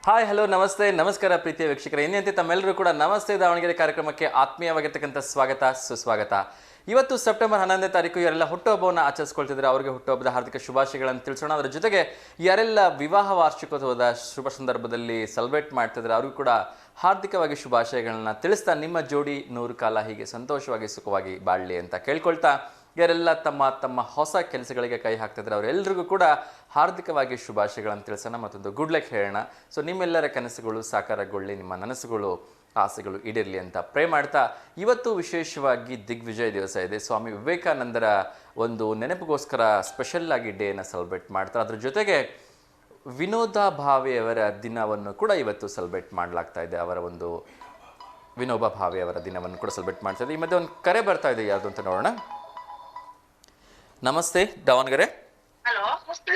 Hi hello ನಮಸ್ತೆ ನಮಸ್ಕಾರ ಪ್ರೀತಿಯ ವೀಕ್ಷಕರೇ ಇನ್ನಂತೆ ತಮ್ಮೆಲ್ಲರೂ ಕೂಡ ನಮಸ್ತೆ ದಾವಣಗೆರೆ ಕಾರ್ಯಕ್ರಮಕ್ಕೆ ಆತ್ಮೀಯವಾಗಿರ್ತಕ್ಕಂಥ ಸ್ವಾಗತ ಸುಸ್ವಾಗತ. ಇವತ್ತು ಸೆಪ್ಟೆಂಬರ್ 11ನೇ ತಾರೀಕು ಯಾರೆಲ್ಲ ಹುಟ್ಟುಹಬ್ಬವನ್ನು ಆಚರಿಸ್ಕೊಳ್ತಿದ್ದಾರೆ ಅವರಿಗೆ ಹುಟ್ಟುಹಬ್ಬದ ಹಾರ್ದಿಕ ಶುಭಾಶಯಗಳನ್ನು ತಿಳಿಸೋಣ. ಅದರ ಜೊತೆಗೆ ಯಾರೆಲ್ಲ ವಿವಾಹ ವಾರ್ಷಿಕೋತ್ಸವದ ಶುಭ ಸಂದರ್ಭದಲ್ಲಿ ಸೆಲೆಬ್ರೇಟ್ ಮಾಡ್ತಿದ್ದಾರೆ ಅವ್ರಿಗೂ ಕೂಡ ಹಾರ್ದಿಕವಾಗಿ ಶುಭಾಶಯಗಳನ್ನ ತಿಳಿಸ್ತಾ ನಿಮ್ಮ ಜೋಡಿ 100 ಕಾಲ ಹೀಗೆ ಸಂತೋಷವಾಗಿ ಸುಖವಾಗಿ ಬಾಳಲಿ ಅಂತ ಕೇಳ್ಕೊಳ್ತಾ, ಯಾರೆಲ್ಲ ತಮ್ಮ ತಮ್ಮ ಹೊಸ ಕೆಲಸಗಳಿಗೆ ಕೈ ಹಾಕ್ತಿದ್ರೆ ಅವರೆಲ್ಲರಿಗೂ ಕೂಡ ಹಾರ್ದಿಕವಾಗಿ ಶುಭಾಶಯಗಳನ್ನು ತಿಳಿಸೋಣ, ಮತ್ತೊಂದು ಗುಡ್ ಲಕ್ ಹೇಳೋಣ. ಸೊ ನಿಮ್ಮೆಲ್ಲರ ಕನಸುಗಳು ಸಾಕಾರಗೊಳ್ಳಿ, ನಿಮ್ಮ ನನಸುಗಳು ಆಸೆಗಳು ಈಡೇರಲಿ ಅಂತ ಪ್ರೇ ಮಾಡ್ತಾ, ಇವತ್ತು ವಿಶೇಷವಾಗಿ ದಿಗ್ವಿಜಯ ದಿವಸ ಇದೆ. ಸ್ವಾಮಿ ವಿವೇಕಾನಂದರ ಒಂದು ನೆನಪಿಗೋಸ್ಕರ ಸ್ಪೆಷಲ್ ಆಗಿ ಡೇನ ಸೆಲೆಬ್ರೇಟ್ ಮಾಡ್ತಾರೆ. ಅದ್ರ ಜೊತೆಗೆ ವಿನೋದ ಭಾವೆಯವರ ದಿನವನ್ನು ಕೂಡ ಇವತ್ತು ಸೆಲೆಬ್ರೇಟ್ ಮಾಡಲಾಗ್ತಾ ಇದೆ. ಅವರ ಒಂದು ವಿನೋಬಾ ಭಾವೆ ಅವರ ದಿನವನ್ನು ಕೂಡ ಸೆಲೆಬ್ರೇಟ್ ಮಾಡ್ತಾ ಇದೆ. ಈ ಮಧ್ಯೆ ಒಂದು ಕರೆ ಬರ್ತಾ ಇದೆ, ಯಾವುದು ಅಂತ ನೋಡೋಣ. ನಮಸ್ತೆ ದಾವಣಗೆರೆ. ಹಲೋ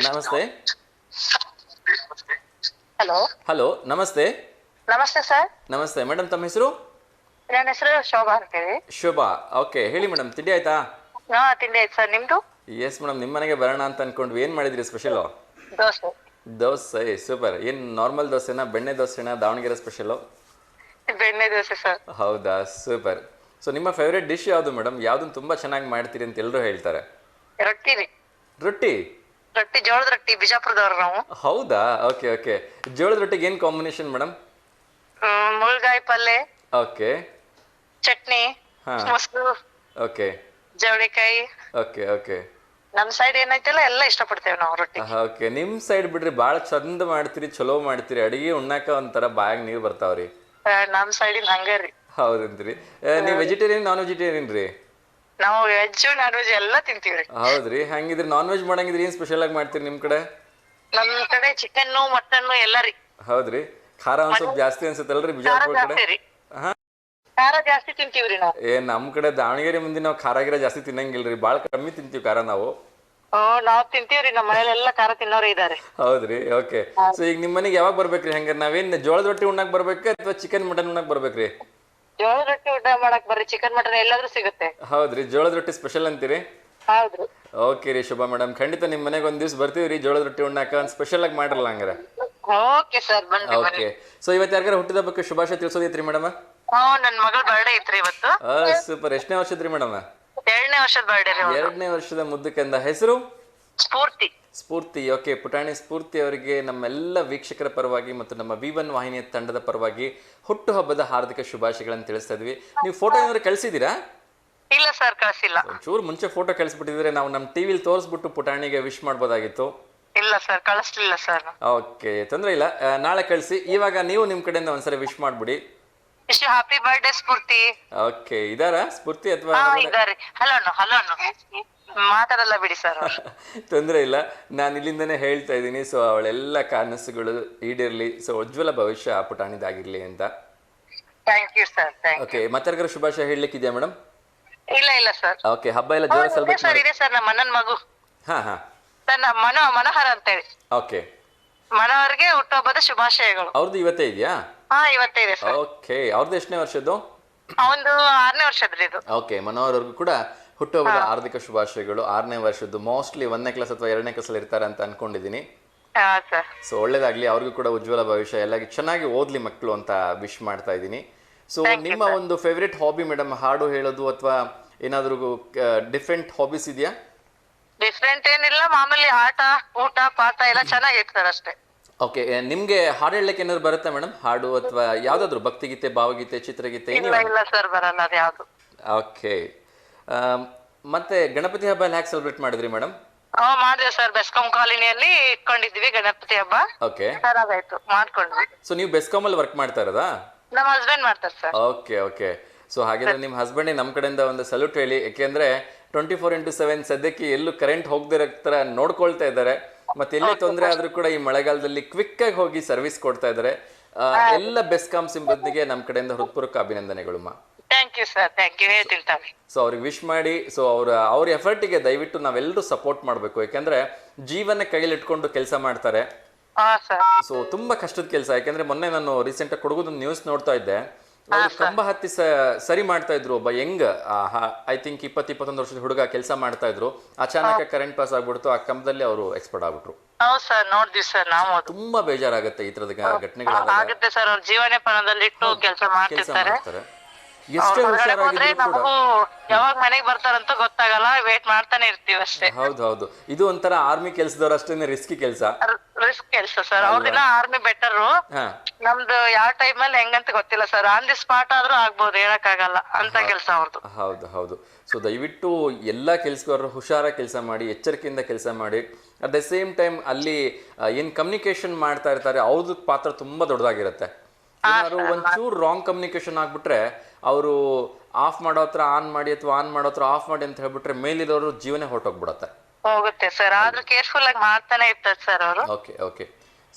ನಮಸ್ತೆ. ಹಲೋ ಹಲೋ ನಮಸ್ತೆ. ನಮಸ್ತೆ ಸರ್. ನಮಸ್ತೆ ಮೇಡಮ್, ತಮ್ಮ ಹೆಸರು? ನನ್ನ ಹೆಸರು ಶೋಭಾ ಅಂತೇಳಿ. ಶೋಭಾ, ಓಕೆ. ಹೇಳಿ ಮೇಡಮ್, ತಿಂಡಿ ಆಯ್ತಾ? ಹಾ, ತಿಂಡಿ ಆಯ್ತು ಸರ್. ನಿಮ್ದು? ಎಸ್ ಮೇಡಮ್, ನಿಮ್ಮ ಮನೆಗೆ ಬರೋಣ ಅಂತ ಅನ್ಕೊಂಡ್ವಿ. ಏನು ಮಾಡಿದ್ರಿ ಸ್ಪೆಷಲು? ದೋಸೆ. ದೋಸೆ, ಸೂಪರ್. ಏನು ನಾರ್ಮಲ್ ದೋಸೆನಾ, ಬೆಣ್ಣೆ ದೋಸೆನಾ, ದಾವಣಗೆರೆ ಸ್ಪೆಷಲು? ಬೆಣ್ಣೆ ದೋಸೆ ಸರ್. ಹೌದಾ, ಸೂಪರ್. ಸೊ ನಿಮ್ಮ ಫೇವ್ರೇಟ್ ಡಿಶ್ ಯಾವುದು ಮೇಡಮ್? ಯಾವುದನ್ನು ತುಂಬ ಚೆನ್ನಾಗಿ ಮಾಡ್ತೀರಿ ಅಂತ ಎಲ್ಲರೂ ಹೇಳ್ತಾರೆ? ರೊಟ್ಟಿ ರೀ. ರೊಟ್ಟಿ? ರೊಟ್ಟಿ, ಜೋಳದ ರೊಟ್ಟಿ, ಬಿಜಾಪುರದವ್ರು ನಾವು. ಹೌದಾ, ಓಕೆ ಓಕೆ. ಜೋಳದ ರೊಟ್ಟಿಗೆ ಏನು ಕಾಂಬಿನೇಷನ್ ಮೇಡಮ್? ಮುಳ್ಗಾಯಿ ಪಲ್ಯ, ಓಕೆ, ಚಟ್ನಿ, ಹಾ, ಮೊಸರು, ಓಕೆ, ಜವಳಿಕಾಯಿ. Okay okay. ನಮ್ ಸೈಡ್ ಏನೈತಲ್ಲ ಎಲ್ಲ ಇಷ್ಟಪಡ್ತೇವೆ ನಾವು ರೊಟ್ಟಿ. ಓಕೆ, ನಿಮ್ಮ ಸೈಡ್ ಬಿಡ್ರಿ ಭಾಳ ಚಂದ ಮಾಡ್ತೀರಿ, ಚಲೋ ಮಾಡ್ತೀರಿ. ಅಡಿಗೆ ಉಣ್ಣಾಕ ಒಂಥರ ಬಾಯಾಗ ನೀರು ಬರ್ತಾವ್ರಿ. ನಮ್ ಸೈಡಿನ ಹಂಗ ರೀ. ಹೌದಂತ್ರಿ. ನೀವು ವೆಜಿಟೇರಿಯನ್ ನಾನ್ ವೆಜಿಟೇರಿಯನ್ ರೀ? ನಾವು ವೆಜ್ ನಾನ್ ವೆಜ್ ಎಲ್ಲ ತಿಂತೀವ್ರಿ. ಹೌದ್ರಿ. ಹಂಗಿದ್ರೆ ನಾನ್ ವೆಜ್ ಮಾಡಂಗಿದ್ರೆ ಏನ್ ಸ್ಪೆಷಲ್ ಆಗಿ ಮಾಡ್ತೀರಿ ನಿಮ್ ಕಡೆ? ನಮ್ ಕಡೆ ಚಿಕನ್ ಮಟನ್ ಎಲ್ಲ ರೀ. ಹೌದ್ರಿ. ಖಾರ ಒಂದ್ ಸ್ವಲ್ಪ ಜಾಸ್ತಿ ಅನ್ಸುತ್ತಲ್ರಿ ಖಾರ ಬಿಜಾಪುರ ಕಡೆ? ಜಾಸ್ತಿ ರೀ. ಹಾ, ಖಾರ ಜಾಸ್ತಿ ತಿಂತೀವ್ರಿ ನಾವು. ನಮ್ ಕಡೆ ದಾವಣಗೆರೆ ಮುಂದೆ ನಾವು ಖಾರ ಗಿರ ಜಾಸ್ತಿ ತಿನ್ನಂಗಿಲ್ರಿ, ಭಾಳ ಕಮ್ಮಿ ತಿಂತೀವಿ ಖಾರ ನಾವು. ನಾವ್ ತಿಂತೀವ್ರಿ, ನಮ್ಮ ಮನೇಲೆಲ್ಲ ಖಾರ ತಿನ್ನೋರೇ ಇದಾರೆ. ಹೌದ್ರಿ, ಓಕೆ. ಸೊ ಈಗ ನಿಮ್ ಮನೆಗೆ ಯಾವಾಗ ಬರ್ಬೇಕ್ರಿ? ಹಂಗಾರೆ ನಾವೇನ್ ಜೋಳದ ರೊಟ್ಟಿ ಉಣ್ಣಾಕ್ ಬರ್ಬೇಕ ಅಥವಾ ಚಿಕನ್ ಮಟನ್ ಉಣ್ಣಾಕ್ ಬರ್ಬೇಕ್ರಿ? ಜೋಳದ ರೊಟ್ಟಿ ಊಟ ಮಾಡಕ್ ಬರ್ರಿ, ಚಿಕನ್ ಮಟನ್ ಎಲ್ಲಾದ್ರೂ ಸಿಗುತ್ತೆ. ಹೌದ್ರಿ, ಜೋಳದ ರೊಟ್ಟಿ ಸ್ಪೆಷಲ್ ಅಂತೀರಿ? ಹೌದ್ರಿ. ಓಕೆ ರೀ ಶುಭಾ ಮೇಡಮ್, ಖಂಡಿತ ನಿಮ್ ಮನೆಗೆ ಒಂದ್ ದಿವ್ಸ ಬರ್ತೀವಿ ರೀ ಜೋಳದ ರೊಟ್ಟಿ ಉಣ್ಣಾಕ. ಒಂದ್ ಸ್ಪೆಷಲ್ ಆಗಿ ಮಾಡಿರಲ್ಲ ಹಂಗಾರೆ. ಓಕೆ ಸರ್, ಬನ್ನಿ ಬನ್ನಿ. ಓಕೆ. ಸೊ ಇವತ್ತು ಯಾರಿಗಾರ ಹುಟ್ಟಿದ ಬಗ್ಗೆ ಶುಭಾಶಯ ತಿಳಿಸೋದೈತ್ರಿ ಮೇಡಮ್? ನನ್ ಮಗಳ ಬರ್ಡೇ ಐತ್ರಿ ಇವತ್ತು. ಸೂಪರ್. ಎಷ್ಟನೇ ವರ್ಷದ್ರಿ ಮೇಡಮ್? 2ನೇ ವರ್ಷದ ಬರ್ಡೇ ರೀ. 2ನೇ ವರ್ಷದ ಮುದ್ದಕ್ಕಂದ ಹೆಸರು? ಸ್ಫೂರ್ತಿ. ಸ್ಫೂರ್ತಿ, ಓಕೆ. ಪುಟಾಣಿ ಸ್ಫೂರ್ತಿ ಅವರಿಗೆ ನಮ್ಮೆಲ್ಲ ವೀಕ್ಷಕರ ಪರವಾಗಿ ಮತ್ತು ನಮ್ಮ V1 ವಾಹಿನಿಯ ತಂಡದ ಪರವಾಗಿ ಹುಟ್ಟುಹಬ್ಬದ ಹಾರ್ದಿಕ ಶುಭಾಶಯಗಳನ್ನು ತಿಳಿಸ್ತಾ ಇದ್ವಿ. ನೀವು ಫೋಟೋ ಏನಾದ್ರು ಕಳಿಸಿದ್ದೀರಾ? ಇಲ್ಲ ಸರ್, ಕಳ್ಸಿಲ್ಲ. ಒಂಚೂರು ಮುಂಚೆ ಫೋಟೋ ಕಳಿಸ್ಬಿಟ್ಟಿದ್ರೆ ನಾವು ನಮ್ಮ ಟಿವಿಲಿ ತೋರಿಸ್ಬಿಟ್ಟು ಪುಟಾಣಿಗೆ ವಿಶ್ ಮಾಡ್ಬೋದಾಗಿತ್ತು. ಇಲ್ಲ ಸರ್, ಕಳಿಸ್ಲಿಲ್ಲ ಸರ್. ಓಕೆ, ತೊಂದರೆ ಇಲ್ಲ, ನಾಳೆ ಕಳಿಸಿ. ಇವಾಗ ನೀವು ನಿಮ್ಮ ಕಡೆಯಿಂದ ಒಂದ್ಸರಿ ವಿಶ್ ಮಾಡ್ಬಿಡಿ. ಹ್ಯಾಪಿ ಬರ್ಡೇ ಸ್ಫೂರ್ತಿ. ಓಕೆ, ಇದಾರಾ ಸ್ಫೂರ್ತಿ ಅಥವಾ? ಇದಾರೆ. ಹಲೋ ಹಲೋ ಮಾತಾಡಲ್ಲ ಬಿಡಿ ಸರ್. ತೊಂದರೆ ಇಲ್ಲ, ನಾನು ಇಲ್ಲಿಂದನೇ ಹೇಳ್ತಾ ಇದ್ದೀನಿ. ಸೊ ಅವಳೆಲ್ಲ ಕನಸುಗಳು ಈಡೇರ್ಲಿ, ಸೊ ಉಜ್ವಲ ಭವಿಷ್ಯ ಪುಟಾಣಿದಾಗಿರ್ಲಿ ಅಂತ. Thank you sir. ಓಕೆ, ಮತ್ತೆ ಶುಭಾಶಯ ಹೇಳಲಿಕ್ಕಿದೆಯಾ ಮೇಡಮ್? ಇಲ್ಲ ಸರ್. ಓಕೆ, ಹಬ್ಬ ಎಲ್ಲ ಜೋರ ಸೆಲೆಬ್ರೇಟ್ ಮಾಡಿ. ಇದೆ ಸರ್, ನಮ್ಮ ಅಣ್ಣನ ಮಗು. ಹಾ ಹಾ, ನನ್ನ ಮನೋಹರ ಅಂತೇಳಿ. ಓಕೆ. ಮನೋಹರ್ಗೆ ಹುಟ್ಟುಹಬ್ಬದ ಶುಭಾಶಯಗಳು. ಅವ್ರದ್ದು ಇವತ್ತೇ ಇದೆಯಾ? ಇವತ್ತೇ ಇದೆ ಸರ್. ಓಕೆ, ಅವ್ರದ್ದು ಎಷ್ಟನೇ ವರ್ಷದ್ದು? ಒಂದು 6ನೇ ವರ್ಷದ್ರಿ ಇದು. ಓಕೆ, ಮನೋಹರ್ ಅವ್ರಿಗೂ ಕೂಡ ಹುಟ್ಟುಹಬ್ಬದ ಹಾರ್ದಿಕ ಶುಭಾಶಯಗಳು. 6ನೇ ವರ್ಷದ್ದು, ಮೋಸ್ಟ್ಲಿ 1ನೇ ಕ್ಲಾಸ್ ಅಥವಾ 2ನೇ ಕ್ಲಾಸಲ್ಲಿ ಇರ್ತಾರೆ ಅಂತ ಅನ್ಕೊಂಡಿದ್ದೀನಿ. ಸೊ ಒಳ್ಳೇದಾಗ್ಲಿ, ಅವ್ರಿಗೂ ಕೂಡ ಉಜ್ವಲ ಭವಿಷ್ಯ, ಎಲ್ಲ ಚೆನ್ನಾಗಿ ಓದ್ಲಿ ಮಕ್ಕಳು ಅಂತ ವಿಶ್ ಮಾಡ್ತಾ ಇದ್ದೀನಿ. ಸೊ ನಿಮ್ಮ ಒಂದು ಫೇವ್ರೆಟ್ ಹಾಬಿ ಮೇಡಮ್, ಹಾಡು ಹೇಳೋದು ಅಥವಾ ಏನಾದರೂ ಡಿಫ್ರೆಂಟ್ ಹಾಬೀಸ್ ಇದೆಯಾ? ಡಿಫ್ರೆಂಟ್ ಏನಿಲ್ಲ, ಮಾಮೂಲಿ ಆಟ ಊಟ ಪಾಠ ಎಲ್ಲ ಚೆನ್ನಾಗಿರ್ತಾರೆ ಅಷ್ಟೇ. ಓಕೆ, ನಿಮ್ಗೆ ಹಾಡು ಹೇಳಲಿಕ್ಕೆ ಏನಾದ್ರು ಬರುತ್ತಾ ಮೇಡಮ್? ಹಾಡು ಅಥವಾ ಯಾವ್ದಾದ್ರು ಭಕ್ತಿಗೀತೆ, ಭಾವಗೀತೆ, ಚಿತ್ರಗೀತೆ? ಇಲ್ಲ ಸರ್, ಬರಲ್ಲ ಅದು ಯಾವುದು. ಓಕೆ. ಮತ್ತೆ ಗಣಪತಿ ಹಬ್ಬ ಎಲ್ಲ ಹೇಗೆ ಸೆಲೆಬ್ರೇಟ್ ಮಾಡಿದ್ರಿ ಮೇಡಮ್? ಮಾಡಿದ್ವಿ ಸರ್, ಬೆಸ್ಕಾಂ ಕಾಲೋನಿಯಲ್ಲಿ ಇಟ್ಕೊಂಡಿದ್ವಿ ಗಣಪತಿ ಹಬ್ಬ. ಓಕೆ, ಚೆನ್ನಾಗಾಯ್ತು, ಮಾಡ್ಕೊಂಡ್ವಿ. ಸೊ ನೀವು ಬೆಸ್ಕಾಂ ಅಲ್ಲಿ ವರ್ಕ್ ಮಾಡ್ತಾ ಇರೋದಾ? ನಮ್ಮ ಹಸ್ಬೆಂಡ್ ಮಾಡ್ತಾರೆ ಸರ್. Okay okay. ಸೊ ಹಾಗಿದ್ರೆ ನಿಮ್ಮ ಹಸ್ಬೆಂಡ್ ನಮ್ಮ ಕಡೆಯಿಂದ ಒಂದು ಸಲ್ಯೂಟ್ ಹೇಳಿ. ಯಾಕೆಂದ್ರೆ 24x7 ಸದ್ಯಕ್ಕೆ ಎಲ್ಲೂ ಕರೆಂಟ್ ಹೋಗದಿರೋ ತರ ನೋಡ್ಕೊಳ್ತಾ ಇದ್ದಾರೆ. ಮತ್ತೆ ಎಲ್ಲೇ ತೊಂದರೆ ಆದ್ರೂ ಕೂಡ ಈ ಮಳೆಗಾಲದಲ್ಲಿ ಕ್ವಿಕ್ ಆಗಿ ಹೋಗಿ ಸರ್ವಿಸ್ ಕೊಡ್ತಾ ಇದ್ದಾರೆ. ಎಲ್ಲ ಬೆಸ್ಕಾಂ ಸಿಬ್ಬಂದಿಗೆ ನಮ್ಮ ಕಡೆಯಿಂದ ಹೃತ್ಪೂರ್ವಕ ಅಭಿನಂದನೆಗಳು. Thank you sir, thank you, ಹೇಳ್ತಿರ್ತಾರೆ. ಸೊ ಅವ್ರಿಗೆ ವಿಶ್ ಮಾಡಿ. ಸೊ ಅವ್ರ ಎಫರ್ಟಿಗೆ ದಯವಿಟ್ಟು ನಾವೆಲ್ಲರೂ ಸಪೋರ್ಟ್ ಮಾಡಬೇಕು. ಯಾಕಂದ್ರೆ ಜೀವನ ಕೈಲಿಟ್ಕೊಂಡು ಕೆಲಸ ಮಾಡ್ತಾರೆ. ಸೊ ತುಂಬಾ ಕಷ್ಟದ ಕೆಲಸ. ಯಾಕಂದ್ರೆ ಮೊನ್ನೆ ನಾನು ರೀಸೆಂಟಾಗಿ ಕೊಡಗುದೊಂದು ನ್ಯೂಸ್ ನೋಡ್ತಾ ಇದ್ದೆ. ಅವರು ಕಂಬ ಹತ್ತಿ ಸರಿ ಮಾಡ್ತಾ ಇದ್ರು. ಒಬ್ಬ ಯಂಗ್ ಐ ಥಿಂಕ್ 20-21 ವರ್ಷದ ಹುಡುಗ ಕೆಲಸ ಮಾಡ್ತಾ ಇದ್ರು. ಅಚಾನಕ ಕರೆಂಟ್ ಪಾಸ್ ಆಗ್ಬಿಡ್ತು, ಆ ಕಂಬದಲ್ಲಿ ಅವರು ಎಕ್ಸ್ಪರ್ಟ್ ಆಗ್ಬಿಟ್ರು. ಹೌದು ಸರ್, ನೋಡ್ದಿ ಸರ್ ನಾವು. ತುಂಬಾ ಬೇಜಾರಾಗುತ್ತೆ ಈ ತರದ ಘಟನೆಗಳಾದಾಗ. ಆಗುತ್ತೆ ಸರ್, ಅವ್ರ ಜೀವನ ಪಣದಲ್ಲಿಟ್ಟು ಕೆಲಸ ಮಾಡ್ತಿರ್ತಾರೆ. ಎಷ್ಟೇ ಹುಷಾರಾಗಿದ್ರು ನಾವು ಯಾವಾಗ ಮನೆಗೆ ಬರ್ತಾರಂತ ಗೊತ್ತಾಗಲ್ಲ, ವೇಟ್ ಮಾಡ್ತಾನೆ ಇರ್ತೀವಿ ಅಷ್ಟೇ. ಹೌದು ಇದು ಒಂಥರ ಆರ್ಮಿ ಕೆಲಸದವ್ರ ಅಷ್ಟೇನೆ ರಿಸ್ಕಿ ಕೆಲಸ. ರಿಸ್ಕ್ ಕೆಲಸ ಸರ್. ಅವ್ರದಿನ ಆರ್ಮಿ ಬೆಟರ್, ನಮ್ದು ಯಾವ ಟೈಮ್ ಅಲ್ಲಿ ಹೆಂಗಂತ ಗೊತ್ತಿಲ್ಲ ಸರ್. ಆನ್ ದಿ ಸ್ಪಾಟ್ ಆದ್ರೂ ಆಗ್ಬೋದು, ಹೇಳಕ್ ಆಗಲ್ಲ ಅಂತ ಕೆಲಸ ಅವ್ರದ್ದು. ಹೌದು. ಸೊ ದಯವಿಟ್ಟು ಎಲ್ಲಾ ಕೆಲಸಗಾರರು ಹುಷಾರಾಗಿ ಕೆಲಸ ಮಾಡಿ, ಎಚ್ಚರಿಕೆಯಿಂದ ಕೆಲಸ ಮಾಡಿ. ಅಟ್ ದ ಸೇಮ್ ಟೈಮ್ ಅಲ್ಲಿ ಏನ್ ಕಮ್ಯುನಿಕೇಶನ್ ಮಾಡ್ತಾ ಇರ್ತಾರೆ ಅವ್ರದ್ದು ಪಾತ್ರ ತುಂಬಾ ದೊಡ್ಡದಾಗಿರುತ್ತೆ. ಏನಾದ್ರು ಒಂಚೂರು ರಾಂಗ್ ಕಮ್ಯುನಿಕೇಶನ್ ಆಗ್ಬಿಟ್ರೆ ಅವರು ಆಫ್ ಮಾಡೋ ಹತ್ರ ಆನ್ ಮಾಡಿ ಅಥವಾ ಆನ್ ಮಾಡೋ ಹತ್ರ ಆಫ್ ಮಾಡಿ ಅಂತ ಹೇಳ್ಬಿಟ್ರೆ ಮೇಲಿದವರು ಜೀವನ ಹೊರಟೋಗ್ಬಿಡತ್ತೆ. ಹೋಗುತ್ತೆ ಸರ್, ಆದ್ರೂ ಕೇರ್ಫುಲ್ ಆಗಿ ಮಾಡ್ತಾನೆ ಇರ್ತಾರೆ ಸರ್ ಅವರು. ಓಕೆ.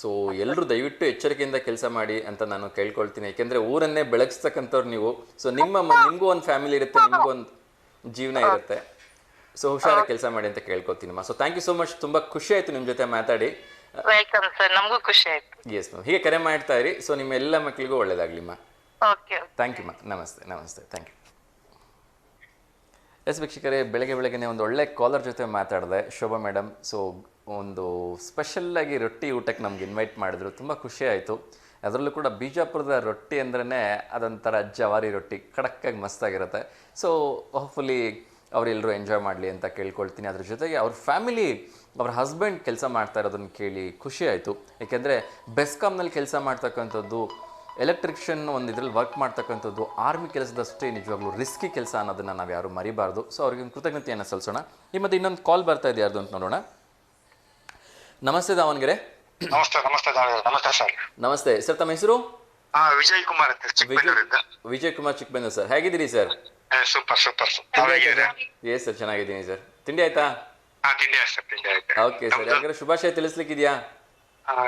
ಸೊ ಎಲ್ಲರೂ ದಯವಿಟ್ಟು ಎಚ್ಚರಿಕೆಯಿಂದ ಕೆಲಸ ಮಾಡಿ ಅಂತ ನಾನು ಕೇಳ್ಕೊಳ್ತೀನಿ. ಯಾಕೆಂದ್ರೆ ಊರನ್ನೇ ಬೆಳಗಿಸ್ತಕ್ಕಂಥವ್ರು ನೀವು. ಸೊ ನಿಮ್ಗೂ ಒಂದು ಫ್ಯಾಮಿಲಿ ಇರುತ್ತೆ, ನಿಮ್ಗೂ ಒಂದು ಜೀವನ ಇರುತ್ತೆ. ಸೊ ಹುಷಾರಾಗಿ ಕೆಲಸ ಮಾಡಿ ಅಂತ ಕೇಳ್ಕೊತೀನಮ್ಮ. So thank you so much. ತುಂಬಾ ಖುಷಿ ಆಯ್ತು ನಿಮ್ ಜೊತೆ ಮಾತಾಡಿ. ವೆಲ್ಕಮ್ ಸರ್, ನಮಗೂ ಖುಷಿ ಆಯ್ತು. ಎಸ್ ಮ್ಯಾಮ್, ಹೀಗೆ ಕರೆ ಮಾಡ್ತಾ ಇರಿ. ಸೊ ನಿಮ್ಮ ಎಲ್ಲ ಮಕ್ಕಳಿಗೂ ಒಳ್ಳೇದಾಗ್ಲಿಮ್ಮ. Okay, thank you ma'am. ನಮಸ್ತೆ. Thank you. ಎಸ್ ವೀಕ್ಷಕರೇ, ಬೆಳಗ್ಗೆನೇ ಒಂದು ಒಳ್ಳೆ ಕಾಲರ್ ಜೊತೆ ಮಾತಾಡಿದೆ, ಶೋಭಾ ಮೇಡಮ್. ಸೊ ಒಂದು ಸ್ಪೆಷಲ್ಲಾಗಿ ರೊಟ್ಟಿ ಊಟಕ್ಕೆ ನಮ್ಗೆ ಇನ್ವೈಟ್ ಮಾಡಿದ್ರು, ತುಂಬ ಖುಷಿ ಆಯಿತು. ಅದರಲ್ಲೂ ಕೂಡ ಬಿಜಾಪುರದ ರೊಟ್ಟಿ ಅಂದ್ರೇ ಅದೊಂಥರ ಜವಾರಿ ರೊಟ್ಟಿ, ಖಡಕ್ಕಾಗಿ ಮಸ್ತಾಗಿರುತ್ತೆ. ಸೊ ಹೋಪ್ಫುಲಿ ಅವರೆಲ್ಲರೂ ಎಂಜಾಯ್ ಮಾಡಲಿ ಅಂತ ಕೇಳ್ಕೊಳ್ತೀನಿ. ಅದ್ರ ಜೊತೆಗೆ ಅವ್ರ ಫ್ಯಾಮಿಲಿ, ಅವ್ರ ಹಸ್ಬೆಂಡ್ ಕೆಲಸ ಮಾಡ್ತಾ ಇರೋದನ್ನು ಕೇಳಿ ಖುಷಿ ಆಯಿತು. ಏಕೆಂದರೆ ಬೆಸ್ಕಾಮ್ನಲ್ಲಿ ಕೆಲಸ ಮಾಡ್ತಕ್ಕಂಥದ್ದು, ಎಲೆಕ್ಟ್ರಿಷಿಯನ್ ಒಂದು ಇದರಲ್ಲಿ ವರ್ಕ್ ಮಾಡ್ತಕ್ಕಂಥದ್ದು ಆರ್ಮಿ ಕೆಲಸದಷ್ಟೇ ನಿಜವಾಗ್ಲೂ ರಿಸ್ಕಿ ಕೆಲಸ ಅನ್ನೋದನ್ನು ನಾವು ಯಾರು ಮರಿಬಾರ್ದು. ಸೊ ಅವ್ರಿಗೆ ಕೃತಜ್ಞತೆಯನ್ನು ಸಲ್ಲಿಸೋಣ. ಈ ಮತ್ತೆ ಇನ್ನೊಂದು ಕಾಲ್ ಬರ್ತಾ ಇದೆ, ಯಾರ್ದು ಅಂತ ನೋಡೋಣ. ನಮಸ್ತೆ ದಾವಣಗೆರೆ. ನಮಸ್ತೆ ಸರ್. ನಮಸ್ತೆ ಸರ್, ತಮ್ಮ ಹೆಸರು? ವಿಜಯ್ ಕುಮಾರ್ ಅಂತ, ಚಿಕ್ಕಬಳ್ಳಾರಿಂದ. ವಿಜಯ್ ಕುಮಾರ್, ಚಿಕ್ಕಬಳ್ಳಾರು. ಸರ್ ಹೇಗಿದ್ದೀರಿ ಸರ್? ಸೂಪರ್. ಎಸ್ ಸರ್, ಚೆನ್ನಾಗಿದ್ದೀನಿ ಸರ್. ತಿಂಡಿ ಆಯ್ತಾ? ತಿಂಡಿ ಆಯ್ತು. ಓಕೆ ಸರ್, ಯಾರಿಗಾರ ಶುಭಾಶಯ ತಿಳಿಸ್ಲಿಕ್ಕಿದೆಯಾ?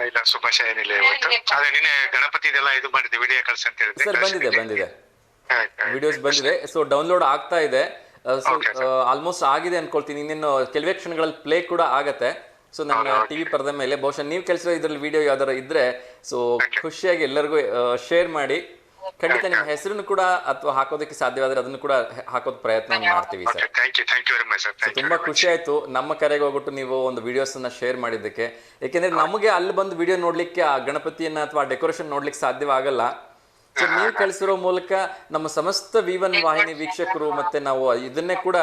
ಇಲ್ಲ, ಶುಭಾಶಯ ಏನಿಲ್ಲ ಇವತ್ತು. ಅದೇ ನಿನ್ನೆ ಗಣಪತಿದೆಲ್ಲ ಇದು ಮಾಡಿದ್ದೆ, ವಿಡಿಯೋ ಕಳ್ಸಿ ಅಂತ ಹೇಳಿದ್ದೆ ಸರ್. ಬಂದಿದೆ ವಿಡಿಯೋಸ್ ಬಂದಿದೆ. ಸೊ ಡೌನ್ಲೋಡ್ ಆಗ್ತಾ ಇದೆ. ಸೊ ಆಲ್ಮೋಸ್ಟ್ ಆಗಿದೆ ಅನ್ಕೊಳ್ತೀನಿ. ಇನ್ನೇನು ಕೆಲವೇ ಕ್ಷಣಗಳಲ್ಲಿ ಪ್ಲೇ ಕೂಡ ಆಗತ್ತೆ. ಸೊ ನನ್ನ ಟಿವಿ ಪರದ ಮೇಲೆ ಬಹುಶಃ ನೀವು ಕಳಿಸಿರೋ ಇದ್ರಲ್ಲಿ ವಿಡಿಯೋ ಯಾವ್ದಾರ ಇದ್ರೆ ಸೊ ಖುಷಿಯಾಗಿ ಎಲ್ಲರಿಗೂ ಶೇರ್ ಮಾಡಿ. ಖಂಡಿತ ನಿಮ್ಮ ಹೆಸರನ್ನು ಕೂಡ ಅಥವಾ ಹಾಕೋದಕ್ಕೆ ಸಾಧ್ಯವಾದ್ರೆ ಅದನ್ನು ಕೂಡ ಹಾಕೋದ್ ಪ್ರಯತ್ನ ಮಾಡ್ತೀವಿ ಸರ್. ತುಂಬಾ ಖುಷಿ ಆಯ್ತು ನಮ್ಮ ಕರೆಗೆ ಹೋಗ್ಬಿಟ್ಟು ನೀವು ಒಂದು ವಿಡಿಯೋಸ್ ಅನ್ನ ಶೇರ್ ಮಾಡಿದ್ದಕ್ಕೆ. ಯಾಕೆಂದ್ರೆ ನಮಗೆ ಅಲ್ಲಿ ಬಂದು ವಿಡಿಯೋ ನೋಡ್ಲಿಕ್ಕೆ ಆ ಗಣಪತಿಯನ್ನ ಅಥವಾ ಡೆಕೋರೇಷನ್ ನೋಡ್ಲಿಕ್ಕೆ ಸಾಧ್ಯವಾಗಲ್ಲ. ಸೊ ನೀವು ಕಳಿಸಿರೋ ಮೂಲಕ ನಮ್ಮ ಸಮಸ್ತ V1 ವಾಹಿನಿ ವೀಕ್ಷಕರು ಮತ್ತೆ ನಾವು ಇದನ್ನೇ ಕೂಡ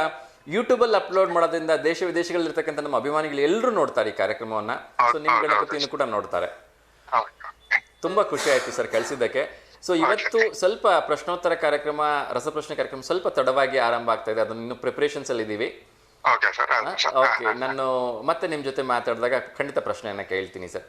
ಯೂಟ್ಯೂಬ್ ಅಲ್ಲಿ ಅಪ್ಲೋಡ್ ಮಾಡೋದ್ರಿಂದ ದೇಶ ವಿದೇಶಗಳಲ್ಲಿರ್ತಕ್ಕಂಥ ನಮ್ಮ ಅಭಿಮಾನಿಗಳು ಎಲ್ಲರೂ ನೋಡ್ತಾರೆ ಈ ಕಾರ್ಯಕ್ರಮವನ್ನ. ಸೊ ನಿಮ್ಮ ಗಣಪತಿಯನ್ನು ಕೂಡ ನೋಡ್ತಾರೆ. ತುಂಬಾ ಖುಷಿ ಆಯ್ತು ಸರ್ ಕಳಿಸಿದ್ದಕ್ಕೆ. ಸೊ ಇವತ್ತು ಸ್ವಲ್ಪ ಪ್ರಶ್ನೋತ್ತರ ಕಾರ್ಯಕ್ರಮ, ರಸಪ್ರಶ್ನೆ ಕಾರ್ಯಕ್ರಮ ಸ್ವಲ್ಪ ತಡವಾಗಿ ಆರಂಭ ಆಗ್ತಾ ಇದೆ. ಅದನ್ನ ಇನ್ನು ಪ್ರಿಪರೇಷನ್ಸ್ ಅಲ್ಲಿ ಇದೀವಿ. ಓಕೆ, ನಾನು ಮತ್ತೆ ನಿಮ್ ಜೊತೆ ಮಾತಾಡಿದಾಗ ಖಂಡಿತ ಪ್ರಶ್ನೆಯನ್ನ ಕೇಳ್ತೀನಿ sir.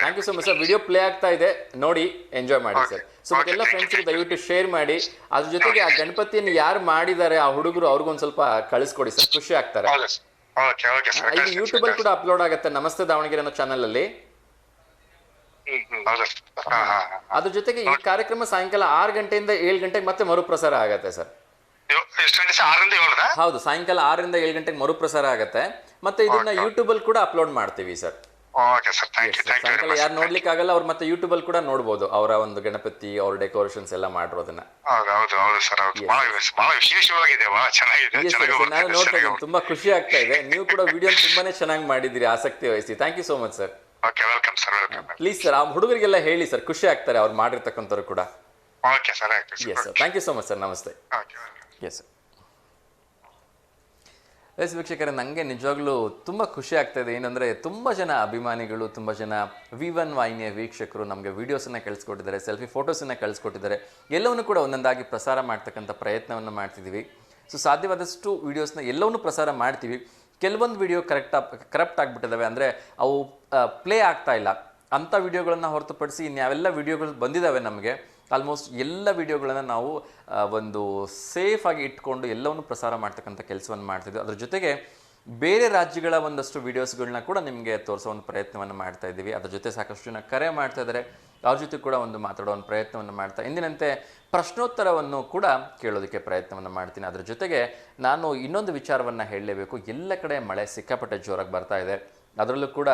Thank you so much sir. Video play ಆಗ್ತಾ ಇದೆ, ನೋಡಿ ಎಂಜಾಯ್ ಮಾಡಿ ಸರ್. ಸೊ ಎಲ್ಲ ಫ್ರೆಂಡ್ಸ್ಗೆ ದಯವಿಟ್ಟು ಶೇರ್ ಮಾಡಿ. ಅದ್ರ ಜೊತೆಗೆ ಆ ಗಣಪತಿಯನ್ನು ಯಾರು ಮಾಡಿದ್ದಾರೆ ಆ ಹುಡುಗರು ಅವ್ರಿಗೊಂದು ಸ್ವಲ್ಪ ಕಳಿಸ್ಕೊಡಿ ಸರ್, ಖುಷಿ ಆಗ್ತಾರೆ. ಇದು ಯೂಟ್ಯೂಬ್ ಅಲ್ಲಿ ಕೂಡ ಅಪ್ಲೋಡ್ ಆಗುತ್ತೆ, ನಮಸ್ತೆ ದಾವಣಗೆರೆ ಅನ್ನೋ ಚಾನಲ್ ಅಲ್ಲಿ. ಅದ್ರ ಜೊತೆಗೆ ಈ ಕಾರ್ಯಕ್ರಮ ಸಾಯಂಕಾಲ 6 ಗಂಟೆಯಿಂದ 7 ಗಂಟೆಗೆ ಮತ್ತೆ ಮರುಪ್ರಸಾರ ಆಗತ್ತೆ ಸರ್. ಹೌದು, ಸಾಯಂಕಾಲ 6ರಿಂದ 7 ಗಂಟೆಗೆ ಮರುಪ್ರಸಾರ ಆಗತ್ತೆ. ಮತ್ತೆ ಇದನ್ನ ಯೂಟ್ಯೂಬ್ ಅಲ್ಲಿ ಕೂಡ ಅಪ್ಲೋಡ್ ಮಾಡ್ತೀವಿ ಸರ್. ಸಾಯಂಕಾಲ ಯಾರು ನೋಡ್ಲಿಕ್ಕೆ ಆಗಲ್ಲ ಅವ್ರು ಮತ್ತೆ ಯೂಟ್ಯೂಬ್ ಅಲ್ಲಿ ಕೂಡ ನೋಡ್ಬೋದು ಅವರ ಒಂದು ಗಣಪತಿ, ಅವ್ರ ಡೆಕೋರೇಷನ್ಸ್ ಎಲ್ಲ ಮಾಡಿರೋದನ್ನ. ನಾನು ನೋಡ್ತಾ ಇದ್ದೀನಿ, ತುಂಬಾ ಖುಷಿ ಆಗ್ತಾ ಇದೆ. ನೀವು ಕೂಡ ವಿಡಿಯೋ ತುಂಬಾನೇ ಚೆನ್ನಾಗಿ ಮಾಡಿದಿರಿ, ಆಸಕ್ತಿ ವಹಿಸಿ. Thank you so much sir. Please sir, ಆ ಹುಡುಗರಿಗೆಲ್ಲ ಹೇಳಿ ಸರ್, ಖುಷಿ ಆಗ್ತಾರೆ ಅವ್ರು ಮಾಡಿರ್ತಕ್ಕಂಥವ್ರು ಕೂಡ. Yes sir, thank you so much sir. ನಮಸ್ತೆ. Yes sir. ಎಸ್ ವೀಕ್ಷಕರೇ, ನನಗೆ ನಿಜವಾಗ್ಲೂ ತುಂಬ ಖುಷಿ ಆಗ್ತಾಯಿದೆ. ಏನಂದರೆ ತುಂಬ ಜನ ಅಭಿಮಾನಿಗಳು, ತುಂಬ ಜನ V1 ವಾಹಿನಿಯ ವೀಕ್ಷಕರು ನಮಗೆ ವೀಡಿಯೋಸನ್ನು ಕಳಿಸ್ಕೊಟ್ಟಿದ್ದಾರೆ, ಸೆಲ್ಫಿ ಫೋಟೋಸನ್ನು ಕಳಿಸ್ಕೊಟ್ಟಿದ್ದಾರೆ. ಎಲ್ಲವನ್ನೂ ಕೂಡ ಒಂದೊಂದಾಗಿ ಪ್ರಸಾರ ಮಾಡ್ತಕ್ಕಂಥ ಪ್ರಯತ್ನವನ್ನು ಮಾಡ್ತಿದ್ದೀವಿ. ಸೊ ಸಾಧ್ಯವಾದಷ್ಟು ವೀಡಿಯೋಸ್ನ ಎಲ್ಲವನ್ನೂ ಪ್ರಸಾರ ಮಾಡ್ತೀವಿ. ಕೆಲವೊಂದು ವಿಡಿಯೋ ಕರಪ್ಟ್ ಆಗಿಬಿಟ್ಟಿದ್ದಾವೆ, ಅಂದರೆ ಅವು ಪ್ಲೇ ಆಗ್ತಾ ಇಲ್ಲ. ಅಂಥ ವಿಡಿಯೋಗಳನ್ನು ಹೊರತುಪಡಿಸಿ ಇನ್ಯಾವೆಲ್ಲ ವಿಡಿಯೋಗಳು ಬಂದಿದ್ದಾವೆ ನಮಗೆ, ಆಲ್ಮೋಸ್ಟ್ ಎಲ್ಲ ವಿಡಿಯೋಗಳನ್ನು ನಾವು ಒಂದು ಸೇಫಾಗಿ ಇಟ್ಕೊಂಡು ಎಲ್ಲವನ್ನು ಪ್ರಸಾರ ಮಾಡ್ತಕ್ಕಂಥ ಕೆಲಸವನ್ನು ಮಾಡ್ತಿದ್ವಿ. ಅದ್ರ ಜೊತೆಗೆ ಬೇರೆ ರಾಜ್ಯಗಳ ಒಂದಷ್ಟು ವೀಡಿಯೋಸ್ಗಳನ್ನ ಕೂಡ ನಿಮಗೆ ತೋರಿಸೋ ಒಂದು ಪ್ರಯತ್ನವನ್ನು ಮಾಡ್ತಾ ಇದ್ದೀವಿ. ಅದ್ರ ಜೊತೆ ಸಾಕಷ್ಟು ಜನ ಕರೆ ಮಾಡ್ತಾ ಇದ್ದಾರೆ, ಅವ್ರ ಜೊತೆ ಕೂಡ ಒಂದು ಮಾತಾಡೋ ಒಂದು ಪ್ರಯತ್ನವನ್ನು ಮಾಡ್ತಾ, ಎಂದಿನಂತೆ ಪ್ರಶ್ನೋತ್ತರವನ್ನು ಕೂಡ ಕೇಳೋದಕ್ಕೆ ಪ್ರಯತ್ನವನ್ನು ಮಾಡ್ತೀನಿ. ಅದ್ರ ಜೊತೆಗೆ ನಾನು ಇನ್ನೊಂದು ವಿಚಾರವನ್ನು ಹೇಳಲೇಬೇಕು. ಎಲ್ಲ ಕಡೆ ಮಳೆ ಸಿಕ್ಕಾಪಟ್ಟೆ ಜೋರಾಗಿ ಬರ್ತಾ ಇದೆ. ಅದರಲ್ಲೂ ಕೂಡ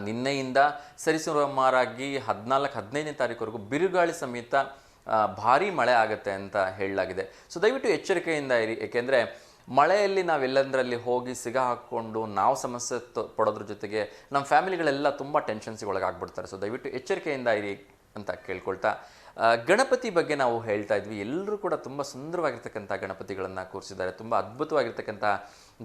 ನಿನ್ನೆಯಿಂದ ಸರಿಸುಮಾರಾಗಿ 14-15ನೇ ತಾರೀಕುವರೆಗೂ ಬಿರುಗಾಳಿ ಸಮೇತ ಭಾರೀ ಮಳೆ ಆಗುತ್ತೆ ಅಂತ ಹೇಳಲಾಗಿದೆ. ಸೊ ದಯವಿಟ್ಟು ಎಚ್ಚರಿಕೆಯಿಂದ ಇರಿ, ಏಕೆಂದರೆ ಮಳೆಯಲ್ಲಿ ನಾವೆಲ್ಲಂದರಲ್ಲಿ ಹೋಗಿ ಸಿಗ ಹಾಕ್ಕೊಂಡು ನಾವು ಸಮಸ್ಯೆ ಪಡೋದ್ರ ಜೊತೆಗೆ ನಮ್ಮ ಫ್ಯಾಮಿಲಿಗಳೆಲ್ಲ ತುಂಬ ಟೆನ್ಷನ್ಸ್ಗೆ ಒಳಗಾಗ್ಬಿಡ್ತಾರೆ. ಸೊ ದಯವಿಟ್ಟು ಎಚ್ಚರಿಕೆಯಿಂದ ಇರಿ ಅಂತ ಕೇಳ್ಕೊಳ್ತಾ, ಗಣಪತಿ ಬಗ್ಗೆ ನಾವು ಹೇಳ್ತಾ ಇದ್ವಿ. ಎಲ್ಲರೂ ಕೂಡ ತುಂಬ ಸುಂದರವಾಗಿರ್ತಕ್ಕಂಥ ಗಣಪತಿಗಳನ್ನು ಕೂರಿಸಿದ್ದಾರೆ, ತುಂಬ ಅದ್ಭುತವಾಗಿರ್ತಕ್ಕಂಥ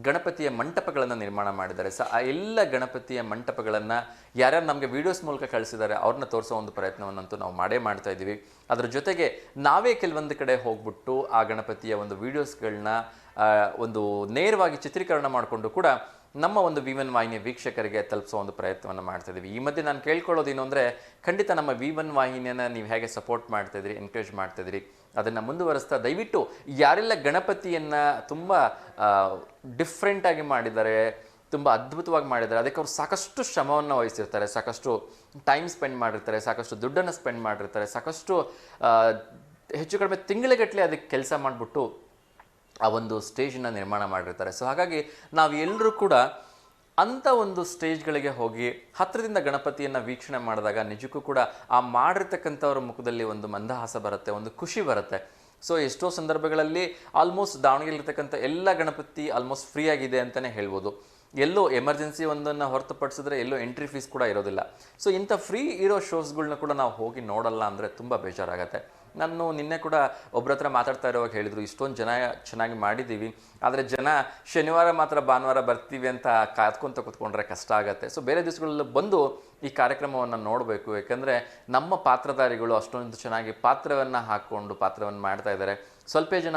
ಗಣಪತಿಯ ಮಂಟಪಗಳನ್ನು ನಿರ್ಮಾಣ ಮಾಡಿದ್ದಾರೆ. ಆ ಎಲ್ಲ ಗಣಪತಿಯ ಮಂಟಪಗಳನ್ನು ಯಾರ್ಯಾರು ನಮಗೆ ವೀಡಿಯೋಸ್ ಮೂಲಕ ಕಳಿಸಿದ್ದಾರೆ ಅವ್ರನ್ನ ತೋರಿಸೋ ಒಂದು ಪ್ರಯತ್ನವನ್ನಂತೂ ನಾವು ಮಾಡ್ತಾ ಇದ್ದೀವಿ. ಅದ್ರ ಜೊತೆಗೆ ನಾವೇ ಕೆಲವೊಂದು ಕಡೆ ಹೋಗ್ಬಿಟ್ಟು ಆ ಗಣಪತಿಯ ಒಂದು ವೀಡಿಯೋಸ್ಗಳನ್ನ ಒಂದು ನೇರವಾಗಿ ಚಿತ್ರೀಕರಣ ಮಾಡಿಕೊಂಡು ಕೂಡ ನಮ್ಮ ಒಂದು V1 ವಾಹಿನಿಯ ವೀಕ್ಷಕರಿಗೆ ತಲುಪಿಸೋ ಒಂದು ಪ್ರಯತ್ನವನ್ನು ಮಾಡ್ತಾಯಿದ್ದೀವಿ. ಈ ಮಧ್ಯೆ ನಾನು ಕೇಳ್ಕೊಳ್ಳೋದೇನು ಅಂದರೆ, ಖಂಡಿತ ನಮ್ಮ V1 ವಾಹಿನಿಯನ್ನು ನೀವು ಹೇಗೆ ಸಪೋರ್ಟ್ ಮಾಡ್ತಾಯಿದ್ರಿ, ಎನ್ಕರೇಜ್ ಮಾಡ್ತಾಯಿದ್ರಿ, ಅದನ್ನು ಮುಂದುವರಿಸ್ತಾ ದಯವಿಟ್ಟು ಯಾರೆಲ್ಲ ಗಣಪತಿಯನ್ನು ತುಂಬ ಡಿಫ್ರೆಂಟಾಗಿ ಮಾಡಿದ್ದಾರೆ, ತುಂಬ ಅದ್ಭುತವಾಗಿ ಮಾಡಿದ್ದಾರೆ, ಅದಕ್ಕೆ ಅವರು ಸಾಕಷ್ಟು ಶ್ರಮವನ್ನು ವಹಿಸಿರ್ತಾರೆ, ಸಾಕಷ್ಟು ಟೈಮ್ ಸ್ಪೆಂಡ್ ಮಾಡಿರ್ತಾರೆ, ಸಾಕಷ್ಟು ದುಡ್ಡನ್ನು ಸ್ಪೆಂಡ್ ಮಾಡಿರ್ತಾರೆ, ಸಾಕಷ್ಟು ಹೆಚ್ಚು ಕಡಿಮೆ ತಿಂಗಳಿಗಟ್ಟಲೆ ಅದಕ್ಕೆ ಕೆಲಸ ಮಾಡಿಬಿಟ್ಟು ಆ ಒಂದು ಸ್ಟೇಜನ್ನು ನಿರ್ಮಾಣ ಮಾಡಿರ್ತಾರೆ. ಸೊ ಹಾಗಾಗಿ ನಾವು ಎಲ್ಲರೂ ಕೂಡ ಅಂಥ ಒಂದು ಸ್ಟೇಜ್ಗಳಿಗೆ ಹೋಗಿ ಹತ್ತಿರದಿಂದ ಗಣಪತಿಯನ್ನು ವೀಕ್ಷಣೆ ಮಾಡಿದಾಗ ನಿಜಕ್ಕೂ ಕೂಡ ಆ ಮಾಡಿರ್ತಕ್ಕಂಥವ್ರ ಮುಖದಲ್ಲಿ ಒಂದು ಮಂದಹಾಸ ಬರುತ್ತೆ, ಒಂದು ಖುಷಿ ಬರುತ್ತೆ. ಸೊ ಎಷ್ಟೋ ಸಂದರ್ಭಗಳಲ್ಲಿ ಆಲ್ಮೋಸ್ಟ್ ದಾವಣಗೆರೆಲಿರ್ತಕ್ಕಂಥ ಎಲ್ಲ ಗಣಪತಿ ಆಲ್ಮೋಸ್ಟ್ ಫ್ರೀ ಆಗಿದೆ ಅಂತಲೇ ಹೇಳ್ಬೋದು. ಎಲ್ಲೋ ಎಮರ್ಜೆನ್ಸಿ ಒಂದನ್ನು ಹೊರತುಪಡಿಸಿದ್ರೆ ಎಲ್ಲೋ ಎಂಟ್ರಿ ಫೀಸ್ ಕೂಡ ಇರೋದಿಲ್ಲ. ಸೊ ಇಂಥ ಫ್ರೀ ಇರೋ ಶೋಸ್ಗಳನ್ನ ಕೂಡ ನಾವು ಹೋಗಿ ನೋಡಲ್ಲ ಅಂದರೆ ತುಂಬ ಬೇಜಾರಾಗತ್ತೆ. ನಾನು ನಿನ್ನೆ ಕೂಡ ಒಬ್ಬರ ಹತ್ರ ಮಾತಾಡ್ತಾ ಇರೋವಾಗ ಹೇಳಿದರು, ಇಷ್ಟೊಂದು ಜನ ಚೆನ್ನಾಗಿ ಮಾಡಿದ್ದೀವಿ, ಆದರೆ ಜನ ಶನಿವಾರ ಮಾತ್ರ ಭಾನುವಾರ ಬರ್ತೀವಿ ಅಂತ ಕಾದ್ಕೊತ ಕೂತ್ಕೊಂಡ್ರೆ ಕಷ್ಟ ಆಗುತ್ತೆ. ಸೊ ಬೇರೆ ದಿವಸಗಳಲ್ಲಿ ಬಂದು ಈ ಕಾರ್ಯಕ್ರಮವನ್ನು ನೋಡಬೇಕು, ಯಾಕಂದರೆ ನಮ್ಮ ಪಾತ್ರಧಾರಿಗಳು ಅಷ್ಟೊಂದು ಚೆನ್ನಾಗಿ ಪಾತ್ರವನ್ನು ಹಾಕ್ಕೊಂಡು ಪಾತ್ರವನ್ನು ಮಾಡ್ತಾ ಇದ್ದಾರೆ. ಸ್ವಲ್ಪ ಜನ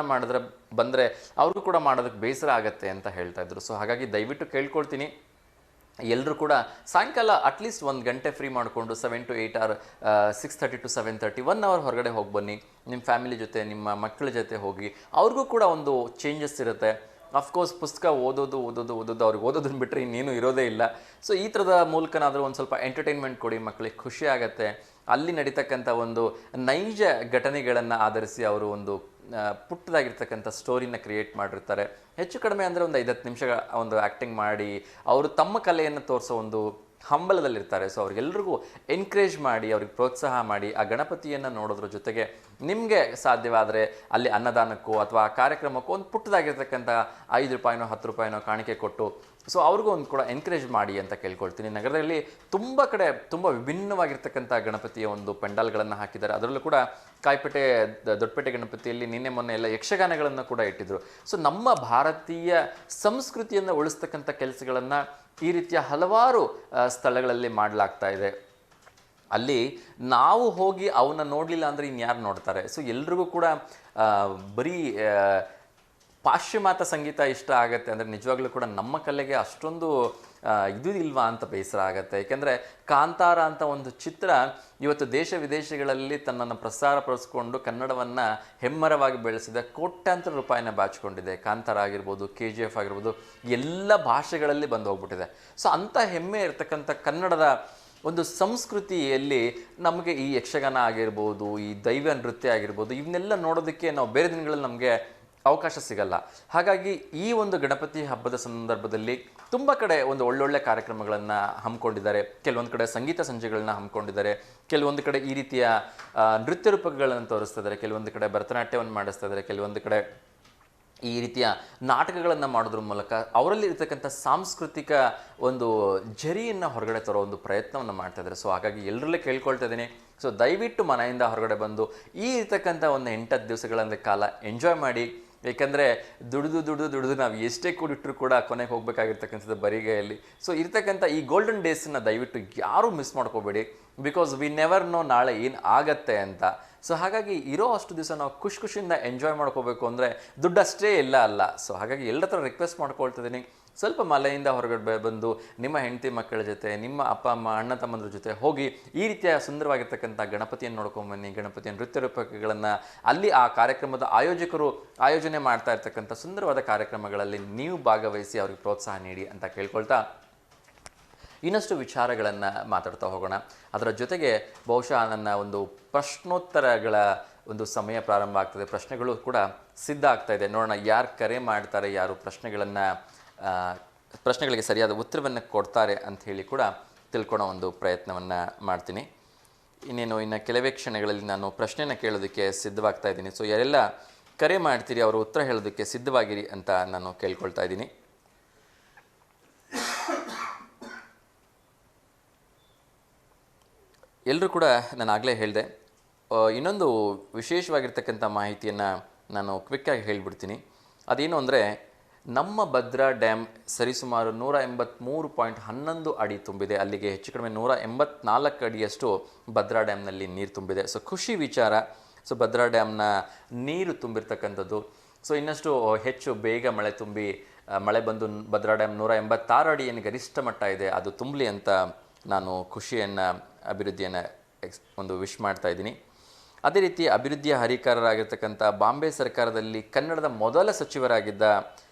ಬಂದರೆ ಅವ್ರಿಗೂ ಕೂಡ ಮಾಡೋದಕ್ಕೆ ಬೇಸರ ಆಗುತ್ತೆ ಅಂತ ಹೇಳ್ತಾ ಇದ್ರು. ಸೊ ಹಾಗಾಗಿ ದಯವಿಟ್ಟು ಕೇಳ್ಕೊಳ್ತೀನಿ, ಎಲ್ಲರೂ ಕೂಡ ಸಾಯಂಕಾಲ ಅಟ್ಲೀಸ್ಟ್ 1 ಗಂಟೆ ಫ್ರೀ ಮಾಡಿಕೊಂಡು 7 to 8 ಆರ್ 6:30 to 7:30 1 ಅವರ್ ಹೊರಗಡೆ ಹೋಗಿ ಬನ್ನಿ. ನಿಮ್ಮ ಫ್ಯಾಮಿಲಿ ಜೊತೆ, ನಿಮ್ಮ ಮಕ್ಕಳ ಜೊತೆ ಹೋಗಿ, ಅವ್ರಿಗೂ ಕೂಡ ಒಂದು ಚೇಂಜಸ್ ಇರುತ್ತೆ. ಅಫ್ಕೋರ್ಸ್ ಪುಸ್ತಕ ಓದೋದು ಅವ್ರಿಗೆ ಓದೋದನ್ನು ಬಿಟ್ಟರೆ ಇನ್ನೇನು ಇರೋದೇ ಇಲ್ಲ. ಸೊ ಈ ಥರದ ಮೂಲಕನಾದರೂ ಒಂದು ಸ್ವಲ್ಪ ಎಂಟರ್ಟೈನ್ಮೆಂಟ್ ಕೊಡಿ, ಮಕ್ಕಳಿಗೆ ಖುಷಿ ಆಗುತ್ತೆ. ಅಲ್ಲಿ ನಡೀತಕ್ಕಂಥ ಒಂದು ನೈಜ ಘಟನೆಗಳನ್ನು ಆಧರಿಸಿ ಅವರು ಒಂದು ಪುಟ್ಟದಾಗಿರ್ತಕ್ಕಂಥ ಸ್ಟೋರಿನ ಕ್ರಿಯೇಟ್ ಮಾಡಿರ್ತಾರೆ. ಹೆಚ್ಚು ಕಡಿಮೆ ಅಂದರೆ ಒಂದು 5-10 ನಿಮಿಷ ಒಂದು ಆ್ಯಕ್ಟಿಂಗ್ ಮಾಡಿ ಅವರು ತಮ್ಮ ಕಲೆಯನ್ನು ತೋರಿಸೋ ಒಂದು ಹಂಬಲದಲ್ಲಿರ್ತಾರೆ. ಸೊ ಅವ್ರಿಗೆಲ್ರಿಗೂ ಎನ್ಕರೇಜ್ ಮಾಡಿ, ಅವ್ರಿಗೆ ಪ್ರೋತ್ಸಾಹ ಮಾಡಿ, ಆ ಗಣಪತಿಯನ್ನು ನೋಡೋದ್ರ ಜೊತೆಗೆ ನಿಮಗೆ ಸಾಧ್ಯವಾದರೆ ಅಲ್ಲಿ ಅನ್ನದಾನಕ್ಕೋ ಅಥವಾ ಆ ಕಾರ್ಯಕ್ರಮಕ್ಕೋ ಒಂದು ಪುಟ್ಟದಾಗಿರ್ತಕ್ಕಂಥ 5 ರೂಪಾಯಿನೋ 10 ರೂಪಾಯಿನೋ ಕಾಣಿಕೆ ಕೊಟ್ಟು ಸೊ ಅವ್ರಿಗೂ ಒಂದು ಕೂಡ ಎನ್ಕರೇಜ್ ಮಾಡಿ ಅಂತ ಕೇಳ್ಕೊಳ್ತೀನಿ. ನಗರದಲ್ಲಿ ತುಂಬ ಕಡೆ ತುಂಬ ವಿಭಿನ್ನವಾಗಿರ್ತಕ್ಕಂಥ ಗಣಪತಿಯ ಒಂದು ಪೆಂಡಾಲ್ಗಳನ್ನು ಹಾಕಿದ್ದಾರೆ. ಅದರಲ್ಲೂ ಕೂಡ ಕಾಯಿಪೇಟೆ, ದೊಡ್ಡಪೇಟೆ ಗಣಪತಿಯಲ್ಲಿ ನಿನ್ನೆ ಮೊನ್ನೆ ಎಲ್ಲ ಯಕ್ಷಗಾನಗಳನ್ನು ಕೂಡ ಇಟ್ಟಿದ್ರು. ಸೊ ನಮ್ಮ ಭಾರತೀಯ ಸಂಸ್ಕೃತಿಯನ್ನು ಉಳಿಸ್ತಕ್ಕಂಥ ಕೆಲಸಗಳನ್ನು ಈ ರೀತಿಯ ಹಲವಾರು ಸ್ಥಳಗಳಲ್ಲಿ ಮಾಡಲಾಗ್ತಾ ಇದೆ. ಅಲ್ಲಿ ನಾವು ಹೋಗಿ ಅವನ್ನ ನೋಡಲಿಲ್ಲ ಅಂದರೆ ಇನ್ಯಾರು ನೋಡ್ತಾರೆ? ಸೊ ಎಲ್ರಿಗೂ ಕೂಡ ಬರೀ ಪಾಶ್ಚಿಮಾತ್ಯ ಸಂಗೀತ ಇಷ್ಟ ಆಗುತ್ತೆ ಅಂದರೆ ನಿಜವಾಗ್ಲೂ ಕೂಡ ನಮ್ಮ ಕಲೆಗೆ ಅಷ್ಟೊಂದು ಇದು ಇಲ್ವಾ ಅಂತ ಬೇಸರ ಆಗುತ್ತೆ. ಏಕೆಂದರೆ ಕಾಂತಾರ ಅಂತ ಒಂದು ಚಿತ್ರ ಇವತ್ತು ದೇಶ ವಿದೇಶಗಳಲ್ಲಿ ತನ್ನನ್ನು ಪ್ರಸಾರಪಡಿಸ್ಕೊಂಡು ಕನ್ನಡವನ್ನು ಹೆಮ್ಮರವಾಗಿ ಬೆಳೆಸಿದ ಕೋಟ್ಯಾಂತರ ರೂಪಾಯಿನ ಬಾಚಿಕೊಂಡಿದೆ. ಕಾಂತಾರ ಆಗಿರ್ಬೋದು, KGF ಆಗಿರ್ಬೋದು, ಎಲ್ಲ ಭಾಷೆಗಳಲ್ಲಿ ಬಂದು ಹೋಗ್ಬಿಟ್ಟಿದೆ. ಸೊ ಅಂಥ ಹೆಮ್ಮೆ ಇರ್ತಕ್ಕಂಥ ಕನ್ನಡದ ಒಂದು ಸಂಸ್ಕೃತಿಯಲ್ಲಿ ನಮಗೆ ಈ ಯಕ್ಷಗಾನ ಆಗಿರ್ಬೋದು, ಈ ದೈವ ನೃತ್ಯ ಆಗಿರ್ಬೋದು, ಇವನ್ನೆಲ್ಲ ನೋಡೋದಕ್ಕೆ ನಾವು ಬೇರೆ ದಿನಗಳಲ್ಲಿ ನಮಗೆ ಅವಕಾಶ ಸಿಗಲ್ಲ. ಹಾಗಾಗಿ ಈ ಒಂದು ಗಣಪತಿ ಹಬ್ಬದ ಸಂದರ್ಭದಲ್ಲಿ ತುಂಬ ಕಡೆ ಒಂದು ಒಳ್ಳೊಳ್ಳೆ ಕಾರ್ಯಕ್ರಮಗಳನ್ನು ಹಮ್ಮಿಕೊಂಡಿದ್ದಾರೆ. ಕೆಲವೊಂದು ಕಡೆ ಸಂಗೀತ ಸಂಜೆಗಳನ್ನ ಹಮ್ಮಿಕೊಂಡಿದ್ದಾರೆ, ಕೆಲವೊಂದು ಕಡೆ ಈ ರೀತಿಯ ನೃತ್ಯ ರೂಪಗಳನ್ನು ತೋರಿಸ್ತಾ ಇದ್ದಾರೆ, ಕೆಲವೊಂದು ಕಡೆ ಭರತನಾಟ್ಯವನ್ನು ಮಾಡಿಸ್ತಾ ಇದ್ದಾರೆ, ಕೆಲವೊಂದು ಕಡೆ ಈ ರೀತಿಯ ನಾಟಕಗಳನ್ನು ಮಾಡೋದ್ರ ಮೂಲಕ ಅವರಲ್ಲಿ ಇರ್ತಕ್ಕಂಥ ಸಾಂಸ್ಕೃತಿಕ ಒಂದು ಜರಿಯನ್ನು ಹೊರಗಡೆ ತರೋ ಒಂದು ಪ್ರಯತ್ನವನ್ನು ಮಾಡ್ತಾ ಇದ್ದಾರೆ. ಸೊ ಹಾಗಾಗಿ ಎಲ್ಲರಲ್ಲೇ ಕೇಳ್ಕೊಳ್ತಾ ಇದ್ದೀನಿ, ಸೊ ದಯವಿಟ್ಟು ಮನೆಯಿಂದ ಹೊರಗಡೆ ಬಂದು ಈ ಇರ್ತಕ್ಕಂಥ ಒಂದು 8-10 ದಿವಸಗಳ ಕಾಲ ಎಂಜಾಯ್ ಮಾಡಿ. ಏಕೆಂದರೆ ದುಡಿದು ನಾವು ಎಷ್ಟೇ ಕೂಡಿಟ್ಟರು ಕೂಡ ಕೊನೆಗೆ ಹೋಗಬೇಕಾಗಿರ್ತಕ್ಕಂಥದ್ದು ಬರಿಗೈಯಲ್ಲಿ. ಸೊ ಇರ್ತಕ್ಕಂಥ ಈ ಗೋಲ್ಡನ್ ಡೇಸನ್ನು ದಯವಿಟ್ಟು ಯಾರೂ ಮಿಸ್ ಮಾಡ್ಕೋಬೇಡಿ, ಬಿಕಾಸ್ ವಿ ನೆವರ್ ನೋ ನಾಳೆ ಏನು ಆಗತ್ತೆ ಅಂತ. ಸೊ ಹಾಗಾಗಿ ಇರೋ ಅಷ್ಟು ದಿವಸ ನಾವು ಖುಷಿಯಿಂದ ಎಂಜಾಯ್ ಮಾಡ್ಕೋಬೇಕು ಅಂದರೆ ದುಡ್ಡಷ್ಟೇ ಎಲ್ಲ ಅಲ್ಲ. ಸೊ ಹಾಗಾಗಿ ಎಲ್ಲರ ಹತ್ರ ರಿಕ್ವೆಸ್ಟ್ ಮಾಡ್ಕೊಳ್ತಿದ್ದೀನಿ, ಸ್ವಲ್ಪ ಮಲೆಯಿಂದ ಹೊರಗಡೆ ಬಂದು ನಿಮ್ಮ ಹೆಂಡತಿ ಮಕ್ಕಳ ಜೊತೆ, ನಿಮ್ಮ ಅಪ್ಪ ಅಮ್ಮ ಅಣ್ಣ ತಮ್ಮಂದ್ರ ಜೊತೆ ಹೋಗಿ ಈ ರೀತಿಯ ಸುಂದರವಾಗಿರ್ತಕ್ಕಂಥ ಗಣಪತಿಯನ್ನು ನೋಡ್ಕೊಂಬನ್ನಿ. ಗಣಪತಿಯ ನೃತ್ಯ ರೂಪಕಗಳನ್ನು ಅಲ್ಲಿ ಆ ಕಾರ್ಯಕ್ರಮದ ಆಯೋಜಕರು ಆಯೋಜನೆ ಮಾಡ್ತಾ ಇರ್ತಕ್ಕಂಥ ಸುಂದರವಾದ ಕಾರ್ಯಕ್ರಮಗಳಲ್ಲಿ ನೀವು ಭಾಗವಹಿಸಿ ಅವ್ರಿಗೆ ಪ್ರೋತ್ಸಾಹ ನೀಡಿ ಅಂತ ಕೇಳ್ಕೊಳ್ತಾ ಇನ್ನಷ್ಟು ವಿಚಾರಗಳನ್ನು ಮಾತಾಡ್ತಾ ಹೋಗೋಣ. ಅದರ ಜೊತೆಗೆ ಬಹುಶಃ ನನ್ನ ಒಂದು ಪ್ರಶ್ನೋತ್ತರಗಳ ಒಂದು ಸಮಯ ಪ್ರಾರಂಭ ಆಗ್ತದೆ, ಪ್ರಶ್ನೆಗಳು ಕೂಡ ಸಿದ್ಧ ಆಗ್ತಾ ಇದೆ. ನೋಡೋಣ ಯಾರು ಕರೆ ಮಾಡ್ತಾರೆ, ಯಾರು ಪ್ರಶ್ನೆಗಳಿಗೆ ಸರಿಯಾದ ಉತ್ತರವನ್ನು ಕೊಡ್ತಾರೆ ಅಂಥೇಳಿ ಕೂಡ ತಿಳ್ಕೊಳೋ ಒಂದು ಪ್ರಯತ್ನವನ್ನು ಮಾಡ್ತೀನಿ. ಇನ್ನು ಕೆಲವೇ ಕ್ಷಣಗಳಲ್ಲಿ ನಾನು ಪ್ರಶ್ನೆನ ಕೇಳೋದಕ್ಕೆ ಸಿದ್ಧವಾಗ್ತಾ ಇದ್ದೀನಿ. ಸೊ ಯಾರೆಲ್ಲ ಕರೆ ಮಾಡ್ತೀರಿ ಅವರು ಉತ್ತರ ಹೇಳೋದಕ್ಕೆ ಸಿದ್ಧವಾಗಿರಿ ಅಂತ ನಾನು ಕೇಳ್ಕೊಳ್ತಾ ಇದ್ದೀನಿ. ಎಲ್ಲರೂ ಕೂಡ ನಾನು ಆಗಲೇ ಹೇಳಿದೆ, ಇನ್ನೊಂದು ವಿಶೇಷವಾಗಿರ್ತಕ್ಕಂಥ ಮಾಹಿತಿಯನ್ನು ನಾನು ಕ್ವಿಕ್ಕಾಗಿ ಹೇಳಿಬಿಡ್ತೀನಿ. ಅದೇನು ಅಂದರೆ, ನಮ್ಮ ಭದ್ರಾ ಡ್ಯಾಮ್ ಸರಿಸುಮಾರು 183.11 ಅಡಿ ತುಂಬಿದೆ. ಅಲ್ಲಿಗೆ ಹೆಚ್ಚು ಕಡಿಮೆ 184 ಅಡಿಯಷ್ಟು ಭದ್ರಾ ಡ್ಯಾಮ್ನಲ್ಲಿ ನೀರು ತುಂಬಿದೆ. ಸೊ ಖುಷಿ ವಿಚಾರ. ಸೊ ಭದ್ರಾ ಡ್ಯಾಮ್ನ ನೀರು ತುಂಬಿರ್ತಕ್ಕಂಥದ್ದು. ಸೊ ಇನ್ನಷ್ಟು ಹೆಚ್ಚು ಬೇಗ ಮಳೆ ಬಂದು ಭದ್ರಾ ಡ್ಯಾಮ್ 186 ಅಡಿ ಏನು ಗರಿಷ್ಠ ಮಟ್ಟ ಇದೆ ಅದು ತುಂಬಲಿ ಅಂತ ನಾನು ಅಭಿವೃದ್ಧಿಯನ್ನು ಒಂದು ವಿಶ್ ಮಾಡ್ತಾ ಇದ್ದೀನಿ. ಅದೇ ರೀತಿ ಅಭಿವೃದ್ಧಿಯ ಹರಿಕಾರರಾಗಿರ್ತಕ್ಕಂಥ ಬಾಂಬೆ ಸರ್ಕಾರದಲ್ಲಿ ಕನ್ನಡದ ಮೊದಲ ಸಚಿವರಾಗಿದ್ದ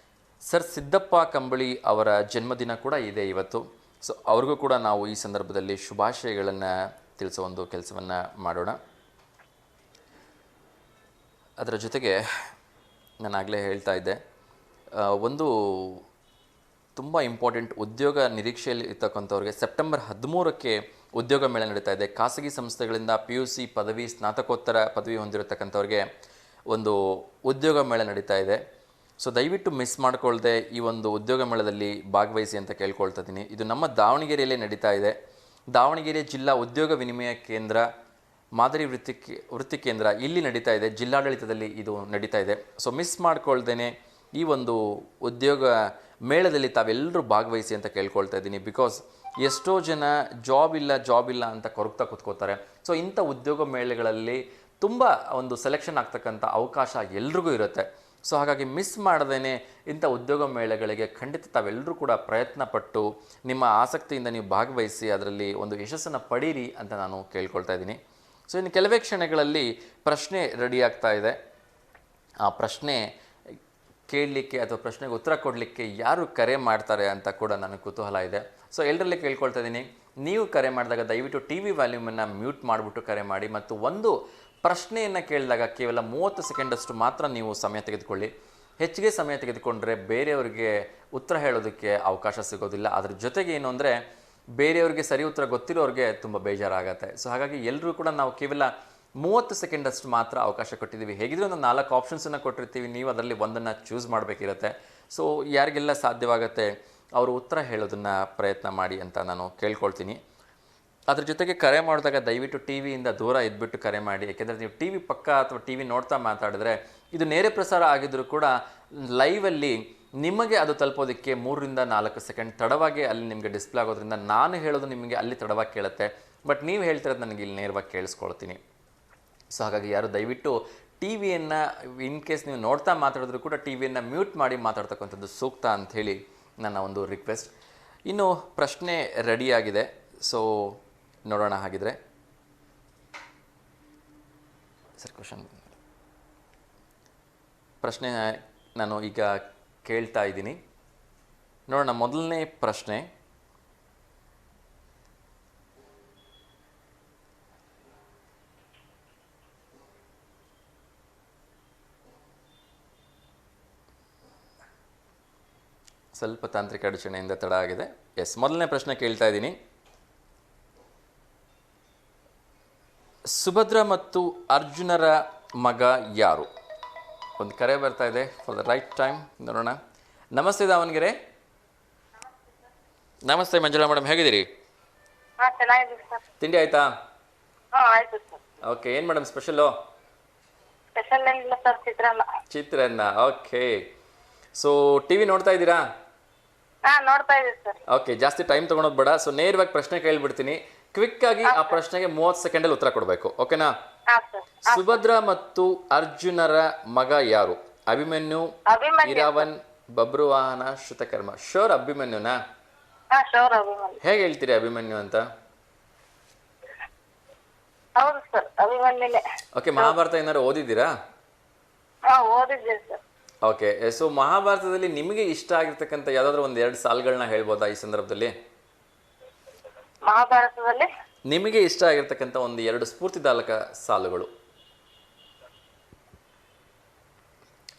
ಸರ್ ಸಿದ್ದಪ್ಪ ಕಂಬಳಿ ಅವರ ಜನ್ಮದಿನ ಕೂಡ ಇದೆ ಇವತ್ತು. ಸೊ ಅವ್ರಿಗೂ ಕೂಡ ನಾವು ಈ ಸಂದರ್ಭದಲ್ಲಿ ಶುಭಾಶಯಗಳನ್ನು ತಿಳಿಸೋ ಒಂದು ಕೆಲಸವನ್ನು ಮಾಡೋಣ. ಅದರ ಜೊತೆಗೆ ನಾನಾಗಲೇ ಹೇಳ್ತಾ ಇದ್ದೆ, ಒಂದು ತುಂಬ ಇಂಪಾರ್ಟೆಂಟ್ ಉದ್ಯೋಗ ನಿರೀಕ್ಷೆಯಲ್ಲಿ ಇರ್ತಕ್ಕಂಥವ್ರಿಗೆ ಸೆಪ್ಟೆಂಬರ್ 13ಕ್ಕೆ ಉದ್ಯೋಗ ಮೇಳ ನಡೀತಾ ಇದೆ. ಖಾಸಗಿ ಸಂಸ್ಥೆಗಳಿಂದ PUC ಪದವಿ ಸ್ನಾತಕೋತ್ತರ ಪದವಿ ಹೊಂದಿರತಕ್ಕಂಥವ್ರಿಗೆ ಒಂದು ಉದ್ಯೋಗ ಮೇಳ ನಡೀತಾ ಇದೆ. ಸೊ ದಯವಿಟ್ಟು ಮಿಸ್ ಮಾಡ್ಕೊಳ್ದೆ ಈ ಒಂದು ಉದ್ಯೋಗ ಮೇಳದಲ್ಲಿ ಭಾಗವಹಿಸಿ ಅಂತ ಕೇಳ್ಕೊಳ್ತಾ ಇದ್ದೀನಿ. ಇದು ನಮ್ಮ ದಾವಣಗೆರೆಯಲ್ಲೇ ನಡೀತಾ ಇದೆ. ದಾವಣಗೆರೆ ಜಿಲ್ಲಾ ಉದ್ಯೋಗ ವಿನಿಮಯ ಕೇಂದ್ರ ಮಾದರಿ ವೃತ್ತಿ ಕೇಂದ್ರ ಇಲ್ಲಿ ನಡೀತಾ ಇದೆ. ಜಿಲ್ಲಾಡಳಿತದಲ್ಲಿ ಇದು ನಡೀತಾ ಇದೆ. ಸೊ ಮಿಸ್ ಮಾಡ್ಕೊಳ್ದೇನೆ ಈ ಒಂದು ಉದ್ಯೋಗ ಮೇಳದಲ್ಲಿ ತಾವೆಲ್ಲರೂ ಭಾಗವಹಿಸಿ ಅಂತ ಕೇಳ್ಕೊಳ್ತಾ ಇದ್ದೀನಿ. ಬಿಕಾಸ್ ಎಷ್ಟೋ ಜನ ಜಾಬ್ ಇಲ್ಲ ಅಂತ ಕೊರಗ್ತಾ ಕೂತ್ಕೋತಾರೆ. ಸೊ ಇಂಥ ಉದ್ಯೋಗ ಮೇಳಗಳಲ್ಲಿ ತುಂಬ ಒಂದು ಸೆಲೆಕ್ಷನ್ ಆಗ್ತಕ್ಕಂಥ ಅವಕಾಶ ಎಲ್ರಿಗೂ ಇರುತ್ತೆ. ಸೊ ಹಾಗಾಗಿ ಮಿಸ್ ಮಾಡ್ದೇ ಇಂಥ ಉದ್ಯೋಗ ಮೇಳಗಳಿಗೆ ಖಂಡಿತ ತಾವೆಲ್ಲರೂ ಕೂಡ ಪ್ರಯತ್ನ ಪಟ್ಟು ನಿಮ್ಮ ಆಸಕ್ತಿಯಿಂದ ನೀವು ಭಾಗವಹಿಸಿ ಅದರಲ್ಲಿ ಒಂದು ಯಶಸ್ಸನ್ನು ಪಡೀರಿ ಅಂತ ನಾನು ಕೇಳ್ಕೊಳ್ತಾ ಇದ್ದೀನಿ. ಸೊ ಇನ್ನು ಕೆಲವೇ ಕ್ಷಣಗಳಲ್ಲಿ ಪ್ರಶ್ನೆ ರೆಡಿ ಆಗ್ತಾ ಇದೆ. ಆ ಪ್ರಶ್ನೆ ಕೇಳಲಿಕ್ಕೆ ಅಥವಾ ಪ್ರಶ್ನೆಗೆ ಉತ್ತರ ಕೊಡಲಿಕ್ಕೆ ಯಾರು ಕರೆ ಮಾಡ್ತಾರೆ ಅಂತ ಕೂಡ ನನಗೆ ಕುತೂಹಲ ಇದೆ. ಸೊ ಎಲ್ಲರಲ್ಲಿ ಕೇಳ್ಕೊಳ್ತಾ ಇದ್ದೀನಿ, ನೀವು ಕರೆ ಮಾಡಿದಾಗ ದಯವಿಟ್ಟು TV ವ್ಯಾಲ್ಯೂಮನ್ನು ಮ್ಯೂಟ್ ಮಾಡಿಬಿಟ್ಟು ಕರೆ ಮಾಡಿ. ಮತ್ತು ಒಂದು ಪ್ರಶ್ನೆಯನ್ನು ಕೇಳಿದಾಗ ಕೇವಲ 30 ಸೆಕೆಂಡಷ್ಟು ಮಾತ್ರ ನೀವು ಸಮಯ ತೆಗೆದುಕೊಳ್ಳಿ. ಹೆಚ್ಚಿಗೆ ಸಮಯ ತೆಗೆದುಕೊಂಡ್ರೆ ಬೇರೆಯವರಿಗೆ ಉತ್ತರ ಹೇಳೋದಕ್ಕೆ ಅವಕಾಶ ಸಿಗೋದಿಲ್ಲ. ಅದ್ರ ಜೊತೆಗೆ ಏನು ಅಂದರೆ, ಬೇರೆಯವ್ರಿಗೆ ಸರಿ ಉತ್ತರ ಗೊತ್ತಿರೋರಿಗೆ ತುಂಬ ಬೇಜಾರಾಗತ್ತೆ. ಸೊ ಹಾಗಾಗಿ ಎಲ್ಲರೂ ಕೂಡ ನಾವು ಕೇವಲ 30 ಸೆಕೆಂಡಷ್ಟು ಮಾತ್ರ ಅವಕಾಶ ಕೊಟ್ಟಿದ್ದೀವಿ. ಹೇಗಿದ್ರೆ ಒಂದು 4 ಆಪ್ಷನ್ಸನ್ನು ಕೊಟ್ಟಿರ್ತೀವಿ, ನೀವು ಅದರಲ್ಲಿ ಒಂದನ್ನು ಚೂಸ್ ಮಾಡಬೇಕಿರುತ್ತೆ. ಸೊ ಯಾರಿಗೆಲ್ಲ ಸಾಧ್ಯವಾಗುತ್ತೆ ಅವರು ಉತ್ತರ ಹೇಳೋದನ್ನು ಪ್ರಯತ್ನ ಮಾಡಿ ಅಂತ ನಾನು ಕೇಳ್ಕೊಳ್ತೀನಿ. ಅದ್ರ ಜೊತೆಗೆ ಕರೆ ಮಾಡಿದಾಗ ದಯವಿಟ್ಟು ಟಿವಿಯಿಂದ ದೂರ ಇದ್ಬಿಟ್ಟು ಕರೆ ಮಾಡಿ. ಯಾಕೆಂದರೆ ನೀವು TV ಪಕ್ಕ ಅಥವಾ TV ನೋಡ್ತಾ ಮಾತಾಡಿದ್ರೆ ಇದು ನೇರ ಪ್ರಸಾರ ಆಗಿದ್ದರೂ ಕೂಡ ಲೈವಲ್ಲಿ ನಿಮಗೆ ಅದು ತಲುಪೋದಕ್ಕೆ 3 ರಿಂದ 4 ಸೆಕೆಂಡ್ ತಡವಾಗಿ ಅಲ್ಲಿ ನಿಮಗೆ ಡಿಸ್ಪ್ಲೇ ಆಗೋದ್ರಿಂದ ನಾನು ಹೇಳೋದು ನಿಮಗೆ ಅಲ್ಲಿ ತಡವಾಗಿ ಕೇಳುತ್ತೆ. ಬಟ್ ನೀವು ಹೇಳ್ತಿರೋದು ನನಗೆ ಇಲ್ಲಿ ನೇರವಾಗಿ ಕೇಳಿಸ್ಕೊಳ್ತೀನಿ. ಸೊ ಹಾಗಾಗಿ ಯಾರು ದಯವಿಟ್ಟು ಟಿವಿಯನ್ನು ಇನ್ ಕೇಸ್ ನೀವು ನೋಡ್ತಾ ಮಾತಾಡಿದ್ರು ಕೂಡ ಟಿವಿಯನ್ನು ಮ್ಯೂಟ್ ಮಾಡಿ ಮಾತಾಡ್ತಕ್ಕಂಥದ್ದು ಸೂಕ್ತ ಅಂಥೇಳಿ ನನ್ನ ಒಂದು ರಿಕ್ವೆಸ್ಟ್. ಇನ್ನು ಪ್ರಶ್ನೆ ರೆಡಿಯಾಗಿದೆ. ಸೊ ನೋಡೋಣ. ಹಾಗಿದ್ರೆ ಸರ್ ಪ್ರಶ್ನೆ ನಾನು ಈಗ ಕೇಳ್ತಾ ಇದ್ದೀನಿ. ನೋಡೋಣ. ಮೊದಲನೇ ಪ್ರಶ್ನೆ, ಸ್ವಲ್ಪ ತಾಂತ್ರಿಕ ಅಡಚಣೆಯಿಂದ ತಡ ಆಗಿದೆ. ಮೊದಲನೇ ಪ್ರಶ್ನೆ ಕೇಳ್ತಾ ಇದ್ದೀನಿ. ಸುಭದ್ರ ಮತ್ತು ಅರ್ಜುನರ ಮಗ ಯಾರು? ಒಂದು ಕರೆ ಬರ್ತಾ ಇದೆ. ಫಾರ್ ದ ರೈಟ್ ಟೈಮ್ ನೋಡೋಣ. ನಮಸ್ತೆ ದಾವಣಗೆರೆ. ನಮಸ್ತೆ ಮಂಜುಳಾ ಮೇಡಮ್, ಹೇಗಿದ್ದೀರಿ? ತಿಂಡಿ ಆಯ್ತಾ? ಓಕೆ. ಏನು ಮೇಡಮ್ ಸ್ಪೆಷಲ್ಲು? ಚಿತ್ರಾನ್ನ. ಓಕೆ. ಸೊ TV ನೋಡ್ತಾ ಇದ್ದೀರಾ? ಓಕೆ. ಜಾಸ್ತಿ ಟೈಮ್ ತೊಗೊಳೋದು ಬೇಡ. ಸೊ ನೇರವಾಗಿ ಪ್ರಶ್ನೆ ಕೇಳ್ಬಿಡ್ತೀನಿ. ಕ್ವಿಕ್ ಆಗಿ ಆ ಪ್ರಶ್ನೆಗೆ 30 ಸೆಕೆಂಡಲ್ಲಿ ಉತ್ತರ ಕೊಡಬೇಕು. ಓಕೆನಾ? ಸುಭದ್ರ ಮತ್ತು ಅರ್ಜುನರ ಮಗ ಯಾರು? ಅಭಿಮನ್ಯು, ಇರಾವನ್, ಬಬ್ರುವಾಹನ, ಶ್ರುತಕರ್ಮ. ಶೋರ್ ಅಭಿಮನ್ಯುನಾ? ಹೇಗೆ ಹೇಳ್ತೀರಿ ಅಭಿಮನ್ಯು ಅಂತ? ಓಕೆ. ಮಹಾಭಾರತ ಏನಾದ್ರು ಓದಿದ್ದೀರಾ? ಓಕೆ. ಸೊ ಮಹಾಭಾರತದಲ್ಲಿ ನಿಮಗೆ ಇಷ್ಟ ಆಗಿರ್ತಕ್ಕಂಥ ಯಾವ್ದಾದ್ರು ಒಂದು 2 ಸಾಲುಗಳನ್ನ ಹೇಳ್ಬೋದಾ ಈ ಸಂದರ್ಭದಲ್ಲಿ? ಮಹಾಭಾರತದಲ್ಲಿ ನಿಮಗೆ ಇಷ್ಟ ಆಗಿರ್ತಕ್ಕಂಥ ಒಂದು 2 ಸ್ಫೂರ್ತಿದಾಯಕ ಸಾಲುಗಳು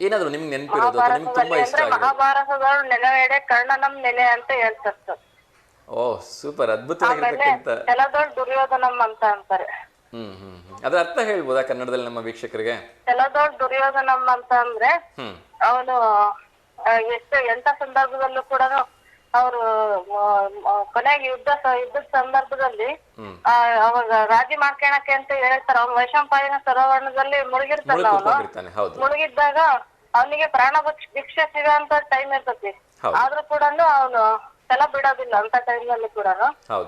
ಏನಾದ್ರು ನಿಮ್ಗೆ ನೆನಪಿರೋದು ಅಥವಾ ನಿಮ್ಗೆ ತುಂಬಾ ಇಷ್ಟ ಆಗಿದೆ? ಮಹಾಭಾರತದವರು ನೆನವೇಡೆ ಕರ್ಣನಂ ನೆನೆ ಅಂತ ಹೇಳ್ತಾರೆ ಸರ್. ಓ ಸೂಪರ್, ಅದ್ಭುತವಾಗಿರ್ತಕ್ಕಂಥ. ಕೆಲದೊಳ್ ದುರ್ಯೋಧನಂ ಅಂತ ಅಂತಾರೆ. ಅದ್ರ ಅರ್ಥ ಹೇಳ್ಬೋದಾ ಕನ್ನಡದಲ್ಲಿ ನಮ್ಮ ವೀಕ್ಷಕರಿಗೆ? ಕೆಲದೊಳ್ ದುರ್ಯೋಧನಂ ಅಂತ ಅಂದ್ರೆ ಅವನು ಎಂತ ಸಂದರ್ಭದಲ್ಲೂ ಕೂಡ ಅವರು ಕೊನೆಗೆ ಯುದ್ಧದ ಸಂದರ್ಭದಲ್ಲಿ ಅವಾಗ ರಾಜಿ ಮಾಡ್ಕೊಳಕ್ಕೆ ಅಂತ ಹೇಳ್ತಾರ. ಅವ್ನು ವೈಶಂಪಾಯನ ಸರೋವರದಲ್ಲಿ ಮುಳುಗಿರ್ತಾನ. ಅವನು ಮುಳುಗಿದ್ದಾಗ ಅವನಿಗೆ ಪ್ರಾಣ ಭಿಕ್ಷೆ ಸಿಗೋಂತ ಟೈಮ್ ಇರ್ತತಿ. ಆದ್ರೂ ಕೂಡ ಅವನು ಛಲ ಬಿಡೋದಿಲ್ಲ ಅಂತ ಟೈಮ್ನಲ್ಲಿ ಕೂಡ.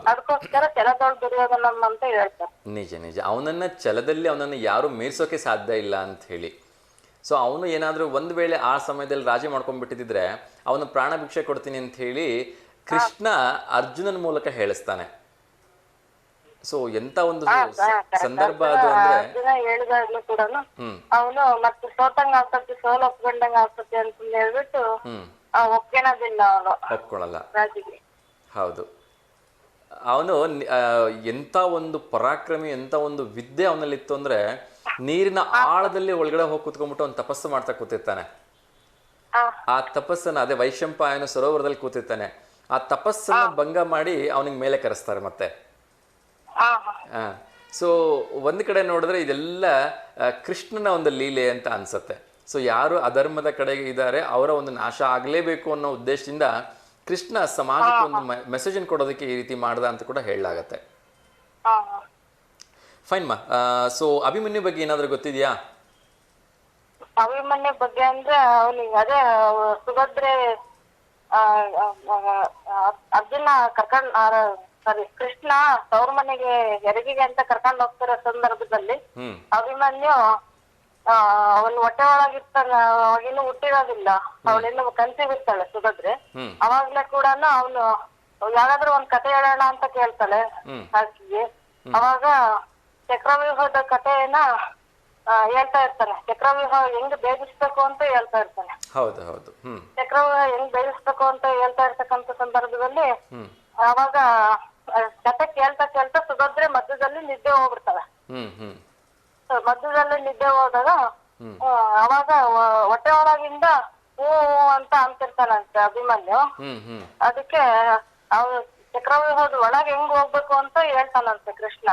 ಅದಕ್ಕೋಸ್ಕರ ಛಲದೊಳ್ ದುರ್ಯೋಧನಂ ಅಂತ ಹೇಳ್ತಾರೆ. ನಿಜ ನಿಜ, ಅವನನ್ನ ಛಲದಲ್ಲಿ ಅವನನ್ನ ಯಾರು ಮೀರ್ಸೋಕೆ ಸಾಧ್ಯ ಇಲ್ಲ ಅಂತ ಹೇಳಿ. ಸೊ ಅವನು ಏನಾದರೂ ಒಂದು ವೇಳೆ ಆ ಸಮಯದಲ್ಲಿ ರಾಜಿ ಮಾಡ್ಕೊಂಡ್ಬಿಟ್ಟಿದ್ರೆ ಅವನು ಪ್ರಾಣ ಭಿಕ್ಷೆ ಕೊಡ್ತೀನಿ ಅಂತ ಹೇಳಿ ಕೃಷ್ಣ ಅರ್ಜುನನ ಮೂಲಕ ಹೇಳಿಸ್ತಾನೆ. ಸೊ ಎಂತ ಒಂದು ಸಂದರ್ಭ ಅದು ಅಂದ್ರೆ ಹೇಳಿದಾಗ್ಲೂ ಕೂಡ ಅವನು ಮತ್ತೆ ಸೋತಂಗ ಆಗ್ತತಿ, ಸೋಲ್ ಒಪ್ಕೊಂಡಂಗ ಆಗ್ತತಿ ಅಂತ ಹೇಳ್ಬಿಟ್ಟು ಒಪ್ಕೊಳೋದಿಲ್ಲ. ಅವನು ಒಪ್ಕೊಳ್ಳಲ್ಲ ರಾಜಿಗೆ. ಹೌದು, ಅವನು ಎಂತ ಒಂದು ಪರಾಕ್ರಮಿ, ಎಂತ ಒಂದು ವಿದ್ಯೆ ಅವನಲ್ಲಿತ್ತು ಅಂದ್ರೆ ನೀರಿನ ಆಳದಲ್ಲಿ ಒಳಗಡೆ ಹೋಗಿ ಕೂತ್ಕೊಂಡ್ಬಿಟ್ಟು ಅವ್ನು ತಪಸ್ಸು ಮಾಡ್ತಾ ಕೂತಿರ್ತಾನೆ. ಆ ತಪಸ್ಸನ್ನ, ಅದೇ ವೈಶಂಪಾಯನ ಸರೋವರದಲ್ಲಿ ಕೂತಿರ್ತಾನೆ. ಆ ತಪಸ್ಸನ್ನ ಭಂಗ ಮಾಡಿ ಅವನಿಗೆ ಮೇಲೆ ಕರೆಸ್ತಾರೆ ಮತ್ತೆ. ಸೊ ಒಂದ್ ಕಡೆ ನೋಡಿದ್ರೆ ಇದೆಲ್ಲ ಕೃಷ್ಣನ ಒಂದು ಲೀಲೆ ಅಂತ ಅನ್ಸುತ್ತೆ. ಸೊ ಯಾರು ಅಧರ್ಮದ ಕಡೆಗೆ ಇದ್ದಾರೆ ಅವರ ಒಂದು ನಾಶ ಆಗ್ಲೇಬೇಕು ಅನ್ನೋ ಉದ್ದೇಶದಿಂದ ಕೃಷ್ಣ ಸಮಾಜಕ್ಕೆ ಒಂದು ಮೆಸೇಜ್ ಅನ್ನು ಕೊಡೋದಕ್ಕೆ ಈ ರೀತಿ ಮಾಡ್ದ ಅಂತ ಕೂಡ ಹೇಳಲಾಗತ್ತೆ. ಫೈನ್ ಮಾ. ಸೊ ಅಭಿಮನ್ಯು ಬಗ್ಗೆ ಏನಾದ್ರೂ ಗೊತ್ತಿದ್ಯಾ? ಅಭಿಮನ್ಯು ಬಗ್ಗೆ ಅಂದ್ರೆ ಅವನಿಗೆ ಅದೇ ಸುಭದ್ರೆ ಅರ್ಜುನ ಕೃಷ್ಣ ತವ್ರ ಮನೆಗೆ ಹೆರಿಗೆಗೆ ಅಂತ ಕರ್ಕೊಂಡ್ ಹೋಗ್ತಿರೋ ಸಂದರ್ಭದಲ್ಲಿ ಅಭಿಮನ್ಯು ಅವನ್ ಹೊಟ್ಟೆ ಒಳಗಿರ್ತಾನ. ಅವಾಗಿನ್ನು ಹುಟ್ಟಿರೋದಿಲ್ಲ, ಅವಳಿನ್ನು ಕನ್ಸಿಗಿರ್ತಾಳೆ ಸುಭದ್ರೆ. ಅವಾಗ್ಲೇ ಕೂಡ ಅವನು ಯಾವ್ದಾದ್ರು ಒಂದ್ ಕತೆ ಹೇಳೋಣ ಅಂತ ಕೇಳ್ತಾಳೆ ಆಕಿಗೆ. ಅವಾಗ ಚಕ್ರವ್ಯೂಹದ ಕಥೆಯನ್ನ ಹೇಳ್ತಾ ಇರ್ತಾನೆ. ಚಕ್ರವ್ಯೂಹ ಹೆಂಗ್ ಭೇದಿಸ್ಬೇಕು ಅಂತ ಹೇಳ್ತಾ ಇರ್ತಾನೆ. ಹೌದು ಹೌದು. ಚಕ್ರವ್ಯೂಹ ಹೆಂಗ್ ಭೇದಿಸ್ಬೇಕು ಅಂತ ಹೇಳ್ತಾ ಇರ್ತಕ್ಕಂಥ ಸಂದರ್ಭದಲ್ಲಿ ಅವಾಗ ಕತೆ ಕೇಳ್ತಾ ಕೇಳ್ತಾ ಸುಭದ್ರೆ ಮಧ್ಯದಲ್ಲಿ ನಿದ್ದೆ ಹೋಗ್ಬಿಡ್ತಾಳೆ. ಮಧ್ಯದಲ್ಲಿ ನಿದ್ದೆ ಹೋದಾಗ ಅವಾಗ ಹೊಟ್ಟೆ ಒಳಗಿಂದ ಹೂ ಅಂತ ಅಂತಿರ್ತಾನಂತೆ ಅಭಿಮನ್ಯು. ಅದಕ್ಕೆ ಅವ್ನು ಚಕ್ರವ್ಯೂಹದ ಒಳಗೆ ಹೆಂಗ್ ಹೋಗ್ಬೇಕು ಅಂತ ಹೇಳ್ತಾನಂತೆ ಕೃಷ್ಣ.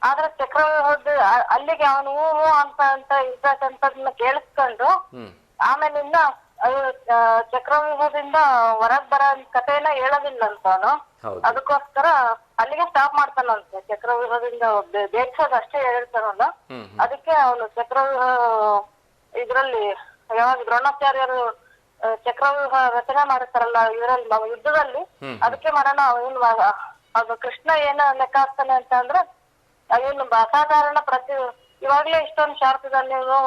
ಆದ್ರೆ ಚಕ್ರವ್ಯೂಹದ ಅಲ್ಲಿಗೆ ಅವನು ಹೂ ಅಂತ ಇರ್ತಕ್ಕಂಥದನ್ನ ಕೇಳಿಸ್ಕೊಂಡು ಆಮೇಲಿಂದ ಚಕ್ರವ್ಯೂಹದಿಂದ ಹೊರಗ್ ಬರೋ ಕಥೆನ ಹೇಳೋದಿಲ್ಲ ಅಂತ ಅವನು. ಅದಕ್ಕೋಸ್ಕರ ಅಲ್ಲಿಗೆ ಸ್ಟಾಪ್ ಮಾಡ್ತಾನಂತೆ. ಚಕ್ರವ್ಯೂಹದಿಂದ ಬೇಡ್ಸೋದು ಅಷ್ಟೇ ಹೇಳ್ತಾನಲ್ಲ. ಅದಕ್ಕೆ ಅವನು ಚಕ್ರವ್ಯೂಹ ಇದ್ರಲ್ಲಿ ಯಾವಾಗ ದ್ರೋಣಾಚಾರ್ಯರು ಚಕ್ರವ್ಯೂಹ ರಚನೆ ಮಾಡ್ತಾರಲ್ಲ ಇದರಲ್ಲಿ ಯುದ್ಧದಲ್ಲಿ, ಅದಕ್ಕೆ ಮಾಡೋಣ ಅದು ಕೃಷ್ಣ ಏನ ಲೆಕ್ಕ ಹಾಕ್ತಾನೆ ಅಂತ ಅಂದ್ರೆ ಇವನು ಅಸಾಧಾರಣ ಇವಾಗ್ಲೇ ಇಷ್ಟೊಂದು ಶಾರ್ಪದಲ್ಲಿ ಇವನು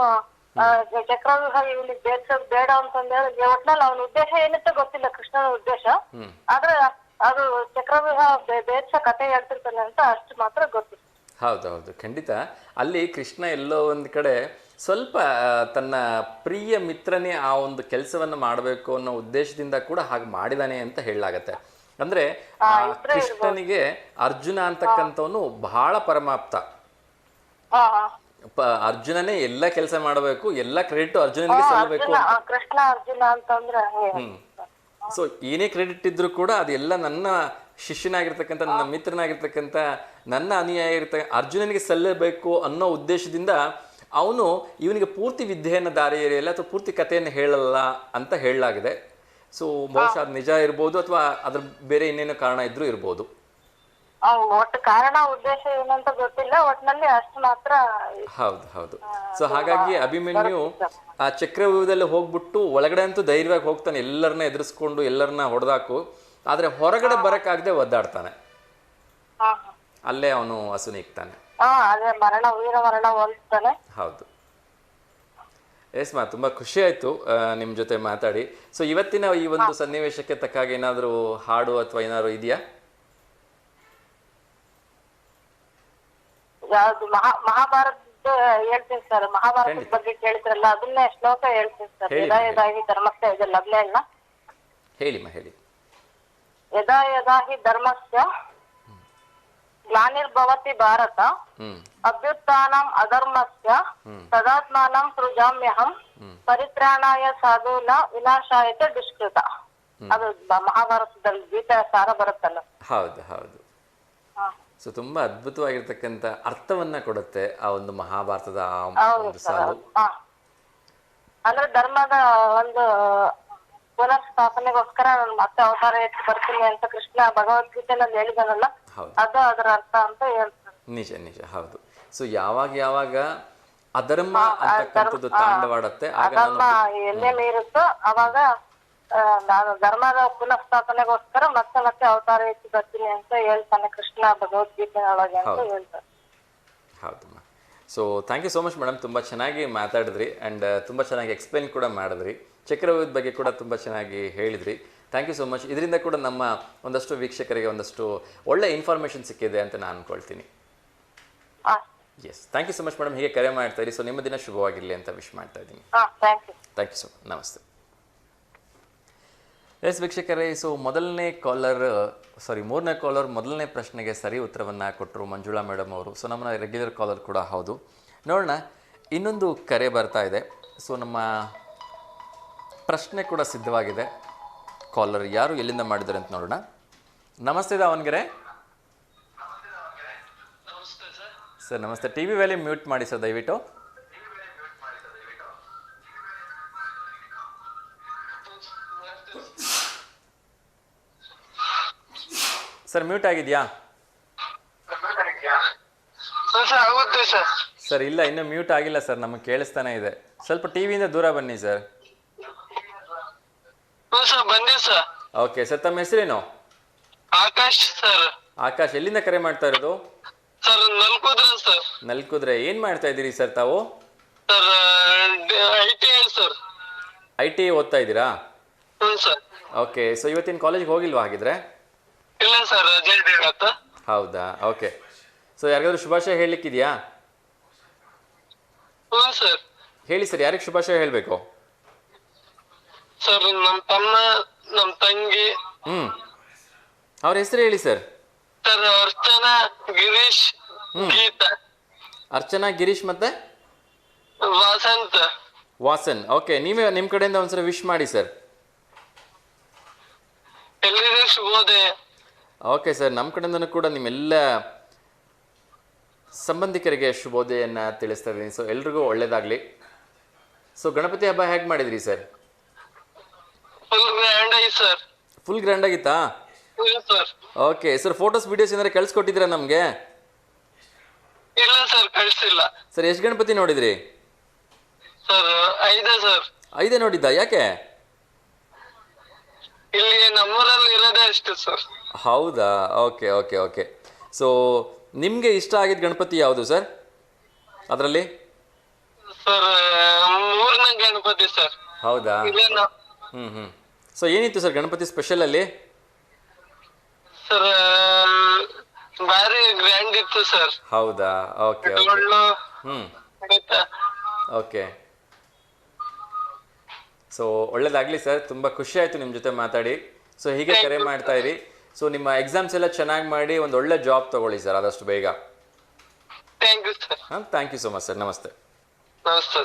ಚಕ್ರವ್ಯೂಹ ಇವನಿಗೆ ಬೇಡ್ಸೋದ್ ಬೇಡ ಅಂತಂದೇಳಿ ಒಟ್ನಲ್ಲಿ ಅವನ ಉದ್ದೇಶ ಏನಿತ್ತು ಗೊತ್ತಿಲ್ಲ, ಕೃಷ್ಣನ ಉದ್ದೇಶ. ಆದ್ರೆ ಅದು ಚಕ್ರವ್ಯೂಹ ಬೇಡ್ಸ ಕತೆ ಹೇಳ್ತಿರ್ತಾನೆ ಅಂತ ಅಷ್ಟು ಮಾತ್ರ ಗೊತ್ತಿತ್ತು. ಹೌದೌದು, ಖಂಡಿತ. ಅಲ್ಲಿ ಕೃಷ್ಣ ಎಲ್ಲೋ ಒಂದ್ ಕಡೆ ಸ್ವಲ್ಪ ತನ್ನ ಪ್ರಿಯ ಮಿತ್ರನೇ ಆ ಒಂದು ಕೆಲಸವನ್ನ ಮಾಡಬೇಕು ಅನ್ನೋ ಉದ್ದೇಶದಿಂದ ಕೂಡ ಹಾಗೆ ಮಾಡಿದಾನೆ ಅಂತ ಹೇಳಲಾಗತ್ತೆ. ಅಂದ್ರೆ ಆ ಕೃಷ್ಣನಿಗೆ ಅರ್ಜುನ ಅಂತಕ್ಕಂಥವನು ಬಹಳ ಪರಮಾಪ್ತ. ಅರ್ಜುನನೇ ಎಲ್ಲ ಕೆಲಸ ಮಾಡಬೇಕು, ಎಲ್ಲ ಕ್ರೆಡಿಟ್ ಅರ್ಜುನನಿಗೆ ಸಲ್ಲಬೇಕು. ಕೃಷ್ಣ ಅರ್ಜುನ ಅಂತಂದ್ರೆ ಸೊ ಏನೇ ಕ್ರೆಡಿಟ್ ಇದ್ರು ಕೂಡ ಅದೆಲ್ಲ ನನ್ನ ಶಿಷ್ಯನಾಗಿರ್ತಕ್ಕಂಥ, ನನ್ನ ಮಿತ್ರನಾಗಿರ್ತಕ್ಕಂಥ, ನನ್ನ ಅನುಯಾಯಿ ಅರ್ಜುನನಿಗೆ ಸಲ್ಲಬೇಕು ಅನ್ನೋ ಉದ್ದೇಶದಿಂದ ಅವನು ಇವನಿಗೆ ಪೂರ್ತಿ ವಿದ್ಯೆಯನ್ನು ದಾರಿ ಎರೆಯಲ್ಲ ಅಥವಾ ಪೂರ್ತಿ ಕಥೆಯನ್ನು ಹೇಳಲ್ಲ ಅಂತ ಹೇಳಲಾಗಿದೆ. ಸೊ ಬಹುಶಃ ಅದು ನಿಜ ಇರ್ಬೋದು ಅಥವಾ ಅದ್ರ ಬೇರೆ ಇನ್ನೇನೋ ಕಾರಣ ಇದ್ರೂ ಇರ್ಬೋದು. ಒಟ್ಟು ಕಾರಣ ಉದ್ದೇಶ ಏನಂತ ಗೊತ್ತಿಲ್ಲ, ಒಟ್ಟಿನಲ್ಲಿ ಅಷ್ಟು ಮಾತ್ರ. ಹೌದು ಹೌದು. ಸೊ ಹಾಗಾಗಿ ಅಭಿಮನ್ಯು ಆ ಚಕ್ರವ್ಯೂಹದಲ್ಲಿ ಹೋಗ್ಬಿಟ್ಟು ಒಳಗಡೆ ಅಂತೂ ಧೈರ್ಯವಾಗಿ ಹೋಗ್ತಾನೆ, ಎಲ್ಲರನ್ನ ಎದುರಿಸ್ಕೊಂಡು ಎಲ್ಲರನ್ನ ಹೊಡೆದಾಕು. ಆದ್ರೆ ಹೊರಗಡೆ ಬರಕ್ಕಾಗದೆ ಒದ್ದಾಡ್ತಾನೆ, ಅಲ್ಲೇ ಅವನು ಹಸುನೀಗ್ತಾನೆ. ವೀರ ಮರಣ ಹೋಲಿಸ್ತಾನೆ. ಹೌದು. ಎಸ್ ಮಾ, ತುಂಬಾ ಖುಷಿ ಆಯ್ತು ನಿಮ್ ಜೊತೆ ಮಾತಾಡಿ. ಸೊ ಇವತ್ತಿನ ಈ ಒಂದು ಸನ್ನಿವೇಶಕ್ಕೆ ತಕ್ಕಾಗ ಏನಾದ್ರು ಹಾಡು ಅಥವಾ ಏನಾದ್ರು ಇದೆಯಾ? ಯಾವ್ದು ಮಹಾಭಾರತ ಹೇಳ್ತೀನಿ ಸರ್. ಮಹಾಭಾರತದ ಬಗ್ಗೆ ಕೇಳಿದ್ರಲ್ಲ, ಅದನ್ನೇ ಶ್ಲೋಕ ಹೇಳ್ತೀನಿ ಸರ್. ಯದಾ ಯದಾ ಹಿ ಧರ್ಮಸ್ಯ ಇದೆಲ್ಲ ಅಗ್ಲೇ ಅಲ್ಲ, ಹೇಳಿಮ್ಮ ಹೇಳಿ. ಯದಾ ಯದಾ ಹಿ ಧರ್ಮಸ್ಯ ಗ್ಲಾನಿರ್ಭವತಿ ಭಾರತ ಅಭ್ಯುತ್ಥಾನಂ ಅಧರ್ಮಸ್ಯ ತದಾತ್ಮಾನಂ ಸೃಜಾಮ್ಯಹಂ ಪರಿತ್ರಾಣಾಯ ಸಾಧೂನಾಂ ವಿನಾಶಾಯ ಚ ದುಷ್ಕೃತ. ಅದು ಮಹಾಭಾರತದಲ್ಲಿ ಗೀತಾ ಸಾರ ಬರುತ್ತಲ್ಲ. ಹೌದು ಹೌದು. ಹಾ. ಸೊ ತುಂಬಾ ಅದ್ಭುತವಾಗಿರ್ತಕ್ಕಂಥ ಅರ್ಥವನ್ನ ಕೊಡುತ್ತೆ ಆ ಒಂದು ಮಹಾಭಾರತದ ಆ ಹೌದು ಒಂದು ಸರ್. ಸಾಲು. ಹಾ. ಅಂದ್ರೆ ಧರ್ಮದ ಒಂದು ಪುನರ್ ಸ್ಥಾಪನೆಗೋಸ್ಕರ ನಾನು ಮತ್ತೆ ಅವತಾರ ಎತ್ತಿ ಬರ್ತೀನಿ ಅಂತ ಕೃಷ್ಣ ಭಗವದ್ಗೀತೆನಲ್ಲಿ ಹೇಳಿದಾನಲ್ಲ, ಹೌದು. ಅದು ಅದರ ಅರ್ಥ ಅಂತ ಹೇಳ್ತಾರೆ. ನಿಜ ನಿಜ ಹೌದು. ಸೊ ಯಾವಾಗ ಅಧರ್ಮ ಅಂತಕ್ಕಂಥದ್ದು ತಾಂಡವಾಡತ್ತೆ, ಆಗ ಅದನ್ನ ಎಲ್ಲೇ ಮೀರುತ್ತೋ ಅವಾಗ ನಾನು ಧರ್ಮದ ಪುನಃ ಸ್ಥಾಪನೆಗೋಸ್ಕರ ಮತ್ತೆ ಮತ್ತೆ ಅವತಾರ ಎತ್ತಿ ಬರ್ತೀನಿ ಅಂತ ಹೇಳ್ತಾನೆ ಕೃಷ್ಣ ಭಗವದ್ಗೀತೆನೊಳಗೆ ಅಂತ ಹೇಳ್ತಾರೆ. ಹೌದಮ್ಮ. So thank you so much madam, ತುಂಬ ಚೆನ್ನಾಗಿ ಮಾತಾಡಿದ್ರಿ ಆ್ಯಂಡ್ ತುಂಬ ಚೆನ್ನಾಗಿ ಎಕ್ಸ್ಪ್ಲೈನ್ ಕೂಡ ಮಾಡಿದ್ರಿ. ಚಕ್ರವ್ಯೂಹದ ಬಗ್ಗೆ ಕೂಡ ತುಂಬ ಚೆನ್ನಾಗಿ ಹೇಳಿದ್ರಿ. Thank you so much. ಇದರಿಂದ ಕೂಡ ನಮ್ಮ ಒಂದಷ್ಟು ವೀಕ್ಷಕರಿಗೆ ಒಂದಷ್ಟು ಒಳ್ಳೆ ಇನ್ಫಾರ್ಮೇಷನ್ ಸಿಕ್ಕಿದೆ ಅಂತ ನಾನು ಅಂದ್ಕೊಳ್ತೀನಿ. Yes, thank you so much madam. ಹೀಗೆ ಕರೆ ಮಾಡ್ತಾ ಇರಿ. ಸೊ ನಿಮ್ಮ ದಿನ ಶುಭವಾಗಿರಲಿ ಅಂತ ವಿಶ್ ಮಾಡ್ತಾ ಇದ್ದೀನಿ. Thank you so much. ನಮಸ್ತೆ. ಎಸ್ ವೀಕ್ಷಕರೇ, ಸೊ ಮೂರನೇ ಕಾಲರ್ ಮೊದಲನೇ ಪ್ರಶ್ನೆಗೆ ಸರಿ ಉತ್ತರವನ್ನು ಕೊಟ್ಟರು ಮಂಜುಳಾ ಮೇಡಮ್ ಅವರು. ಸೊ ನಮ್ಮ ರೆಗ್ಯುಲರ್ ಕಾಲರ್ ಕೂಡ ಹೌದು. ನೋಡೋಣ, ಇನ್ನೊಂದು ಕರೆ ಬರ್ತಾ ಇದೆ. ಸೊ ನಮ್ಮ ಪ್ರಶ್ನೆ ಕೂಡ ಸಿದ್ಧವಾಗಿದೆ. ಕಾಲರ್ ಯಾರು ಎಲ್ಲಿಂದ ಮಾಡಿದ್ದಾರೆ ಅಂತ ನೋಡೋಣ. ನಮಸ್ತೆ ದಾವಣಗೆರೆ ಸರ್. ನಮಸ್ತೆ. ಟಿ ವಿ ವ್ಯಾಲ್ಯೂಮ್ ಮ್ಯೂಟ್ ಮಾಡಿ ಸರ್ ದಯವಿಟ್ಟು. ಸರ್ ಮ್ಯೂಟ್ ಆಗಿದೆಯಾ ಸರ್? ಇಲ್ಲ, ಇನ್ನೂ ಮ್ಯೂಟ್ ಆಗಿಲ್ಲ ಸರ್, ನಮಗೆ ಕೇಳಿಸ್ತಾನೆ ಇದೆ. ಸ್ವಲ್ಪ ಟಿವಿಯಿಂದ ದೂರ ಬನ್ನಿ ಸರ್. ಓಕೆ ಸರ್, ತಮ್ಮ ಹೆಸರೇನು? ಆಕಾಶ್ ಸರ್. ಆಕಾಶ್, ಎಲ್ಲಿಂದ ಕರೆ ಮಾಡ್ತಾ ಇರೋದು? Sir Nalkudre sir. ನಲ್ಕುದ್ರೆ. ಏನ್ ಮಾಡ್ತಾ ಇದ್ದೀರಿ ಸರ್ ತಾವು? Sir ITI sir. ITI ಓದ್ತಾ ಇದ್ದೀರಾ? ಹ್ಞೂ ಸರ್. ಓಕೆ. ಸೊ ಇವತ್ತಿನ ಕಾಲೇಜ್ಗೆ ಹೋಗಿಲ್ವಾ ಹಾಗಿದ್ರೆ? ಇಲ್ಲ ಸರ್, ರಜೆ ಇದೆ ಇವತ್ತು. ಹೌದಾ? ಓಕೆ. ಸೊ ಯಾರಿಗಾದ್ರೂ ಶುಭಾಶಯ ಹೇಳಲಿಕ್ಕಿದೆಯಾ? ಹ್ಞೂ ಸರ್. ಹೇಳಿ ಸರ್, ಯಾರಿಗೆ ಶುಭಾಶಯ ಹೇಳಬೇಕು? ಸರ್ ನಮ್ಮ ತಮ್ಮ, ನಮ್ಮ ತಂಗಿ. ಅವ್ರ ಹೆಸರು ಹೇಳಿ ಸರ್. ಸರ್ ಅರ್ಚನಾ, ಗಿರೀಶ್, ಗೀತಾ. ಅರ್ಚನಾ, ಗಿರೀಶ್ ಮತ್ತೆ ವಸಂತ್. ವಾಸನ್. ಓಕೆ, ನೀವೇ ನಿಮ್ಮ ಕಡೆಯಿಂದ ಒಂದ್ಸಲ ವಿಶ್ ಮಾಡಿ ಸರ್. ಎಲ್ಲರಿಗೂ ಶುಭೋದಯ. ಓಕೆ ಸರ್, ನಮ್ಮ ಕಡೆಯಿಂದನೂ ಕೂಡ ನಿಮ್ಮೆಲ್ಲ ಸಂಬಂಧಿಕರಿಗೆ ಶುಭೋದಯನ್ನ ತಿಳಿಸ್ತಾ ಇದ್ದೀನಿ. ಸೊ ಎಲ್ರಿಗೂ ಒಳ್ಳೇದಾಗಲಿ. ಸೊ ಗಣಪತಿ ಹಬ್ಬ ಹೇಗೆ ಮಾಡಿದ್ರಿ ಸರ್? ಫುಲ್ ಗ್ರ್ಯಾಂಡ್ ಆಗಿ ಸರ್. ಫುಲ್ ಗ್ರ್ಯಾಂಡ್ ಆಗಿತ್ತಾ? Sir. Okay sir, photos videos ಏನಾದ್ರು ಕಳ್ಸಿಕೊಟ್ಟಿದ್ದೀರಾ ನಮಗೆ? ಇಲ್ಲ ಸರ್, ಕಳಿಸಿಲ್ಲ. ಸರ್ ಎಷ್ಟು ಗಣಪತಿ ನೋಡಿದ್ರಿ? Sir 5 sir. 5 ನೋಡಿದ್ದ? ಯಾಕೆ? ಇಲ್ಲಿ ನಮ್ಮೂರಲ್ಲಿ ಇರೋದೇ ಅಷ್ಟು ಸರ್. ಹೌದಾ? Okay okay okay. ಸೊ ನಿಮಗೆ ಇಷ್ಟ ಆಗಿದ್ದ ಗಣಪತಿ ಯಾವುದು ಸರ್ ಅದರಲ್ಲಿ? ಸರ್ 3ನೇ ಗಣಪತಿ ಸರ್. ಹೌದಾ? ಸೊ ಏನಿತ್ತು ಸರ್ ಗಣಪತಿ ಸ್ಪೆಷಲ್ ಅಲ್ಲಿ? ಸರ್ ಭಾರಿ ಗ್ರ್ಯಾಂಡ್ ಇತ್ತು ಸರ್. ಹೌದಾ? Okay okay. ಸೊ ಒಳ್ಳೇದಾಗಲಿ ಸರ್, ತುಂಬ ಖುಷಿ ಆಯಿತು ನಿಮ್ಮ ಜೊತೆ ಮಾತಾಡಿ. ಸೊ ಹೀಗೆ ಕರೆ ಮಾಡ್ತಾ ಇರಿ. ಸೊ ನಿಮ್ಮ ಎಕ್ಸಾಮ್ಸ್ ಎಲ್ಲ ಚೆನ್ನಾಗಿ ಮಾಡಿ ಒಂದು ಒಳ್ಳೆ ಜಾಬ್ ತಗೊಳ್ಳಿ ಸರ್ ಆದಷ್ಟು ಬೇಗ. Thank you sir. Thank you so much sir. ನಮಸ್ತೆ. ನಮಸ್ತೆ.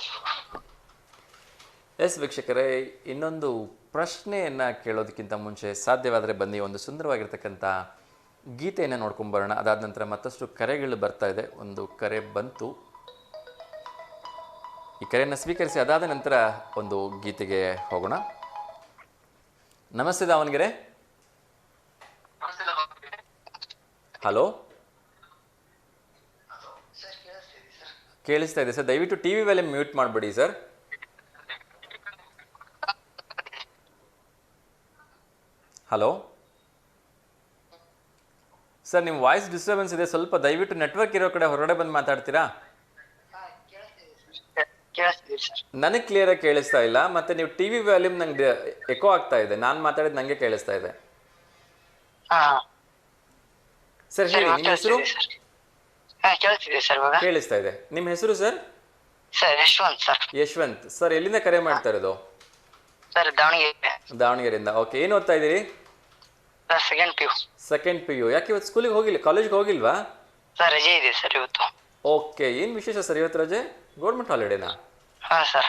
ಎಸ್ ವೀಕ್ಷಕರೇ, ಇನ್ನೊಂದು ಪ್ರಶ್ನೆಯನ್ನು ಕೇಳೋದಕ್ಕಿಂತ ಮುಂಚೆ ಸಾಧ್ಯವಾದರೆ ಬನ್ನಿ ಒಂದು ಸುಂದರವಾಗಿರ್ತಕ್ಕಂಥ ಗೀತೆಯನ್ನು ನೋಡ್ಕೊಂಬರೋಣ. ಅದಾದ ನಂತರ ಮತ್ತಷ್ಟು ಕರೆಗಳು ಬರ್ತಾ ಇದೆ. ಒಂದು ಕರೆ ಬಂತು, ಈ ಕರೆಯನ್ನು ಸ್ವೀಕರಿಸಿ ಅದಾದ ನಂತರ ಒಂದು ಗೀತೆಗೆ ಹೋಗೋಣ. ನಮಸ್ತೆ ದಾವಣಗೆರೆ. ಹಲೋ, ಕೇಳಿಸ್ತಾ ಇದೆ ಸರ್? ದಯವಿಟ್ಟು ಟಿ ವಿ ವ್ಯಾಲ್ಯೂಮ್ ಮ್ಯೂಟ್ ಮಾಡಬೇಡಿ ಸರ್. ಹಲೋ ಸರ್, ನಿಮ್ಮ ವಾಯ್ಸ್ ಡಿಸ್ಟರ್ಬೆನ್ಸ್ ಇದೆ ಸ್ವಲ್ಪ. ದಯವಿಟ್ಟು ನೆಟ್ವರ್ಕ್ ಇರೋ ಕಡೆ ಹೊರಗಡೆ ಬಂದು ಮಾತಾಡ್ತೀರಾ? ನನಗೆ ಕ್ಲಿಯರಾಗಿ ಕೇಳಿಸ್ತಾ ಇಲ್ಲ. ಮತ್ತೆ ನೀವು ಟಿ ವಿ ವ್ಯಾಲ್ಯೂಮ್ ನಂಗೆ ಎಕೋ ಆಗ್ತಾ ಇದೆ. ನಾನು ಮಾತಾಡಿದ್ ನಂಗೆ ಕೇಳಿಸ್ತಾ ಇದೆ. ಸರ್ ಹೇಳಿ, ನಿಮ್ಮ ಹೆಸರು? ಕೇಳಿಸ್ತಾ ಇದೆ. ನಿಮ್ಮ ಹೆಸರು ಸರ್? ಯಶವಂತ್ ಸರ್. ಎಲ್ಲಿಂದ ಕರೆ ಮಾಡ್ತಾ ಇರೋದು? ದಾವಣಗೆರೆಯಿಂದ. ಓಕೆ, ಏನು ಓದ್ತಾ ಇದ್ದೀರಿ? Second PU. ಯಾಕೆ ಇವತ್ತು ಸ್ಕೂಲಿಗೆ ಹೋಗಿಲ್ಲ, ಕಾಲೇಜ್ಗೆ ಹೋಗಿಲ್ವಾ? ರಜೆ ಇದೆ ಸರ್ ಇವತ್ತು. ಓಕೆ, ಏನು ವಿಶೇಷ ಸರ್ ಇವತ್ತು ರಜೆ? ಗೌರ್ಮೆಂಟ್ ಹಾಲಿಡೇನಾ? ಹಾ ಸರ್.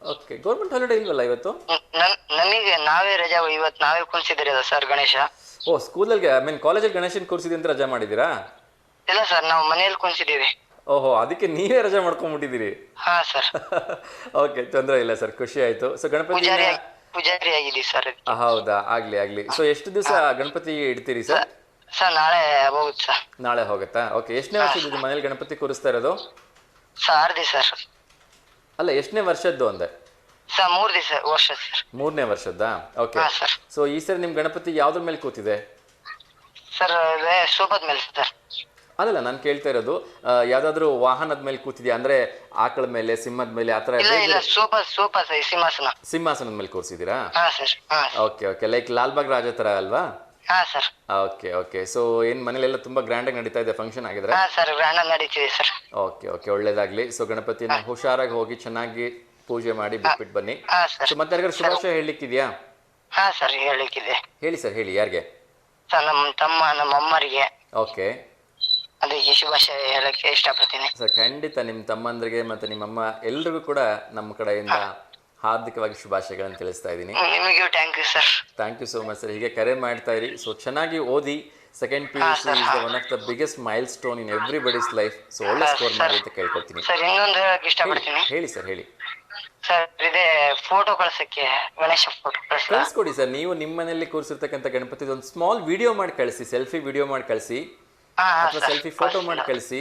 ಓಕೆ, ಗೌರ್ಮೆಂಟ್ ಹಾಲಿಡೇ ಇಲ್ವಲ್ಲ ಇವತ್ತು? ನಮಗೆ ನಾವೇ ರಜಾ ಇವತ್ತು ನಾವೇ ಕುಣಿಸಿದ್ರಿ ಸರ್ ಗಣೇಶ. ಓ, ಸ್ಕೂಲಲ್ಲಿ ಐ ಮೀನ್ ಕಾಲೇಜಲ್ಲಿ ಗಣೇಶನ್ ಕೂರಿಸಿದೆ ಅಂತ ರಜಾ ಮಾಡಿದ್ದೀರಾ? ಇಲ್ಲ ಸರ್, ನಾವು ಮನೆಯಲ್ಲಿ ಕುಣಿಸಿದೀವಿ. ಓಹೋ, ಅದಕ್ಕೆ ನೀವೇ ರಜಾ ಮಾಡ್ಕೊಂಡ್ಬಿಟ್ಟಿದ್ದೀರಿ. ಹಾ ಸರ್. ಓಕೆ, ತೊಂದರೆ ಇಲ್ಲ ಸರ್, ಖುಷಿ ಆಯ್ತು. ಸೊ ಗಣಪತಿ ಪೂಜಾರಿ ಆಗಿದ್ದೀವಿ ಸರ್. ಹೌದಾ, ಆಗ್ಲಿ. ಸೊ ಎಷ್ಟು ದಿವಸ ಗಣಪತಿ ಇಡ್ತೀರಿ ಸರ್? ಸರ್ ನಾಳೆ ಹೋಗುತ್ತೆ ಸರ್. ನಾಳೆ ಹೋಗುತ್ತಾ? ಓಕೆ, ಎಷ್ಟನೇ ವರ್ಷದ್ದು ಮನೇಲಿ ಗಣಪತಿ ಕೂರಿಸ್ತಾ ಇರೋದು? ಸರ್ 6 ದಿವಸ ಸರ್. ಅಲ್ಲ, ಎಷ್ಟನೇ ವರ್ಷದ್ದು ಅಂದೆ? ಸರ್ 3 ವರ್ಷ ಸರ್. 3ನೇ ವರ್ಷದ್ದಾ? ಓಕೆ. ಸೊ ಈ ಸರಿ ನಿಮ್ ಗಣಪತಿ ಯಾವ್ದ್ರ ಮೇಲೆ ಕೂತಿದೆ ಸರ್? ಸೋಫಾದ ಮೇಲೆ ಸರ್. ಅಲ್ಲಲ್ಲ, ನಾನು ಕೇಳ್ತಾ ಇರೋದು ಯಾವ್ದಾದ್ರು ವಾಹನದ ಮೇಲೆ ಕೂತಿದ್ಯಾ, ಅಂದ್ರೆ ಆಕಳ ಮೇಲೆ, ಸಿಂಹದ ಮೇಲೆ, ಆತರ? ಇಲ್ಲ, ಸೋಫಾ ಸರ್, ಸಿಂಹಾಸನದ ಮೇಲೆ ಕೂರಿಸಿದೀರಾ? ಹಾ ಸರ್. ಓಕೆ, ಲೈಕ್ ಲಾಲ್ಬಾಗ್ ರಾಜ ತರ ಅಲ್ವಾ? ಹಾ ಸರ್. ಓಕೆ. ಸೊ ಏನ್ ಮನೇಲೆಲ್ಲ ತುಂಬಾ ಗ್ರ್ಯಾಂಡ್ ಆಗಿ ನಡೀತಾ ಇದೆ ಫಂಕ್ಷನ್ ಆಗಿದ್ರೆ? ಹಾ ಸರ್, ಗ್ರ್ಯಾಂಡ್ ಆಗಿ ನಡೀತಿದೆ ಸರ್. ಓಕೆ, ಒಳ್ಳೇದಾಗ್ಲಿ. ಸೊ ಗಣಪತಿನ ಹುಷಾರಾಗಿ ಹೋಗಿ ಚೆನ್ನಾಗಿ ಪೂಜೆ ಮಾಡಿ ಬಿಟ್ಬಿಟ್ಟು ಬನ್ನಿ. ಹಾ ಸರ್. ಸೊ ಮತ್ತೆ ಯಾರಿಗಾರು ಶುಭಾಶಯ ಹೇಳಲಿಕ್ಕಿದ್ಯಾ? ಹಾ ಸರ್, ಹೇಳಿಕ್ಕಿದೆ. ಹೇಳಿ ಸರ್, ಹೇಳಿ. ಯಾರಿಗೆ? ಸರ್ ನಮ್ಮ ತಮ್ಮ, ನಮ್ಮ ಅಮ್ಮರಿಗೆ. ಓಕೆ, ಅದಕ್ಕೆ ಶುಭಾಶಯ ಹೇಳಕ್ಕೆ ಇಷ್ಟಪಡ್ತೀನಿ ಸರ್. ಖಂಡಿತ ನಿಮ್ಮ ತಮ್ಮಂದ್ರಿಗೆ ಮತ್ತೆ ನಿಮ್ಮಮ್ಮ ಎಲ್ರಿಗೂ ಕೂಡ ನಮ್ಮ ಕಡೆಯಿಂದ ಹಾರ್ದಿಕವಾಗಿ ಶುಭಾಶಯಗಳನ್ನು ತಿಳಿಸ್ತಾ ಇದ್ದೀನಿ. ನಿಮಗೂ thank you sir. Thank you so much sir. ಹೀಗೆ ಕರೆ ಮಾಡ್ತಾ ಇರಿ. ಸೊ ಚೆನ್ನಾಗಿ ಓದಿ. Second PUC is one of the biggest milestone in everybody's life. So ಒಳ್ಳೆ ಸ್ಕೋರ್ ಮಾಡಿ ಅಂತ ಕೇಳ್ಕೊಳ್ತೀನಿ ಸರ್. ಇನ್ನೊಂದು ಹೇಳಕ್ಕೆ ಇಷ್ಟಪಡ್ತೀನಿ. ಹೇಳಿ ಸರ್, ಹೇಳಿ. ಸರ್ ಇದೇ ಫೋಟೋ ಕಳ್ಸಕ್ಕೆ, ಗಣೇಶ ಫೋಟೋ ಕಳಿಸ್ಕೊಡಿ ಸರ್. ನೀವು ನಿಮ್ಮ ಮನೆಯಲ್ಲಿ ಕೂರಿಸಿರ್ತಕ್ಕಂಥ ಗಣಪತಿ ಒಂದು ಸ್ಮಾಲ್ ವಿಡಿಯೋ ಮಾಡಿ ಕಳಿಸಿ, ಸೆಲ್ಫಿ ವಿಡಿಯೋ ಮಾಡಿ ಕಳಿಸಿ, ಅಥವಾ ಸೆಲ್ಫಿ ಫೋಟೋ ಮಾಡಿ ಕಳಿಸಿ.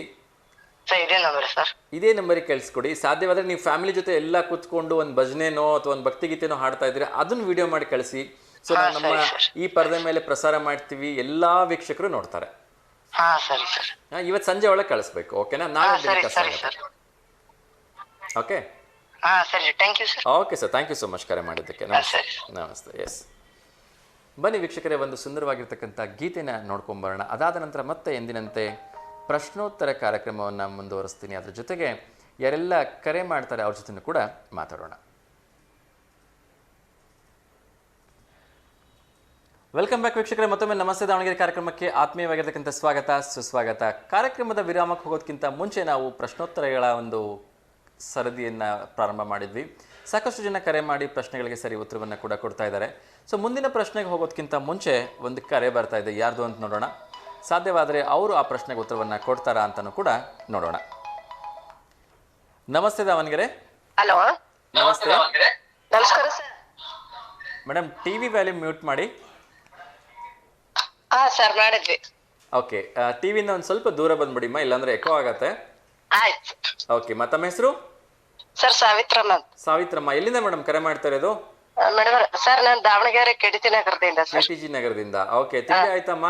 ಸರ್ ಇದೇ ನಂಬರ್ ಸರ್. ಇದೇ ನಂಬರಿಗೆ ಕಳಿಸ್ಕೊಡಿ. ಸಾಧ್ಯವಾದ್ರೆ ನೀವು ಫ್ಯಾಮಿಲಿ ಜೊತೆ ಎಲ್ಲ ಕೂತ್ಕೊಂಡು ಒಂದು ಭಜನೆನೋ ಅಥವಾ ಒಂದು ಭಕ್ತಿಗೀತೆನೋ ಹಾಡ್ತಾ ಇದ್ರೆ ಅದನ್ನ ವಿಡಿಯೋ ಮಾಡಿ ಕಳಿಸಿ. ಸೊ ನಾವು ನಮ್ಮ ಈ ಪರದೆ ಮೇಲೆ ಪ್ರಸಾರ ಮಾಡ್ತೀವಿ, ಎಲ್ಲಾ ವೀಕ್ಷಕರು ನೋಡ್ತಾರೆ. ಹಾ ಸರಿ ಸರ್. ಇವತ್ತು ಸಂಜೆ ಒಳಗೆ ಕಳಿಸ್ಬೇಕು, ಓಕೆನಾ? ನಾಳೆ ಓಕೆ. ಹಾ ಸರಿ, thank you sir. Okay sir, thank you so much ಕರೆ ಮಾಡಿದ್ದಕ್ಕೆ. ನಮಸ್ತೆ. ಎಸ್, ಬನ್ನಿ ವೀಕ್ಷಕರೇ, ಒಂದು ಸುಂದರವಾಗಿರ್ತಕ್ಕಂಥ ಗೀತೆನ ನೋಡ್ಕೊಂಬರೋಣ. ಅದಾದ ನಂತರ ಮತ್ತೆ ಎಂದಿನಂತೆ ಪ್ರಶ್ನೋತ್ತರ ಕಾರ್ಯಕ್ರಮವನ್ನು ಮುಂದುವರಿಸ್ತೀನಿ. ಅದ್ರ ಜೊತೆಗೆ ಯಾರೆಲ್ಲ ಕರೆ ಮಾಡ್ತಾರೆ ಅವ್ರ ಜೊತೆ ಕೂಡ ಮಾತಾಡೋಣ. ವೆಲ್ಕಮ್ ಬ್ಯಾಕ್ ವೀಕ್ಷಕರೇ, ಮತ್ತೊಮ್ಮೆ ನಮಸ್ತೆ ದಾವಣಗೆರೆ ಕಾರ್ಯಕ್ರಮಕ್ಕೆ ಆತ್ಮೀಯವಾಗಿರ್ತಕ್ಕಂಥ ಸ್ವಾಗತ, ಸುಸ್ವಾಗತ. ಕಾರ್ಯಕ್ರಮದ ವಿರಾಮಕ್ಕೆ ಹೋಗೋದಕ್ಕಿಂತ ಮುಂಚೆ ನಾವು ಪ್ರಶ್ನೋತ್ತರಗಳ ಒಂದು ಸರದಿಯನ್ನು ಪ್ರಾರಂಭ ಮಾಡಿದ್ವಿ. ಸಾಕಷ್ಟು ಜನ ಕರೆ ಮಾಡಿ ಪ್ರಶ್ನೆಗಳಿಗೆ ಸರಿ ಉತ್ತರವನ್ನು ಕೂಡ ಕೊಡ್ತಾ ಇದ್ದಾರೆ. ಸೊ ಮುಂದಿನ ಪ್ರಶ್ನೆಗೆ ಹೋಗೋದಕ್ಕಿಂತ ಮುಂಚೆ ಒಂದು ಕರೆ ಬರ್ತಾ ಇದೆ, ಯಾರ್ದು ಅಂತ ನೋಡೋಣ. ಸಾಧ್ಯವಾದರೆ ಅವರು ಆ ಪ್ರಶ್ನೆಗೆ ಉತ್ತರವನ್ನು ಕೊಡ್ತಾರಾ ಅಂತಲೂ ಕೂಡ ನೋಡೋಣ. ನಮಸ್ತೆ ದಾವಣಗೆರೆ. ಹಲೋ, ನಮಸ್ತೆ. ನಮಸ್ಕಾರ sir. Madam, TV volume mute ಮಾಡಿ. ಹಾ ಸರ್, ಮಾಡಿದ್ವಿ. ಓಕೆ, ಟಿವಿಯಿಂದ ಒಂದು ಸ್ವಲ್ಪ ದೂರ ಬಂದ್ಬಿಡಿಮ್ಮ, ಇಲ್ಲಾಂದ್ರೆ ಎಕೋ ಆಗತ್ತೆ. ಆಯ್ತು. ಓಕೆ, ತಮ್ಮ ಹೆಸರು? ಸರ್ ಸಾವಿತ್ರಮ್ಮ. ಸಾವಿತ್ರಮ್ಮ, ಎಲ್ಲಿಂದ ಮೇಡಮ್ ಕರೆ ಮಾಡ್ತಾ ಇರೋದು? ಮೇಡಮ್ ಸರ್, ನಾನು ದಾವಣಗೆರೆ ಕೆಡಿತಿ ನಗರದಿಂದ ಸರ್. KTG ನಗರದಿಂದ. ಓಕೆ, ತಿಂಡಿ ಆಯ್ತಮ್ಮ?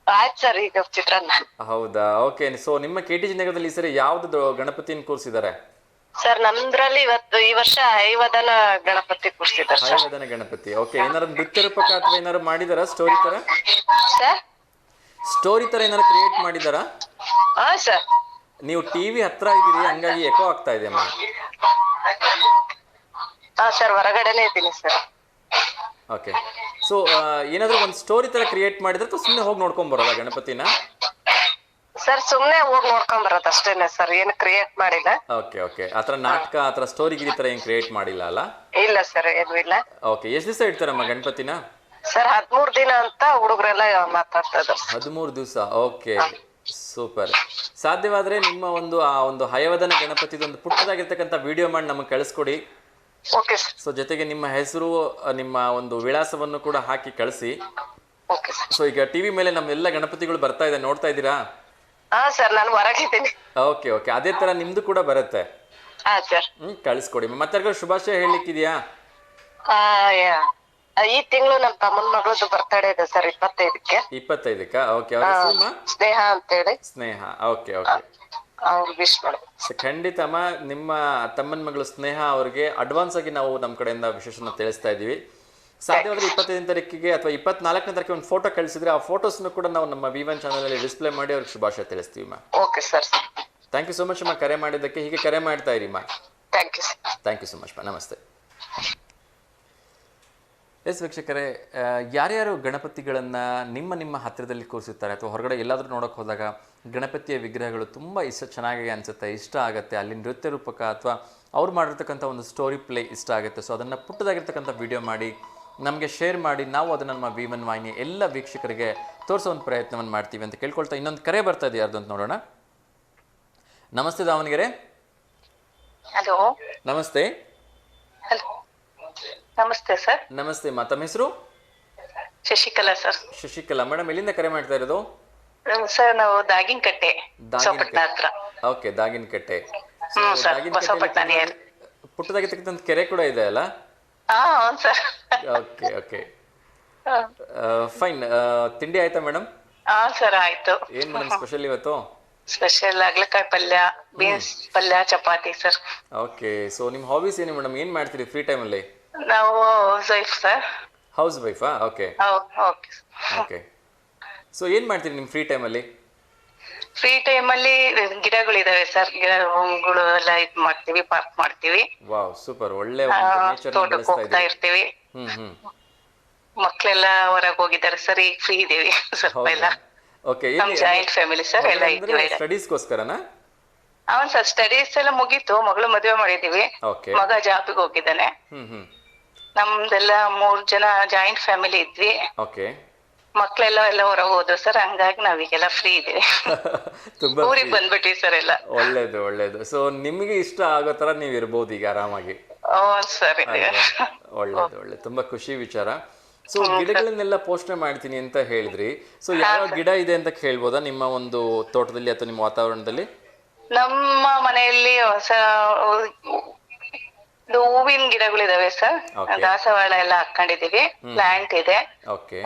ಆಯ್ತು ಸರ್, ಈಗ ಚಿತ್ರಾನ್ನ. ಹೌದಾ? ಓಕೆ. ಸೊ ನಿಮ್ಮ KTG ನಗರದಲ್ಲಿ ಈ ಸರಿ ಯಾವ್ದು ಗಣಪತಿನ ಕೂರಿಸಿದ್ದಾರೆ? ಸರ್ ನಮ್ದ್ರಲ್ಲಿ ಈ ವರ್ಷ ಐವದನ ಗಣಪತಿ ಕೂರಿಸಿದ್ದಾರೆ ಸರ್. ಐವದನ ಗಣಪತಿ. ಓಕೆ, ಏನಾದ್ರು ನೃತ್ಯ ರೂಪಕ ಅಥವಾ ಏನಾದ್ರು ಮಾಡಿದಾರ ಸ್ಟೋರಿ ತರ? ಸರ್ ಸ್ಟೋರಿ ತರ ಏನಾದ್ರು ಕ್ರಿಯೇಟ್ ಮಾಡಿದಾರ? ಹಾ ಸರ್. ನೀವು ಟಿವಿ ಹತ್ರ ಇದೀರಿ, ಹಂಗಾಗಿ ಎಕೋ ಆಗ್ತಾ ಇದೆ ಅಮ್ಮ. ಹಾ ಸರ್, ಹೊರಗಡೆನೆ ಇದ್ದೀನಿ ಸರ್. ಓಕೆ. ಸೊ ಏನಾದ್ರು ಒಂದು ಸ್ಟೋರಿ ತರ ಕ್ರಿಯೇಟ್ ಮಾಡಿದ್ರೆ ಅಥವಾ ಸುಮ್ಮನೆ ಹೋಗಿ ನೋಡ್ಕೊಂಡ್ ಬರೋದಾ ಗಣಪತಿನ? ಸರ್ ಸುಮ್ನೆ ಹೋಗಿ ನೋಡ್ಕೊಂಡ್ ಬರೋದು ಅಷ್ಟೇನೆ ಸರ್, ಏನು ಕ್ರಿಯೇಟ್ ಮಾಡಿಲ್ಲ. ಓಕೆ. ಆತರ ನಾಟಕ ಆತರ ಸ್ಟೋರಿ ಗಿರಿ ತರ ಏನ್ ಕ್ರಿಯೇಟ್ ಮಾಡಿಲ್ಲ ಅಲ್ಲ? ಇಲ್ಲ ಸರ್, ಏನು ಇಲ್ಲ. ಓಕೆ, ಎಷ್ಟು ದಿವಸ ಇಡ್ತಾರಮ್ಮ ಗಣಪತಿನ? ಸರ್ 13 ದಿನ ಅಂತ ಹುಡುಗರೆಲ್ಲ ಮಾತಾಡ್ತಾ ಇದ್ದಾರೆ. 13 ದಿವಸ. Okay, super. ಸಾಧ್ಯವಾದ್ರೆ ನಿಮ್ಮ ಆ ಒಂದು ಹಯವದನ ಗಣಪತಿದೊಂದು ಪುಟ್ಟದಾಗಿರ್ತಕ್ಕಂಥ ವಿಡಿಯೋ ಮಾಡಿ ನಮಗೆ ಕಳಿಸ್ಕೊಡಿ. Okay sir. ಸೊ ಜೊತೆಗೆ ನಿಮ್ಮ ಹೆಸರು, ನಿಮ್ಮ ಒಂದು ವಿಳಾಸವನ್ನು ಕೂಡ ಹಾಕಿ ಕಳಿಸಿ. Okay sir. ಸೊ ಈಗ ಟಿವಿ ಮೇಲೆ ನಮ್ಮೆಲ್ಲ ಗಣಪತಿಗಳು ಬರ್ತಾ ಇದೆ, ನೋಡ್ತಾ ಇದ್ದೀರಾ? ಹಾ ಸರ್, ನಾನು ಹೊರಗಿದ್ದೀನಿ. ಓಕೆ, ಅದೇ ತರ ನಿಮ್ದು ಕೂಡ ಬರುತ್ತೆ. ಹಾ ಸರ್. ಕಳಿಸ್ಕೊಡಿ. ಮತ್ತೆ ಶುಭಾಶಯ ಹೇಳಲಿಕ್ಕಿದ್ಯಾ? ಈ ತಿಂಗಳು ನಮ್ಮ ತಮ್ಮನ ಮಗಳದ್ದು ಬರ್ತಡೇ ಇದೆ ಸರ್, 25ಕ್ಕೆ. 25ಕ್ಕ? ಓಕೆ. ಸ್ನೇಹ ಅಂತೇಳಿ. ಸ್ನೇಹ. ಓಕೆ. ಅವ್ರು ವಿಶ್ ಮಾಡಿ. ಖಂಡಿತಮ್ಮ, ನಿಮ್ಮ ತಮ್ಮನ ಮಗಳು ಸ್ನೇಹ ಅವ್ರಿಗೆ ಅಡ್ವಾನ್ಸ್ ಆಗಿ ನಾವು ನಮ್ಮ ಕಡೆಯಿಂದ ವಿಶೇಷನ ತಿಳಿಸ್ತಾ ಇದ್ದೀವಿ. ಸಾಧ್ಯವಾದ್ರೆ 25ನೇ ತಾರೀಕಿಗೆ ಅಥವಾ 24ನೇ ತಾರೀಕಿಗೆ ಒಂದು ಫೋಟೋ ಕಳಿಸಿದ್ರೆ ಆ ಫೋಟೋಸ್ನು ಕೂಡ ನಾವು ನಮ್ಮ V1 ಚಾನಲ್ ಅಲ್ಲಿ ಡಿಸ್ಪ್ಲೇ ಮಾಡಿ ಅವ್ರಿಗೆ ಶುಭಾಶಯ ತಿಳಿಸ್ತೀವಿ ಮಾ. Okay sir. Thank you so much ಅಮ್ಮ ಕರೆ ಮಾಡಿದ್ದಕ್ಕೆ. ಹೀಗೆ ಕರೆ ಮಾಡ್ತಾ ಇರಿ ಮಾ. Thank you sir. Thank you so much ಮಾ. ನಮಸ್ತೆ. ಎಸ್ ವೀಕ್ಷಕರೇ, ಯಾರ್ಯಾರು ಗಣಪತಿಗಳನ್ನು ನಿಮ್ಮ ಹತ್ತಿರದಲ್ಲಿ ಕೂರಿಸುತ್ತಾರೆ ಅಥವಾ ಹೊರಗಡೆ ಎಲ್ಲಾದರೂ ನೋಡೋಕೆ ಹೋದಾಗ ಗಣಪತಿಯ ವಿಗ್ರಹಗಳು ತುಂಬ ಚೆನ್ನಾಗಿ ಅನಿಸುತ್ತೆ, ಇಷ್ಟ ಆಗುತ್ತೆ, ಅಲ್ಲಿ ನೃತ್ಯ ರೂಪಕ ಅಥವಾ ಅವ್ರು ಮಾಡಿರ್ತಕ್ಕಂಥ ಒಂದು ಸ್ಟೋರಿ ಪ್ಲೇ ಇಷ್ಟ ಆಗುತ್ತೆ. ಸೊ ಅದನ್ನು ಪುಟ್ಟದಾಗಿರ್ತಕ್ಕಂಥ ವಿಡಿಯೋ ಮಾಡಿ ನಮಗೆ ಶೇರ್ ಮಾಡಿ, ನಾವು ಅದನ್ನು ನಮ್ಮ V1 ವಾಹಿನಿ ಎಲ್ಲ ವೀಕ್ಷಕರಿಗೆ ತೋರಿಸೋ ಒಂದು ಪ್ರಯತ್ನವನ್ನು ಮಾಡ್ತೀವಿ ಅಂತ ಕೇಳ್ಕೊಳ್ತಾ ಇನ್ನೊಂದು ಕರೆ ಬರ್ತಾ ಇದೆ, ಯಾರ್ದು ಅಂತ ನೋಡೋಣ. ನಮಸ್ತೆ ದಾವಣಗೆರೆ. ಹಲೋ. ನಮಸ್ತೆ. ನಮಸ್ತೆ ಸರ್. ನಮಸ್ತೆ ಮಾ, ತಮ್ಮ ಹೆಸರು? ಶಶಿಕಲಾ ಸರ್. ಶಶಿಕಲಾ ಮೇಡಮ್, ಎಲ್ಲಿಂದ ಕರೆ ಮಾಡ್ತಾ ಇರೋದು? ಸರ್ ನಾವು ದಾಗಿನಕಟ್ಟೆ, ಬಸವಪಟ್ಟಣ ಹತ್ರ. ಓಕೆ, ದಾಗಿನಕಟ್ಟೆ. ಬಸವಪಟ್ಟಣ ಪುಟ್ಟದಾಗಿರ್ತಕ್ಕಂಥ ಕೆರೆ ಕೂಡ ಇದೆ ಅಲ್ಲ? ಹೌದು ಸರ್. Okay okay, fine. ತಿಂಡಿ ಆಯ್ತಾ ಮೇಡಮ್? ಹಾ ಸರ್ ಆಯ್ತು. ಏನ್ ಮೇಡಮ್ ಸ್ಪೆಷಲ್ ಇವತ್ತು? ಸ್ಪೆಷಲ್ ಆಗ್ಲಕಾಯಿ ಪಲ್ಯ, ಬೀನ್ಸ್ ಪಲ್ಯ, ಚಪಾತಿ ಸರ್. ಓಕೆ, ಸೊ ನಿಮ್ಮ ಹಾಬೀಸ್ ಏನು ಮೇಡಮ್? ಏನ್ ಮಾಡ್ತೀರಿ ಫ್ರೀ ಟೈಮಲ್ಲಿ? ನಾವು ಹೌಸ್ ವೈಫ್ ಸರ್. ಹೌಸ್ ವೈಫಾ? Okay okay okay. ಸೊ ಏನ್ ಮಾಡ್ತೀರಿ ನಿಮ್ಮ ಫ್ರೀ ಟೈಮಲ್ಲಿ? ಫ್ರೀ ಟೈಮಲ್ಲಿ ಗಿಡಗಳಿದಾವೆ ಸರ್, ಗಿಡಗಳು ಎಲ್ಲ ಇದ್ ಮಾಡ್ತೀವಿ, ಪಾರ್ಕ್ ಮಾಡ್ತೀವಿ. Wow, super. ಒಳ್ಳೆ ತೋಟಕ್ಕೆ ಹೋಗ್ತಾ ಇರ್ತೀವಿ. ಮಕ್ಳೆಲ್ಲ ಹೊರಗೆ ಹೋಗಿದ್ದಾರೆ ಸರ್, ಈಗ ಫ್ರೀ ಇದೀವಿ ಸ್ವಲ್ಪ ಎಲ್ಲ. ಓಕೆ, ನಮ್ ಜಾಯಿಂಟ್ ಫ್ಯಾಮಿಲಿ ಸರ್, ಎಲ್ಲ ಇದ್ದೀವಿ. ಸ್ಟಡೀಸ್ಗೋಸ್ಕರನಾ? ಅವನ್ ಸರ್ ಸ್ಟಡೀಸ್ ಎಲ್ಲ ಮುಗೀತು, ಮಗಳು ಮದುವೆ ಮಾಡಿದೀವಿ, ಓಕೆ. ಮಗ ಜಾಬಿಗೆ ಹೋಗಿದ್ದಾನೆ. ನಮ್ದೆಲ್ಲ 3 ಜನ ಜಾಯಿಂಟ್ ಫ್ಯಾಮಿಲಿ ಇದ್ವಿ. ಓಕೆ. ಮಕ್ಳೆಲ್ಲ ಹೊರಗೆ ಹೋದ್ರು ಸರ್, ಹಂಗಾಗಿ ನಾವೀಗೆಲ್ಲ ಫ್ರೀ ಇದೀವಿ. ತುಂಬಾ ಊರಿಗೆ ಬಂದ್ಬಿಟ್ವಿ ಸರ್ ಎಲ್ಲ. ಒಳ್ಳೇದು ಒಳ್ಳೇದು. ಸೊ ನಿಮಗೆ ಇಷ್ಟ ಆಗೋ ತರ ನೀವು ಇರ್ಬೋದು ಈಗ ಆರಾಮಾಗಿ. ಸರಿ, ಒಳ್ಳೇದು ಒಳ್ಳೇದು, ತುಂಬಾ ಖುಷಿ ವಿಚಾರ. ಸೊ ಗಿಡಗಳನ್ನೆಲ್ಲ ಪೋಷಣೆ ಮಾಡ್ತೀನಿ ಅಂತ ಹೇಳಿದ್ರಿ. ಸೊ ಯಾವ ಗಿಡ ಇದೆ ಅಂತ ಕೇಳ್ಬೋದಾ ನಿಮ್ಮ ಒಂದು ತೋಟದಲ್ಲಿ ಅಥವಾ ನಿಮ್ಮ ವಾತಾವರಣದಲ್ಲಿ? ನಮ್ಮ ಮನೆಯಲ್ಲಿ ಹೊಸ ಹೂವಿನ ಗಿಡಗಳಿದಾವೆ ಸರ್, ದಾಸವಾಳ ಎಲ್ಲ ಹಾಕೊಂಡಿದೀವಿ, ಪ್ಲಾಂಟ್ ಇದೆ.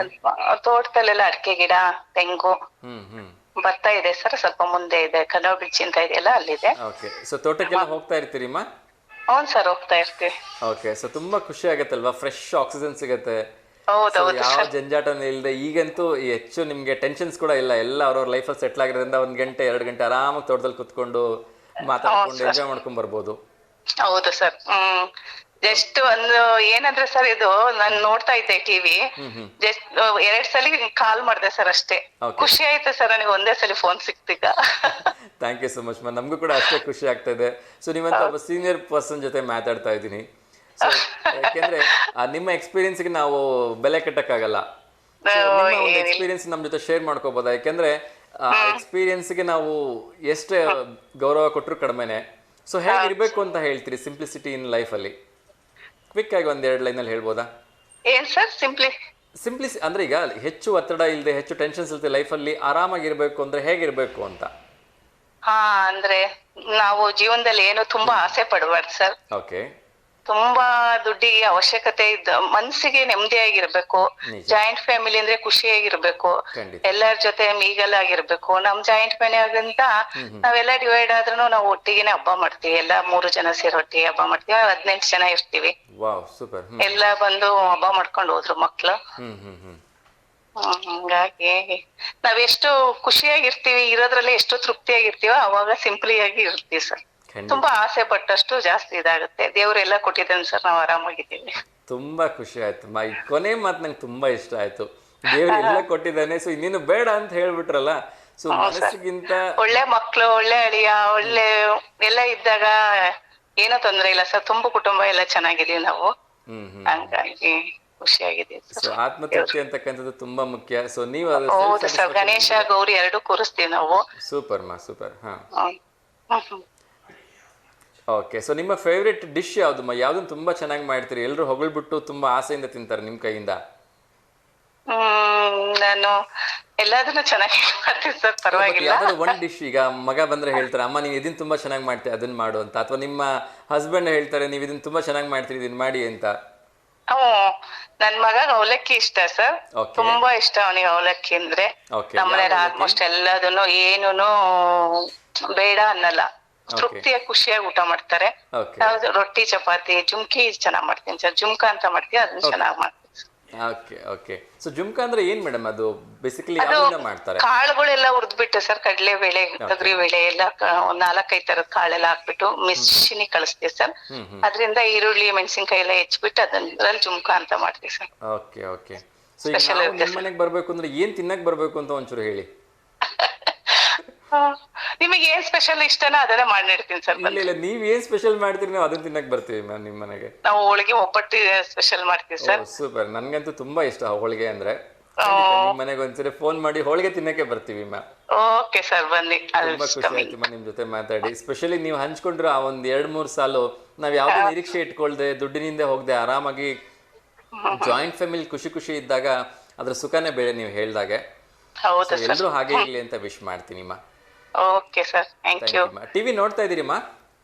ತೋಟದಲ್ಲೆಲ್ಲ ಅಡಿಕೆ ಗಿಡ, ತೆಂಗು, ಭತ್ತ ಇದೆ ಸರ್, ಸ್ವಲ್ಪ ಮುಂದೆ ಇದೆ, ಕನ್ನಡ ಬ್ರಿಡ್ಜ್ ಅಂತ ಇದೆಯಲ್ಲ ಅಲ್ಲಿದೆ. ಓಕೆ, ಸೊ ತೋಟಕ್ಕೆಲ್ಲ ಹೋಗ್ತಾ ಇರ್ತೀರಿಮ್ಮ? ಹೌದು ಸರ್, ಹೋಗ್ತಾ ಇರ್ತೀವಿ. ಓಕೆ, ಸೊ ತುಂಬಾ ಖುಷಿ ಆಗತ್ತಲ್ವಾ? ಫ್ರೆಶ್ ಆಕ್ಸಿಜನ್ ಸಿಗತ್ತೆ, ಹೌದೌದು, ಯಾವ ಜಂಜಾಟನೂ ಇಲ್ಲದೆ. ಈಗಂತೂ ಹೆಚ್ಚು ನಿಮ್ಗೆ ಟೆನ್ಷನ್ಸ್ ಕೂಡ ಇಲ್ಲ, ಎಲ್ಲ ಅವ್ರವ್ರ ಲೈಫಲ್ಲಿ ಸೆಟ್ಲ್ ಆಗಿರೋದ್ರಿಂದ 1 ಗಂಟೆ 2 ಗಂಟೆ ಆರಾಮಾಗಿ ತೋಟದಲ್ಲಿ ಕುತ್ಕೊಂಡು ಮಾತಾಡ್ಕೊಂಡು ಎಂಜಾಯ್ ಮಾಡ್ಕೊಂಡ್ ಬರ್ಬೋದು. ಹೌದು ಸರ್. ಜಸ್ಟ್ ಒಂದು ಏನಂದ್ರೆ ಸರ್, ಇದು ನಾನು ನೋಡ್ತಾ ಇದ್ದೆ ಟಿವಿ, ಜಸ್ಟ್ 2 ಸಲ ಕಾಲ್ ಮಾಡಿದೆ ಸರ್ ಅಷ್ಟೇ. ಖುಷಿ ಆಯ್ತು ಸರ್ ನನಗೆ, ಒಂದೇ ಸಲ ಫೋನ್ ಸಿಕ್ತೀಗ. Thank you so much ma'am, ನಮಗೂ ಕೂಡ ಅಷ್ಟೇ ಖುಷಿ ಆಗ್ತಾ ಇದೆ. ಸೊ ನೀವಂತ ಒಬ್ಬ ಸೀನಿಯರ್ ಪರ್ಸನ್ ಜೊತೆ ಮಾತಾಡ್ತಾ ಇದ್ದೀನಿ. ಸೊ ಯಾಕೆಂದ್ರೆ ನಿಮ್ಮ ಎಕ್ಸ್ಪೀರಿಯನ್ಸ್ಗೆ ನಾವು ಬೆಲೆ ಕಟ್ಟಕ್ಕಾಗಲ್ಲ. ನಿಮ್ಮ ಒಂದು ಎಕ್ಸ್ಪೀರಿಯನ್ಸ್ ನಮ್ಮ ಜೊತೆ ಶೇರ್ ಮಾಡ್ಕೋಬೋದಾ? ಯಾಕೆಂದ್ರೆ ಆ ಎಕ್ಸ್ಪೀರಿಯನ್ಸ್ಗೆ ನಾವು ಎಷ್ಟೇ ಗೌರವ ಕೊಟ್ಟರು ಕಡಿಮೆನೆ. ಸೊ ಹೇಗಿರ್ಬೇಕು ಅಂತ ಹೇಳ್ತೀರಿ ಸಿಂಪ್ಲಿಸಿಟಿ ಇನ್ ಲೈಫ್ ಅಲ್ಲಿ? ಕ್ವಿಕ್ ಆಗಿ 1-2 ಲೈನಲ್ಲಿ ಹೇಳ್ಬೋದಾ? ಏನ್ ಸರ್ ಸಿಂಪ್ಲಿಸಿ ಅಂದ್ರೆ ಈಗ ಹೆಚ್ಚು ಒತ್ತಡ ಇಲ್ಲದೆ, ಹೆಚ್ಚು ಟೆನ್ಷನ್ಸ್ ಇಲ್ಲದೆ ಲೈಫಲ್ಲಿ ಆರಾಮಾಗಿರ್ಬೇಕು ಅಂದ್ರೆ ಹೇಗಿರ್ಬೇಕು ಅಂತ? ಅಂದ್ರೆ ನಾವು ಜೀವನದಲ್ಲಿ ಏನು ತುಂಬಾ ಆಸೆ ಪಡಬಾರ್ದು ಸರ್. ಓಕೆ. ತುಂಬಾ ದುಡ್ಡಿಗೆ ಅವಶ್ಯಕತೆ ಇದ್ದ, ಮನ್ಸಿಗೆ ನೆಮ್ಮದಿಯಾಗಿರ್ಬೇಕು. ಜಾಯಿಂಟ್ ಫ್ಯಾಮಿಲಿ ಅಂದ್ರೆ ಖುಷಿಯಾಗಿರ್ಬೇಕು, ಎಲ್ಲರ ಜೊತೆ ಮೀಗಲ್ ಆಗಿರ್ಬೇಕು. ನಮ್ ಜಾಯಿಂಟ್ ಫ್ಯಾಮಿಲಿಗಿಂತ ನಾವೆಲ್ಲ ಡಿವೈಡ್ ಆದ್ರೂ ನಾವು ಒಟ್ಟಿಗೆನೆ ಹಬ್ಬ ಮಾಡ್ತೀವಿ, ಎಲ್ಲ 3 ಜನ ಸೇರಿ ಒಟ್ಟಿಗೆ ಹಬ್ಬ ಮಾಡ್ತೀವಿ. 18 ಜನ ಇರ್ತೀವಿ, ಎಲ್ಲ ಬಂದು ಹಬ್ಬ ಮಾಡ್ಕೊಂಡು ಹೋದ್ರು ಮಕ್ಳು. ಹಂಗಾಗಿ ನಾವೆಷ್ಟು ಖುಷಿಯಾಗಿರ್ತೀವಿ, ಇರೋದ್ರಲ್ಲಿ ಎಷ್ಟು ತೃಪ್ತಿಯಾಗಿರ್ತೀವೋ ಅವಾಗ ಸಿಂಪ್ಲಿ ಆಗಿ ಇರ್ತೀವಿ ಸರ್. ತುಂಬಾ ಆಸೆ ಪಟ್ಟಷ್ಟು ಜಾಸ್ತಿ ಇದಾಗುತ್ತೆ. ದೇವ್ರೆಲ್ಲ ಕೊಟ್ಟಿದ್ದಾನೆ ಸರ್, ನಾವು ಆರಾಮಾಗಿದ್ದೀವಿ. ತುಂಬಾ ಖುಷಿ ಆಯ್ತು ಮಾ, ಈ ಕೊನೆ ಮಾತು ನಂಗೆ ತುಂಬಾ ಇಷ್ಟ ಆಯ್ತು. ದೇವ್ರು ಎಲ್ಲ ಕೊಟ್ಟಿದ್ದಾನೆ, ಸೊ ಇನ್ನೇನು ಬೇಡ ಅಂತ ಹೇಳ್ಬಿಟ್ರಲ್ಲ. ಸೊ ಮನಸ್ಸಿಗಿಂತ ಒಳ್ಳೆ ಮಕ್ಳು, ಒಳ್ಳೆ ಅಳಿಯ, ಒಳ್ಳೆ ಎಲ್ಲ ಇದ್ದಾಗ ಏನೋ ತೊಂದ್ರೆ ಇಲ್ಲ ಸರ್. ತುಂಬಾ ಕುಟುಂಬ ಎಲ್ಲ ಚೆನ್ನಾಗಿದೀವಿ ನಾವು, ಹಂಗಾಗಿ ಖುಷಿಯಾಗಿದ್ದೀವಿ. ಸೊ ಆತ್ಮತೃಪ್ತಿ ಅಂತಕ್ಕಂಥದ್ದು ತುಂಬಾ ಮುಖ್ಯ. ಸೊ ನೀವು ಹೌದು ಸರ್, ಗಣೇಶ ಗೌರಿ 2 ಕೂರಿಸ್ತೀವಿ ನಾವು. ಸೂಪರ್ ಮಾ, ಸೂಪರ್. ಓಕೆ, ಸೊ ನಿಮ್ಮ ಫೇವ್ರೆಟ್ ಡಿಶ್ ಯಾವ್ದು? ಯಾವ್ದನ್ನ ತುಂಬಾ ಚೆನ್ನಾಗಿ ಮಾಡ್ತೀರಿ, ಎಲ್ಲರೂ ಹೊಗಳ್ಬಿಟ್ಟು ತುಂಬಾ ಆಸೆಯಿಂದ ತಿಂತಾರೆ ನಿಮ್ ಕೈಯಿಂದ? ನಾನು ಎಲ್ಲದನ್ನು ಚೆನ್ನಾಗಿ ಮಾಡ್ತೀನಿ ಸರ್, ಪರವಾಗಿಲ್ಲ. ಯಾವ್ದಾದ್ರು ಒಂದ್ ಡಿಶ್, ಈಗ ಮಗ ಬಂದ್ರೆ ಹೇಳ್ತಾರೆ ಅಮ್ಮ ನೀವ್ ಇದನ್ನ ತುಂಬಾ ಚೆನ್ನಾಗಿ ಮಾಡ್ತೀರಿ ಅದನ್ನ ಮಾಡು ಅಂತ, ಅಥವಾ ನಿಮ್ಮ ಹಸ್ಬೆಂಡ್ ಹೇಳ್ತಾರೆ ನೀವ್ ಇದನ್ನ ತುಂಬಾ ಚೆನ್ನಾಗಿ ಮಾಡ್ತೀರಿ ಇದನ್ನ ಮಾಡಿ ಅಂತ? ನನ್ ಮಗ ಅವಲಕ್ಕಿ ಇಷ್ಟ ಸರ್, ತುಂಬಾ ಇಷ್ಟ ಅವನಿಗೆ ಅವಲಕ್ಕಿ ಅಂದ್ರೆ. ನಮ್ಮನೇಲಿ ಆಲ್ಮೋಸ್ಟ್ ಎಲ್ಲದನ್ನು ಏನೂನು ಬೇಡ ಅನ್ನಲ್ಲ, ತೃಪ್ತಿಯಾಗಿ ಖುಷಿಯಾಗಿ ಊಟ ಮಾಡ್ತಾರೆ. ರೊಟ್ಟಿ, ಚಪಾತಿ, ಜುಮ್ಕಿ ಚೆನ್ನಾಗ್ ಮಾಡ್ತೀನಿ ಸರ್. ಜುಮ್ಕಾ ಅಂತ ಮಾಡ್ತೀವಿ, ಅದನ್ನ ಚೆನ್ನಾಗ್ ಮಾಡ್ತೀನಿ. Okay okay. ಸೊ ಜುಮ್ಕಾ ಅಂದ್ರೆ ಏನ್ ಮೇಡಮ್? ಅದು ಬೇಸಿಕಲಿ ಯಾವ್ದನ್ನ ಮಾಡ್ತಾರೆ? ಕಾಳುಗಳೆಲ್ಲ ಹುರಿದ್ಬಿಟ್ಟು ಸರ್, ಕಡಲೆಬೇಳೆ ತೊಗರಿಬೇಳೆ ಎಲ್ಲ ಒಂದ್ 4-5 ತರದ ಕಾಳೆಲ್ಲ ಹಾಕ್ಬಿಟ್ಟು ಮಿಷಿನಿಗೆ ಕಳಿಸ್ತೀವಿ ಸರ್. ಅದರಿಂದ ಈರುಳ್ಳಿ ಮೆಣಸಿನ್ಕಾಯಿ ಎಲ್ಲ ಹೆಚ್ಚಿಬಿಟ್ಟು ಅದ್ರಲ್ಲಿ ಜುಮ್ಕಾ ಅಂತ ಮಾಡ್ತೀವಿ ಸರ್. Okay okay. ಸೊ ಈಗ ನಾವು ನಿಮ್ಮ ಮನೆಗೆ ಬರ್ಬೇಕು ಅಂದ್ರೆ ಏನ್ ತಿನ್ನಕ್ ಬರ್ಬೇಕು ಅಂತ ಒಂಚೂರು ಹೇಳಿ. ನಿಮಗೆ ಏನ್ ಸ್ಪೆಷಲ್ ಇಷ್ಟನೋ ಅದನ್ನ ಮಾಡಿ ನೀಡ್ತೀನಿ ಸರ್. ಇಲ್ಲ ಇಲ್ಲ, ನೀವ್ ಏನ್ ಸ್ಪೆಷಲ್ ಮಾಡ್ತೀರಿ ನಾವು ಅದನ್ನ ತಿನ್ನಕ್ ಬರ್ತೀವಿ ಮ್ಯಾಮ್ ನಿಮ್ಮ ಮನೆಗೆ. ನಾವು ಹೋಳಿಗೆ ಒಬ್ಬಟ್ಟು ಸ್ಪೆಷಲ್ ಮಾಡ್ತೀವಿ ಸರ್. ಸೂಪರ್, ನನ್ಗಂತೂ ತುಂಬಾ ಇಷ್ಟ ಹೋಳಿಗೆ ಅಂದ್ರೆ. ನಿಮ್ ಮನೆಗೆ ಒಂದ್ಸರಿ ಫೋನ್ ಮಾಡಿ ಹೋಳಿಗೆ ತಿನ್ನಕ್ಕೆ ಬರ್ತೀವಿ ಮ್ಯಾಮ್. ಓಕೆ ಸರ್, ಬನ್ನಿ. ತುಂಬಾ ಖುಷಿ ಆಯ್ತು ನಿಮ್ ಜೊತೆ ಮಾತಾಡಿ. ಸ್ಪೆಷಲಿ ನೀವು ಹಂಚ್ಕೊಂಡ್ರೆ ಆ ಒಂದ್ 2-3 ಸಾಲು ನಾವ್ ಯಾವ್ದೇ ನಿರೀಕ್ಷೆ ಇಟ್ಕೊಳ್ದೆ ದುಡ್ಡಿನಿಂದ ಹೋಗದೆ ಆರಾಮಾಗಿ ಜಾಯಿಂಟ್ ಫ್ಯಾಮಿಲಿ ಖುಷಿ ಖುಷಿ ಇದ್ದಾಗ ಅದ್ರ ಸುಖನೇ ಬೇರೆ ನೀವು ಹೇಳ್ದಾಗೆ. ಹೌದು ಸರ್, ಎಲ್ರು ಹಾಗೆ ಇರ್ಲಿ ಅಂತ ವಿಶ್ ಮಾಡ್ತೀನಿ ಮಾ. Okay sir, thank you. TV ನೋಡ್ತಾ ಇದೀರಿಮ್ಮ?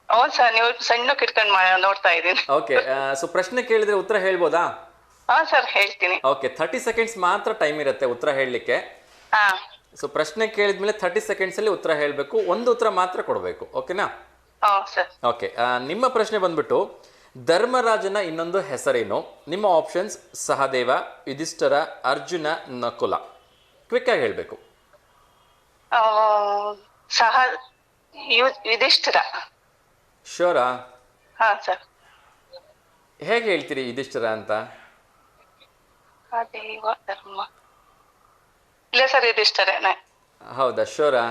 ಹೌದು ಸರ್, ನೀವು ಸಣ್ಣ ಕಿಟ್ಕೊಂಡು ನೋಡ್ತಾ ಇದ್ದೀನಿ. ಓಕೆ. ಸೊ ಪ್ರಶ್ನೆ ಕೇಳಿದ್ರೆ ಉತ್ತರ ಹೇಳ್ಬೋದಾ? ಹಾ ಸರ್, ಹೇಳ್ತೀನಿ. ಓಕೆ, 30 ಸೆಕೆಂಡ್ಸ್ ಮಾತ್ರ ಟೈಮ್ ಇರುತ್ತೆ ಉತ್ತರ ಹೇಳಲಿಕ್ಕೆ. ಹಾ. ಸೊ ಪ್ರಶ್ನೆ ಕೇಳಿದ್ಮೇಲೆ 30 ಸೆಕೆಂಡ್ಸ್ ಅಲ್ಲಿ ಉತ್ತರ ಹೇಳಬೇಕು. ಒಂದು ಉತ್ತರ ಮಾತ್ರ ಕೊಡಬೇಕು, ಓಕೆನಾ? ಹಾ ಸರ್. ಓಕೆ. ನಿಮ್ಮ ಪ್ರಶ್ನೆ ಬಂದ್ಬಿಟ್ಟು ಧರ್ಮರಾಜನ ಇನ್ನೊಂದು ಹೆಸರೇನು? ನಿಮ್ಮ ಆಪ್ಷನ್ಸ್ ಸಹದೇವ, ಯುಧಿಷ್ಠರ, ಅರ್ಜುನ, ನಕುಲ. ಕ್ವಿಕ್ ಆಗಿ ಹೇಳ್ಬೇಕು. ಯುಧಿಷ್ಠಿರ. ಶೋರಾ? ಹಾ ಸರ್. ಹೇಗೆ ಹೇಳ್ತೀರಿ ಯುಧಿಷ್ಠಿರ ಅಂತ? ದೇವ ಧರ್ಮ. ಇಲ್ಲ ಸರ್, ಯುಧಿಷ್ಠಿರನೇ. ಹೌದಾ? ಶೋರಾ?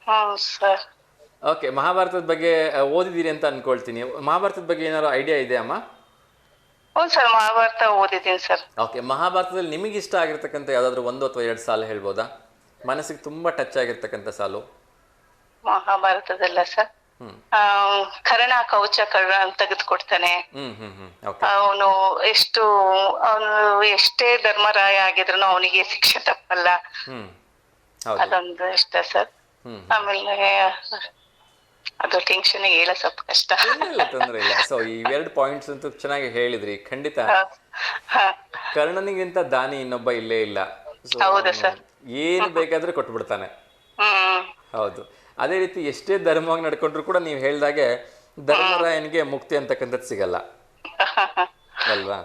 ಹ್ಮ್ ಸರ್. ಓಕೆ. ಮಹಾಭಾರತದ ಬಗ್ಗೆ ಓದಿದ್ದೀರಿ ಅಂತ ಅನ್ಕೊಳ್ತೀನಿ. ಮಹಾಭಾರತದ ಬಗ್ಗೆ ಏನಾದ್ರು ಐಡಿಯಾ ಇದೆ ಅಮ್ಮ? ಹೌದು ಸರ್, ಮಹಾಭಾರತ ಓದಿದ್ದೀನಿ ಸರ್. ಓಕೆ. ಮಹಾಭಾರತದಲ್ಲಿ ನಿಮಗೆ ಇಷ್ಟ ಆಗಿರ್ತಕ್ಕಂಥ ಯಾವ್ದಾದ್ರು 1 ಅಥವಾ 2 ಸಾಲು ಹೇಳ್ಬೋದಾ? ಮನಸ್ಸಿಗೆ ತುಂಬಾ ಟಚ್ ಆಗಿರ್ತಕ್ಕಂಥ ಸಾಲು ಮಹಾಭಾರತದಲ್ಲ ಸರ್. ಕರ್ಣ ಕವಚ ತೆಗೆದುಕೊಡ್ತಾನೆ. ಅವನು ಎಷ್ಟೇ ಧರ್ಮರಾಯ ಆಗಿದ್ರು ಅವನಿಗೆ ಶಿಕ್ಷೆ ತಪ್ಪಲ್ಲ. ಅದೊಂದು ಇಷ್ಟ ಸರ್. ಆಮೇಲೆ ಅದು ಟೆನ್ಷನ್ ಹೇಳ ಸ್ವಲ್ಪ ಕಷ್ಟ. ತೊಂದರೆ ಇಲ್ಲ. ಸೊ ಈ 2 ಪಾಯಿಂಟ್ಸ್ ಅಂತೂ ಚೆನ್ನಾಗಿ ಹೇಳಿದ್ರಿ. ಖಂಡಿತ ಕರ್ಣನಿಗಿಂತ ದಾನಿ ಇನ್ನೊಬ್ಬ ಇಲ್ಲೇ ಇಲ್ಲ. ಹೌದು ಸರ್. ಏನು ಬೇಕಾದ್ರೂ ಕೊಟ್ಬಿಡ್ತಾನೆ. ಹೌದು. ಅದೇ ರೀತಿ ಎಷ್ಟೇ ಧರ್ಮವಾಗಿ ನಡ್ಕೊಂಡ್ರು ಕೂಡ ನೀವು ಹೇಳ್ದಾಗೆ ಧರ್ಮರಾಯನಿಗೆ ಮುಕ್ತಿ ಅಂತಕ್ಕಂಥದ್ದು ಸಿಗಲ್ಲ ಅಲ್ವಾ?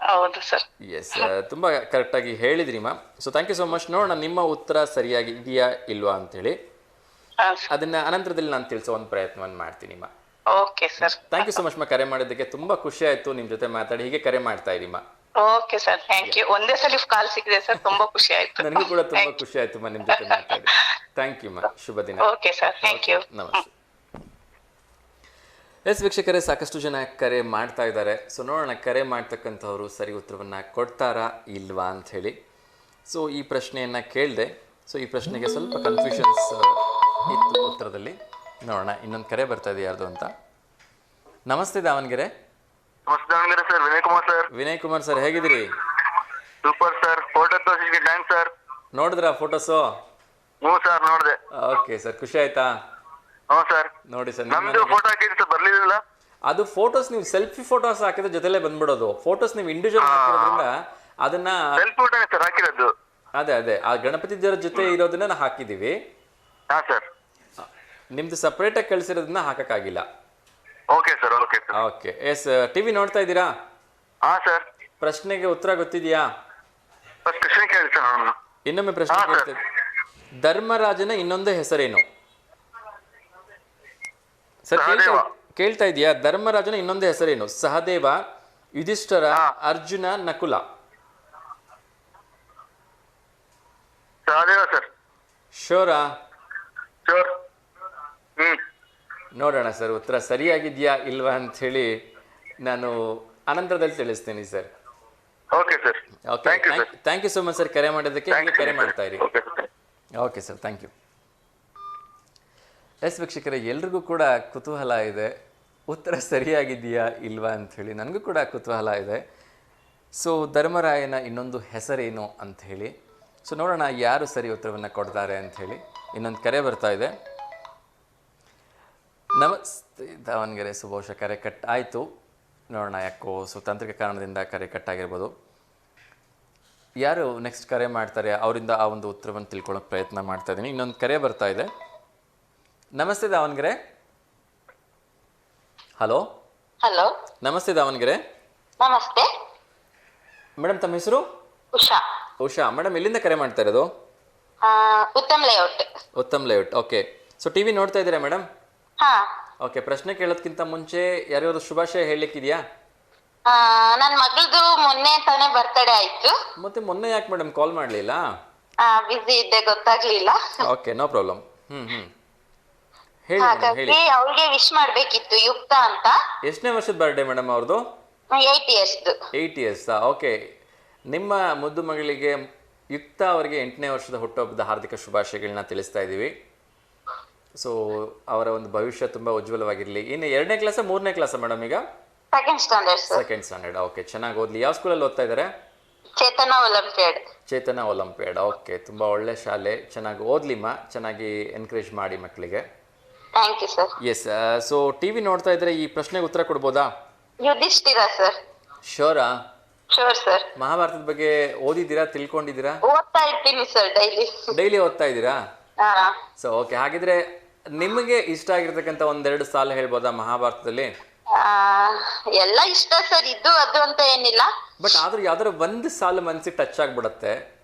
ಹೌದು ಸರ್. ಎಸ್, ತುಂಬಾ ಕರೆಕ್ಟ್ ಆಗಿ ಹೇಳಿದ್ರಿ ಮಾ. So thank you so much. ನೋಡೋಣ ನಿಮ್ಮ ಉತ್ತರ ಸರಿಯಾಗಿ ಇದೆಯಾ ಇಲ್ವಾ ಅಂತೇಳಿ. ಅದನ್ನ ಅನಂತರದಲ್ಲಿ ನಾನು ತಿಳಿಸೋ ಒಂದು ಪ್ರಯತ್ನವನ್ನು ಮಾಡ್ತೀನಿ ಮಾ. Okay sir. Thank you so much ಮಾ. ಕರೆ ಮಾಡೋದಕ್ಕೆ ತುಂಬಾ ಖುಷಿ ಆಯ್ತು ನಿಮ್ ಜೊತೆ ಮಾತಾಡಿ. ಹೀಗೆ ಕರೆ ಮಾಡ್ತಾ ಇರಿ ಮಾ. Okay sir, thank you. ಒಂದೇ ಸಲ ಕಾಲ್ ಸಿಕ್ಕಿದೆ ಸರ್, ತುಂಬಾ ಖುಷಿ ಆಯ್ತು. ನನಗೂ ಕೂಡ ತುಂಬಾ ಖುಷಿ ಆಯ್ತು ಮಾ ನಿಮ್ ಜೊತೆ ಮಾತಾಡಿ. ಥ್ಯಾಂಕ್ ಯು ಮಾ. ಶುಭ ದಿನ. Okay sir, thank you. ನಮಸ್ತೆ. ಎಸ್ ವೀಕ್ಷಕರೇ, ಸಾಕಷ್ಟು ಜನ ಕರೆ ಮಾಡ್ತಾ ಇದ್ದಾರೆ. ಸೊ ನೋಡೋಣ ಕರೆ ಮಾಡ್ತಕ್ಕಂಥವ್ರು ಸರಿ ಉತ್ತರವನ್ನ ಕೊಡ್ತಾರಾ ಇಲ್ವಾ ಅಂತ ಹೇಳಿ. ಸೊ ಈ ಪ್ರಶ್ನೆಯನ್ನ ಕೇಳಿದೆ. ಸೊ ಈ ಪ್ರಶ್ನೆಗೆ ಸ್ವಲ್ಪ ಕನ್ಫ್ಯೂಷನ್ಸ್ ಇತ್ತು ಉತ್ತರದಲ್ಲಿ. ನೋಡೋಣ ಇನ್ನೊಂದು ಕರೆ ಬರ್ತಾ ಇದೆ ಯಾರ್ದು ಅಂತ. ನಮಸ್ತೆ ದಾವಣಗೆರೆ. ನಮಸ್ತೆ Davangere sir, Vinay Kumar sir. Vinay Kumar sir, ಹೇಗಿದ್ದೀರಿ? Super sir. ಫೋಟೋ ತೋರಿಸಿಗೆ ಥ್ಯಾಂಕ್ಸ್ ಸರ್. ನೋಡಿದ್ರಾ ಫೋಟೋಸು? ಹ್ಞೂ ಸರ್, ನೋಡಿದೆ. ಓಕೆ ಸರ್, ಖುಷಿ ಆಯ್ತಾ? ಹ್ಞೂ ಸರ್. ನೋಡಿ ಸರ್, ನಮ್ದು ಫೋಟೋ ಹಾಕಿದ್ರೆ ಸರ್ ಬರ್ಲಿಲ್ಲ. ಅದು ಫೋಟೋಸ್ ನೀವು ಸೆಲ್ಫಿ ಫೋಟೋಸ್ ಹಾಕಿದ್ರೆ ಜೊತೆಲೆ ಬಂದ್ಬಿಡೋದು. ಫೋಟೋಸ್ ನೀವು ಇಂಡಿವಿಜುವಲ್ ಹಾಕಿರೋದ್ರಿಂದ ಅದನ್ನ ಸೆಲ್ಫಿ ಫೋಟೋ ಸರ್ ಹಾಕಿರೋದು. ಅದೇ ಆ ಗಣಪತಿ ದೇವರ ಜೊತೆ ಇರೋದನ್ನ ನಾವು ಹಾಕಿದೀವಿ. ಹಾ ಸರ್. ನಿಮ್ದು ಸಪರೇಟ್ ಆಗಿ ಕಳಿಸಿರೋದನ್ನ ಹಾಕಕ್ಕಾಗಿಲ್ಲ. Okay sir, okay sir. Okay. Yes, TV ನೋಡ್ತಾ ಇದ್ದೀರಾ? ಹಾ ಸರ್. ಪ್ರಶ್ನೆಗೆ ಉತ್ತರ ಗೊತ್ತಿದೆಯಾ? ಫಸ್ಟ್ ಕ್ವೆಶ್ಚನ್ ಕೇಳಿ ಸರ್ ನಾನು. ಇನ್ನೊಮ್ಮೆ ಪ್ರಶ್ನೆ ಕೇಳ್ತೇನೆ. ಧರ್ಮರಾಜನ ಇನ್ನೊಂದು ಹೆಸರೇನು? ಸರ್ ಕೇಳ್ತಾ ಇದೆಯಾ? ಧರ್ಮರಾಜನ ಇನ್ನೊಂದು ಹೆಸರೇನು? ಸಹದೇವ, ಯುಧಿಷ್ಠರ, ಅರ್ಜುನ, ನಕುಲ. ಸಹದೇವ ಸರ್. ಶೋರಾ? ಶೋರ್. ನೋಡೋಣ ಸರ್ ಉತ್ತರ ಸರಿಯಾಗಿದ್ಯಾ ಇಲ್ವಾ ಅಂತ ಹೇಳಿ ನಾನು ಅನಂತರದಲ್ಲಿ ತಿಳಿಸ್ತೀನಿ sir. Okay sir. Okay, thank you so much sir ಕರೆ ಮಾಡೋದಕ್ಕೆ. ಹೀಗೆ ಕರೆ ಮಾಡ್ತಾ ಇರಿ. Okay sir, thank you. Yes ವೀಕ್ಷಕರೇ, ಎಲ್ರಿಗೂ ಕೂಡ ಕುತೂಹಲ ಇದೆ ಉತ್ತರ ಸರಿಯಾಗಿದೆಯಾ ಇಲ್ವಾ ಅಂಥೇಳಿ. ನನಗೂ ಕೂಡ ಕುತೂಹಲ ಇದೆ. ಸೊ ಧರ್ಮರಾಯನ ಇನ್ನೊಂದು ಹೆಸರೇನು ಅಂತ ಹೇಳಿ. ಸೊ ನೋಡೋಣ ಯಾರು ಸರಿ ಉತ್ತರವನ್ನು ಕೊಡ್ತಾರೆ ಅಂಥೇಳಿ. ಇನ್ನೊಂದು ಕರೆ ಬರ್ತಾ ಇದೆ. ನಮಸ್ತೆ ದಾವಣಗೆರೆ. ಬಹುಶಃ ಕರೆ ಕಟ್ ಆಯಿತು. ನೋಡೋಣ ಯಾಕೋ ತಾಂತ್ರಿಕ ಕಾರಣದಿಂದ ಕರೆ ಕಟ್ ಆಗಿರ್ಬೋದು. ಯಾರು ನೆಕ್ಸ್ಟ್ ಕರೆ ಮಾಡ್ತಾರೆ ಅವರಿಂದ ಆ ಒಂದು ಉತ್ತರವನ್ನು ತಿಳ್ಕೊಳ್ಳೋಕೆ ಪ್ರಯತ್ನ ಮಾಡ್ತಾ ಇದ್ದೀನಿ. ಇನ್ನೊಂದು ಕರೆ ಬರ್ತಾ ಇದೆ. ನಮಸ್ತೆ ದಾವಣಗೆರೆ. ಹಲೋ. ಹಲೋ, ನಮಸ್ತೆ ದಾವಣಗೆರೆ. ನಮಸ್ತೆ. ಮೇಡಮ್ ತಮ್ಮ ಹೆಸರು? ಉಷಾ. ಉಷಾ ಮೇಡಮ್, ಎಲ್ಲಿಂದ ಕರೆ ಮಾಡ್ತಾ ಇರೋದು? Uttam layout. Uttam layout, okay. So TV ನೋಡ್ತಾ ಇದ್ದೀರಾ ಮೇಡಮ್? ಹಾ. ಓಕೆ, ಪ್ರಶ್ನೆ ಕೇಳೋದಕ್ಕಿಂತ ಮುಂಚೆ ಯಾರ್ಯಾರು ಶುಭಾಶಯ ಹೇಳಲಿಕ್ಕಿದೆಯಾ? ನನ್ ಮಗಳದು ಮೊನ್ನೆ ತಾನೇ ಬರ್ತಡೇ ಆಯ್ತು. ಮತ್ತೆ ಮೊನ್ನೆ ಯಾಕೆ ಮೇಡಮ್ ಕಾಲ್ ಮಾಡಲಿಲ್ಲ? ಬಿಸಿ ಇದ್ದೆ, ಗೊತ್ತಾಗ್ಲಿಲ್ಲ. Okay, no problem. ಹೇಳಿ ಮೇಡಮ್, ಹೇಳಿ. ಹಾಗಾಗಿ ಅವಳಿಗೆ ವಿಶ್ ಮಾಡ್ಬೇಕಿತ್ತು, ಯುಕ್ತ ಅಂತ. ಎಷ್ಟನೇ ವರ್ಷದ ಬರ್ಡೇ ಮೇಡಮ್ ಅವ್ರದ್ದು? 8 years. 8 years. ಓಕೆ, ನಿಮ್ಮ ಮುದ್ದು ಮಗಳಿಗೆ ಯುಕ್ತ ಅವರಿಗೆ 8ನೇ ವರ್ಷದ ಹುಟ್ಟುಹಬ್ಬದ ಹಾರ್ದಿಕ ಶುಭಾಶಯಗಳನ್ನ ತಿಳಿಸ್ತಾ ಇದ್ದೀವಿ. ಸೊ ಅವರ ಒಂದು ಭವಿಷ್ಯ ತುಂಬ ಉಜ್ವಲವಾಗಿರಲಿ. ಇನ್ನು 2ನೇ ಕ್ಲಾಸ 3ನೇ ಕ್ಲಾಸ ಮೇಡಮ್ ಈಗ? Second standard, sir. Second standard. Okay, ಚೆನ್ನಾಗಿ ಓದಲಿ. ಯಾವ ಸ್ಕೂಲಲ್ಲಿ ಓದ್ತಾ ಇದ್ದಾರೆ? Chetana Olympiad. Chetana Olympiad. Okay, ತುಂಬ ಒಳ್ಳೆ ಶಾಲೆ, ಚೆನ್ನಾಗಿ ಓದ್ಲಿಮ್ಮ, ಚೆನ್ನಾಗಿ ಎನ್ಕರೇಜ್ ಮಾಡಿ ಮಕ್ಕಳಿಗೆ. Thank you sir. Yes. So TV ನೋಡ್ತಾ ಇದ್ರೆ ಈ ಪ್ರಶ್ನೆಗೆ ಉತ್ತರ ಕೊಡ್ಬೋದಾ? ಯುಧಿಷ್ಠಿರ ಸರ್. ಶೋರಾ? Sure sir. ಮಹಾಭಾರತದ ಬಗ್ಗೆ ಓದಿದ್ದೀರಾ, ತಿಳ್ಕೊಂಡಿದ್ದೀರಾ? ಓದ್ತಾ ಇರ್ತೀನಿ ಸರ್, ಡೈಲಿ ಓದ್ತಾ ಇದ್ದೀರಾ? ಹಾ. ಸೊ ಓಕೆ, ಹಾಗಿದ್ರೆ ನಿಮಗೆ ಇಷ್ಟ ಆಗಿರ್ತಕ್ಕಂಥ ಒಂದೆರಡು ಸಾಲು ಹೇಳ್ಬೋದಾ ಮಹಾಭಾರತದಲ್ಲಿ? ಎಲ್ಲ ಇಷ್ಟ ಸರ್, ಇದು ಅದು ಅಂತ ಏನಿಲ್ಲ. ಬಟ್ ಆದ್ರೂ ಯಾವ್ದಾರ ಒಂದು ಸಾಲು ಮನ್ಸಿಗೆ ಟಚ್ ಆಗ್ಬಿಡತ್ತೆ.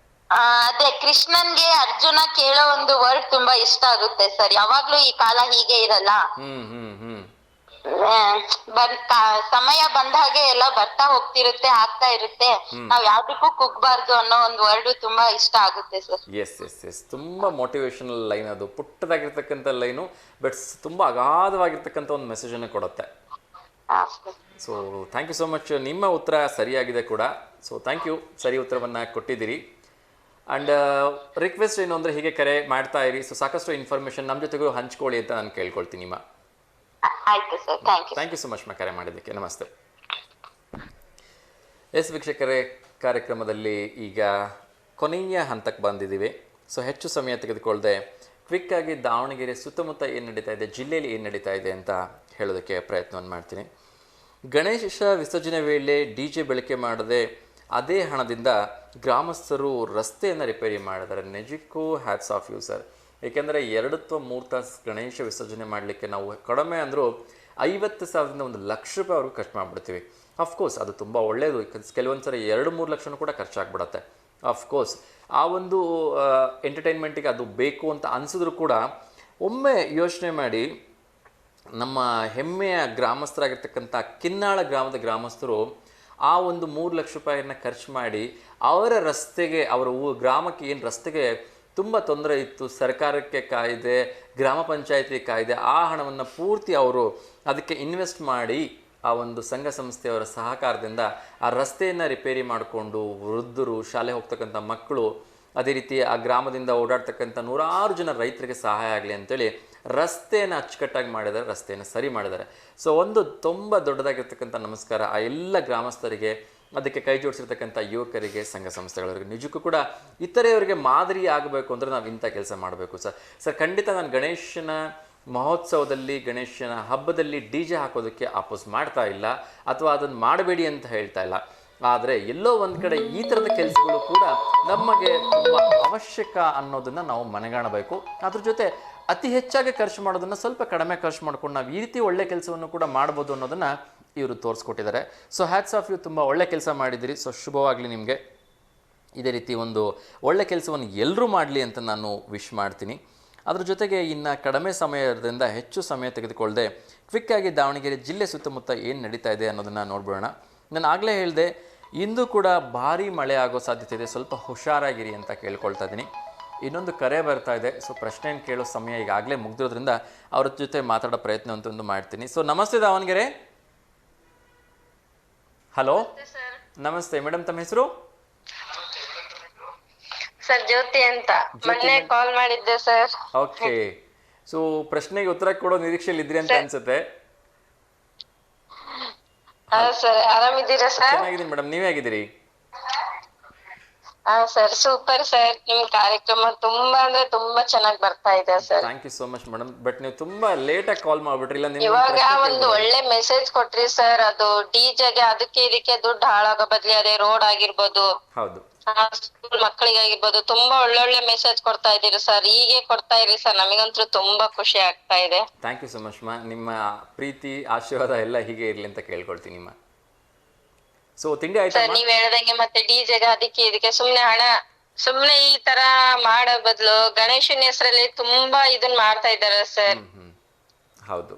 ಅದೇ ಕೃಷ್ಣನ್ಗೆ ಅರ್ಜುನ ಕೇಳೋ ಒಂದು ವರ್ಡ್ ತುಂಬಾ ಇಷ್ಟ ಆಗುತ್ತೆ ಸರ್. ಯಾವಾಗ್ಲೂ ಈ ಕಾಲ ಹೀಗೆ ಇರಲ್ಲ. ಸಮಯ ಬಂದ ಹಾಗೆ ಎಲ್ಲ ಬರ್ತಾ ಹೋಗ್ತಿರುತ್ತೆ, ಆಗ್ತಾ ಇರುತ್ತೆ. ನಾವ್ ಯಾವ್ದಕ್ಕೂ ಕುಗ್ಬಾರ್ದು ಅನ್ನೋ ಒಂದು ವರ್ಡ್ ತುಂಬಾ ಇಷ್ಟ ಆಗುತ್ತೆ ಸರ್. ಎಸ್ ಎಸ್ ಎಸ್, ತುಂಬಾ ಮೋಟಿವೇಶನಲ್ ಲೈನ್ ಅದು. ಪುಟ್ಟದಾಗಿರ್ತಕ್ಕಂಥ ಲೈನು, ಬಟ್ ತುಂಬಾ ಅಗಾಧವಾಗಿರ್ತಕ್ಕಂಥ ಒಂದು ಮೆಸೇಜ್ ಅನ್ನು ಕೊಡುತ್ತೆ. So thank you so much. ನಿಮ್ಮ ಉತ್ತರ ಸರಿಯಾಗಿದೆ ಕೂಡ. ಸೊ ಥ್ಯಾಂಕ್ ಯು, ಸರಿ ಉತ್ತರವನ್ನು ಕೊಟ್ಟಿದ್ದೀರಿ. ಆ್ಯಂಡ್ ರಿಕ್ವೆಸ್ಟ್ ಏನು ಅಂದರೆ, ಹೀಗೆ ಕರೆ ಮಾಡ್ತಾ ಇರಿ. ಸೊ ಸಾಕಷ್ಟು ಇನ್ಫಾರ್ಮೇಷನ್ ನಮ್ಮ ಜೊತೆಗೂ ಹಂಚ್ಕೊಳ್ಳಿ ಅಂತ ನಾನು ಕೇಳ್ಕೊಳ್ತೀನಿ ನಿಮ್ಮ. ಆಯ್ತು sir, thank you so much ಕರೆ ಮಾಡಿದ್ದಕ್ಕೆ. ನಮಸ್ತೆ. ಎಸ್ ವೀಕ್ಷಕರೇ, ಕಾರ್ಯಕ್ರಮದಲ್ಲಿ ಈಗ ಕೊನೆಯ ಹಂತಕ್ಕೆ ಬಂದಿದ್ದೀವಿ. ಸೊ ಹೆಚ್ಚು ಸಮಯ ತೆಗೆದುಕೊಳ್ಳದೆ ಕ್ವಿಕ್ಕಾಗಿ ದಾವಣಗೆರೆ ಸುತ್ತಮುತ್ತ ಏನು ನಡೀತಾ ಇದೆ, ಜಿಲ್ಲೆಯಲ್ಲಿ ಏನು ನಡೀತಾ ಇದೆ ಅಂತ ಹೇಳೋದಕ್ಕೆ ಪ್ರಯತ್ನವನ್ನು ಮಾಡ್ತೀನಿ. ಗಣೇಶ ವಿಸರ್ಜನೆ ವೇಳೆ DJ ಬಳಕೆ ಮಾಡದೆ ಅದೇ ಹಣದಿಂದ ಗ್ರಾಮಸ್ಥರು ರಸ್ತೆಯನ್ನು ರಿಪೇರಿ ಮಾಡಿದ್ದಾರೆ. ನಿಜಕ್ಕೂ ಹ್ಯಾಟ್ಸ್ ಆಫ್ ಯು ಸರ್. ಏಕೆಂದರೆ 2 ಅಥವಾ 3 ತಾಸು ಗಣೇಶ ವಿಸರ್ಜನೆ ಮಾಡಲಿಕ್ಕೆ ನಾವು ಕಡಿಮೆ ಅಂದರೂ 50,000ದಿಂದ 1,00,000 ರೂಪಾಯಿವರೆಗೂ ಖರ್ಚು ಮಾಡಿಬಿಡ್ತೀವಿ. ಅಫ್ಕೋರ್ಸ್ ಅದು ತುಂಬ ಒಳ್ಳೆಯದು. ಕೆಲವೊಂದು ಸರಿ 2-3 ಲಕ್ಷನೂ ಕೂಡ ಖರ್ಚಾಗ್ಬಿಡತ್ತೆ. ಅಫ್ಕೋರ್ಸ್ ಆ ಒಂದು ಎಂಟರ್ಟೈನ್ಮೆಂಟಿಗೆ ಅದು ಬೇಕು ಅಂತ ಅನಿಸಿದ್ರು ಕೂಡ ಒಮ್ಮೆ ಯೋಚನೆ ಮಾಡಿ, ನಮ್ಮ ಹೆಮ್ಮೆಯ ಗ್ರಾಮಸ್ಥರಾಗಿರ್ತಕ್ಕಂಥ ಕಿನ್ನಾಳ ಗ್ರಾಮದ ಗ್ರಾಮಸ್ಥರು ಆ ಒಂದು 3 ಲಕ್ಷ ರೂಪಾಯಿಯನ್ನು ಖರ್ಚು ಮಾಡಿ ಅವರ ರಸ್ತೆಗೆ, ಅವರ ಗ್ರಾಮಕ್ಕೆ ಏನು ರಸ್ತೆಗೆ ತುಂಬ ತೊಂದರೆ ಇತ್ತು, ಸರ್ಕಾರಕ್ಕೆ ಕಾಯ್ದೆ, ಗ್ರಾಮ ಪಂಚಾಯತಿ ಕಾಯ್ದೆ, ಆ ಹಣವನ್ನು ಪೂರ್ತಿ ಅವರು ಅದಕ್ಕೆ ಇನ್ವೆಸ್ಟ್ ಮಾಡಿ ಆ ಒಂದು ಸಂಘ ಸಂಸ್ಥೆಯವರ ಸಹಕಾರದಿಂದ ಆ ರಸ್ತೆಯನ್ನು ರಿಪೇರಿ ಮಾಡಿಕೊಂಡು ವೃದ್ಧರು, ಶಾಲೆ ಹೋಗ್ತಕ್ಕಂಥ ಮಕ್ಕಳು, ಅದೇ ರೀತಿ ಆ ಗ್ರಾಮದಿಂದ ಓಡಾಡ್ತಕ್ಕಂಥ 100 ಜನ ರೈತರಿಗೆ ಸಹಾಯ ಆಗಲಿ ಅಂತೇಳಿ ರಸ್ತೆಯನ್ನು ಅಚ್ಚುಕಟ್ಟಾಗಿ ಮಾಡಿದ್ದಾರೆ, ರಸ್ತೆಯನ್ನು ಸರಿ ಮಾಡಿದ್ದಾರೆ. ಸೊ ಒಂದು ತುಂಬ ದೊಡ್ಡದಾಗಿರ್ತಕ್ಕಂಥ ನಮಸ್ಕಾರ ಆ ಎಲ್ಲ ಗ್ರಾಮಸ್ಥರಿಗೆ, ಅದಕ್ಕೆ ಕೈ ಜೋಡಿಸಿರ್ತಕ್ಕಂಥ ಯುವಕರಿಗೆ, ಸಂಘ ಸಂಸ್ಥೆಗಳವರಿಗೆ. ನಿಜಕ್ಕೂ ಕೂಡ ಇತರೆಯವರಿಗೆ ಮಾದರಿ ಆಗಬೇಕು ಅಂದರೆ ನಾವು ಇಂಥ ಕೆಲಸ ಮಾಡಬೇಕು ಸರ್. ಖಂಡಿತ ನಾನು ಗಣೇಶನ ಮಹೋತ್ಸವದಲ್ಲಿ, ಗಣೇಶನ ಹಬ್ಬದಲ್ಲಿ DJ ಹಾಕೋದಕ್ಕೆ ಅಪೋಸ್ ಮಾಡ್ತಾ ಇಲ್ಲ, ಅಥವಾ ಅದನ್ನು ಮಾಡಬೇಡಿ ಅಂತ ಹೇಳ್ತಾ ಇಲ್ಲ. ಆದರೆ ಎಲ್ಲೋ ಒಂದು ಕಡೆ ಈ ಥರದ ಕೆಲಸಗಳು ಕೂಡ ನಮಗೆ ತುಂಬ ಅವಶ್ಯಕ ಅನ್ನೋದನ್ನು ನಾವು ಮನಗಾಣಬೇಕು. ಅದ್ರ ಜೊತೆ ಅತಿ ಹೆಚ್ಚಾಗಿ ಖರ್ಚು ಮಾಡೋದನ್ನು ಸ್ವಲ್ಪ ಕಡಿಮೆ ಖರ್ಚು ಮಾಡ್ಕೊಂಡು ನಾವು ಈ ರೀತಿ ಒಳ್ಳೆ ಕೆಲಸವನ್ನು ಕೂಡ ಮಾಡ್ಬೋದು ಅನ್ನೋದನ್ನು ಇವರು ತೋರಿಸ್ಕೊಟ್ಟಿದ್ದಾರೆ. ಸೊ ಹ್ಯಾಟ್ಸ್ ಆಫ್ ಯು, ತುಂಬ ಒಳ್ಳೆ ಕೆಲಸ ಮಾಡಿದ್ದೀರಿ. ಸೊ ಶುಭವಾಗಲಿ ನಿಮಗೆ. ಇದೇ ರೀತಿ ಒಂದು ಒಳ್ಳೆ ಕೆಲಸವನ್ನು ಎಲ್ಲರೂ ಮಾಡಲಿ ಅಂತ ನಾನು ವಿಶ್ ಮಾಡ್ತೀನಿ. ಅದ್ರ ಜೊತೆಗೆ ಇನ್ನು ಕಡಿಮೆ ಸಮಯದಿಂದ ಹೆಚ್ಚು ಸಮಯ ತೆಗೆದುಕೊಳ್ಳದೆ ಕ್ವಿಕ್ಕಾಗಿ ದಾವಣಗೆರೆ ಜಿಲ್ಲೆ ಸುತ್ತಮುತ್ತ ಏನು ನಡೀತಾ ಇದೆ ಅನ್ನೋದನ್ನು ನೋಡ್ಬಿಡೋಣ. ನಾನು ಆಗಲೇ ಹೇಳಿದೆ, ಇಂದು ಕೂಡ ಭಾರೀ ಮಳೆ ಆಗೋ ಸಾಧ್ಯತೆ ಇದೆ, ಸ್ವಲ್ಪ ಹುಷಾರಾಗಿರಿ ಅಂತ ಕೇಳ್ಕೊಳ್ತಾ ಇದ್ದೀನಿ. ಇನ್ನೊಂದು ಕರೆ ಬರ್ತಾ ಇದೆ. ಸೊ ಪ್ರಶ್ನೆಯನ್ನು ಕೇಳೋ ಸಮಯ ಈಗಾಗಲೇ ಮುಗ್ದಿರೋದ್ರಿಂದ ಅವ್ರ ಜೊತೆ ಮಾತಾಡೋ ಪ್ರಯತ್ನ ಅಂತಂದು ಮಾಡ್ತೀನಿ. ಸೊ ನಮಸ್ತೆ ದಾವಣಗೆರೆ. ಹಲೋ, ನಮಸ್ತೆ ಮೇಡಮ್, ತಮ್ಮ ಹೆಸರು? ಸರ್ ಜ್ಯೋತಿ ಅಂತ, ಮೊನ್ನೆ ಕಾಲ್ ಮಾಡಿದ್ದೆ ಸರ್. ಓಕೆ, ಸೊ ಪ್ರಶ್ನೆಗೆ ಉತ್ತರ ಕೊಡೋ ನಿರೀಕ್ಷೆಯಲ್ಲಿ ಇದ್ರಿ ಅಂತ ಅನ್ಸುತ್ತೆ. ಸರ್ ಆರಾಮಿದ್ದೀರಾ ಸರ್? ಚೆನ್ನಾಗಿದ್ದೀನಿ ಮೇಡಮ್, ನೀವೇ ಆಗಿದ್ದೀರಿ? Sir super sir. ನಿಮ್ ಕಾರ್ಯಕ್ರಮ ತುಂಬಾ ಅಂದ್ರೆ ತುಂಬಾ ಚೆನ್ನಾಗಿ ಬರ್ತಾ ಇದೆ sir. Thank you so much madam. But ನೀವು ತುಂಬಾ ಲೇಟ್ ಆಗಿ ಕಾಲ್ ಮಾಡ್ಬಿಟ್ರಿ. ಇಲ್ಲ ಇವಾಗ ಒಂದು ಒಳ್ಳೆ ಮೆಸೇಜ್ ಕೊಟ್ರಿ ಸರ್. ಅದು DJಗೆ ಅದಕ್ಕೆ ಇದಕ್ಕೆ ದುಡ್ಡು ಹಾಳಾಗೋ ಬದ್ಲಿ ಅದೇ ರೋಡ್ ಆಗಿರ್ಬೋದು, ಹೌದು, ಸ್ಕೂಲ್ ಮಕ್ಕಳಿಗೆ ಆಗಿರ್ಬೋದು, ತುಂಬಾ ಒಳ್ಳೊಳ್ಳೆ ಮೆಸೇಜ್ ಕೊಡ್ತಾ ಇದೀರಿ ಸರ್. ಹೀಗೆ ಕೊಡ್ತಾ ಇರಿ ಸರ್, ನಮಗಂತೂ ತುಂಬಾ ಖುಷಿ ಆಗ್ತಾ ಇದೆ. ಥ್ಯಾಂಕ್ ಯು ಸೊ ಮಚ್ ಮಾ. ನಿಮ್ಮ ಪ್ರೀತಿ ಆಶೀರ್ವಾದ ಎಲ್ಲ ಹೀಗೆ ಇರಲಿ ಅಂತ ಕೇಳ್ಕೊಳ್ತೀನಿ. ಸೊ ತಿಂಡಿ ಸರ್ ಆಯ್ತಮ್ಮ? ನೀವ್ ಹೇಳ್ದಂಗೆ ಮತ್ತೆ ಡಿಜೆಗೆ ಅದಕ್ಕೆ ಇದಕ್ಕೆ ಸುಮ್ನೆ ಈ ತರ ಮಾಡೋ ಬದಲು ಗಣೇಶನ ಹೆಸರಲ್ಲಿ ತುಂಬಾ ಇದನ್ ಮಾಡ್ತಾ ಇದಾರೆ ಸರ್. ಹೌದು.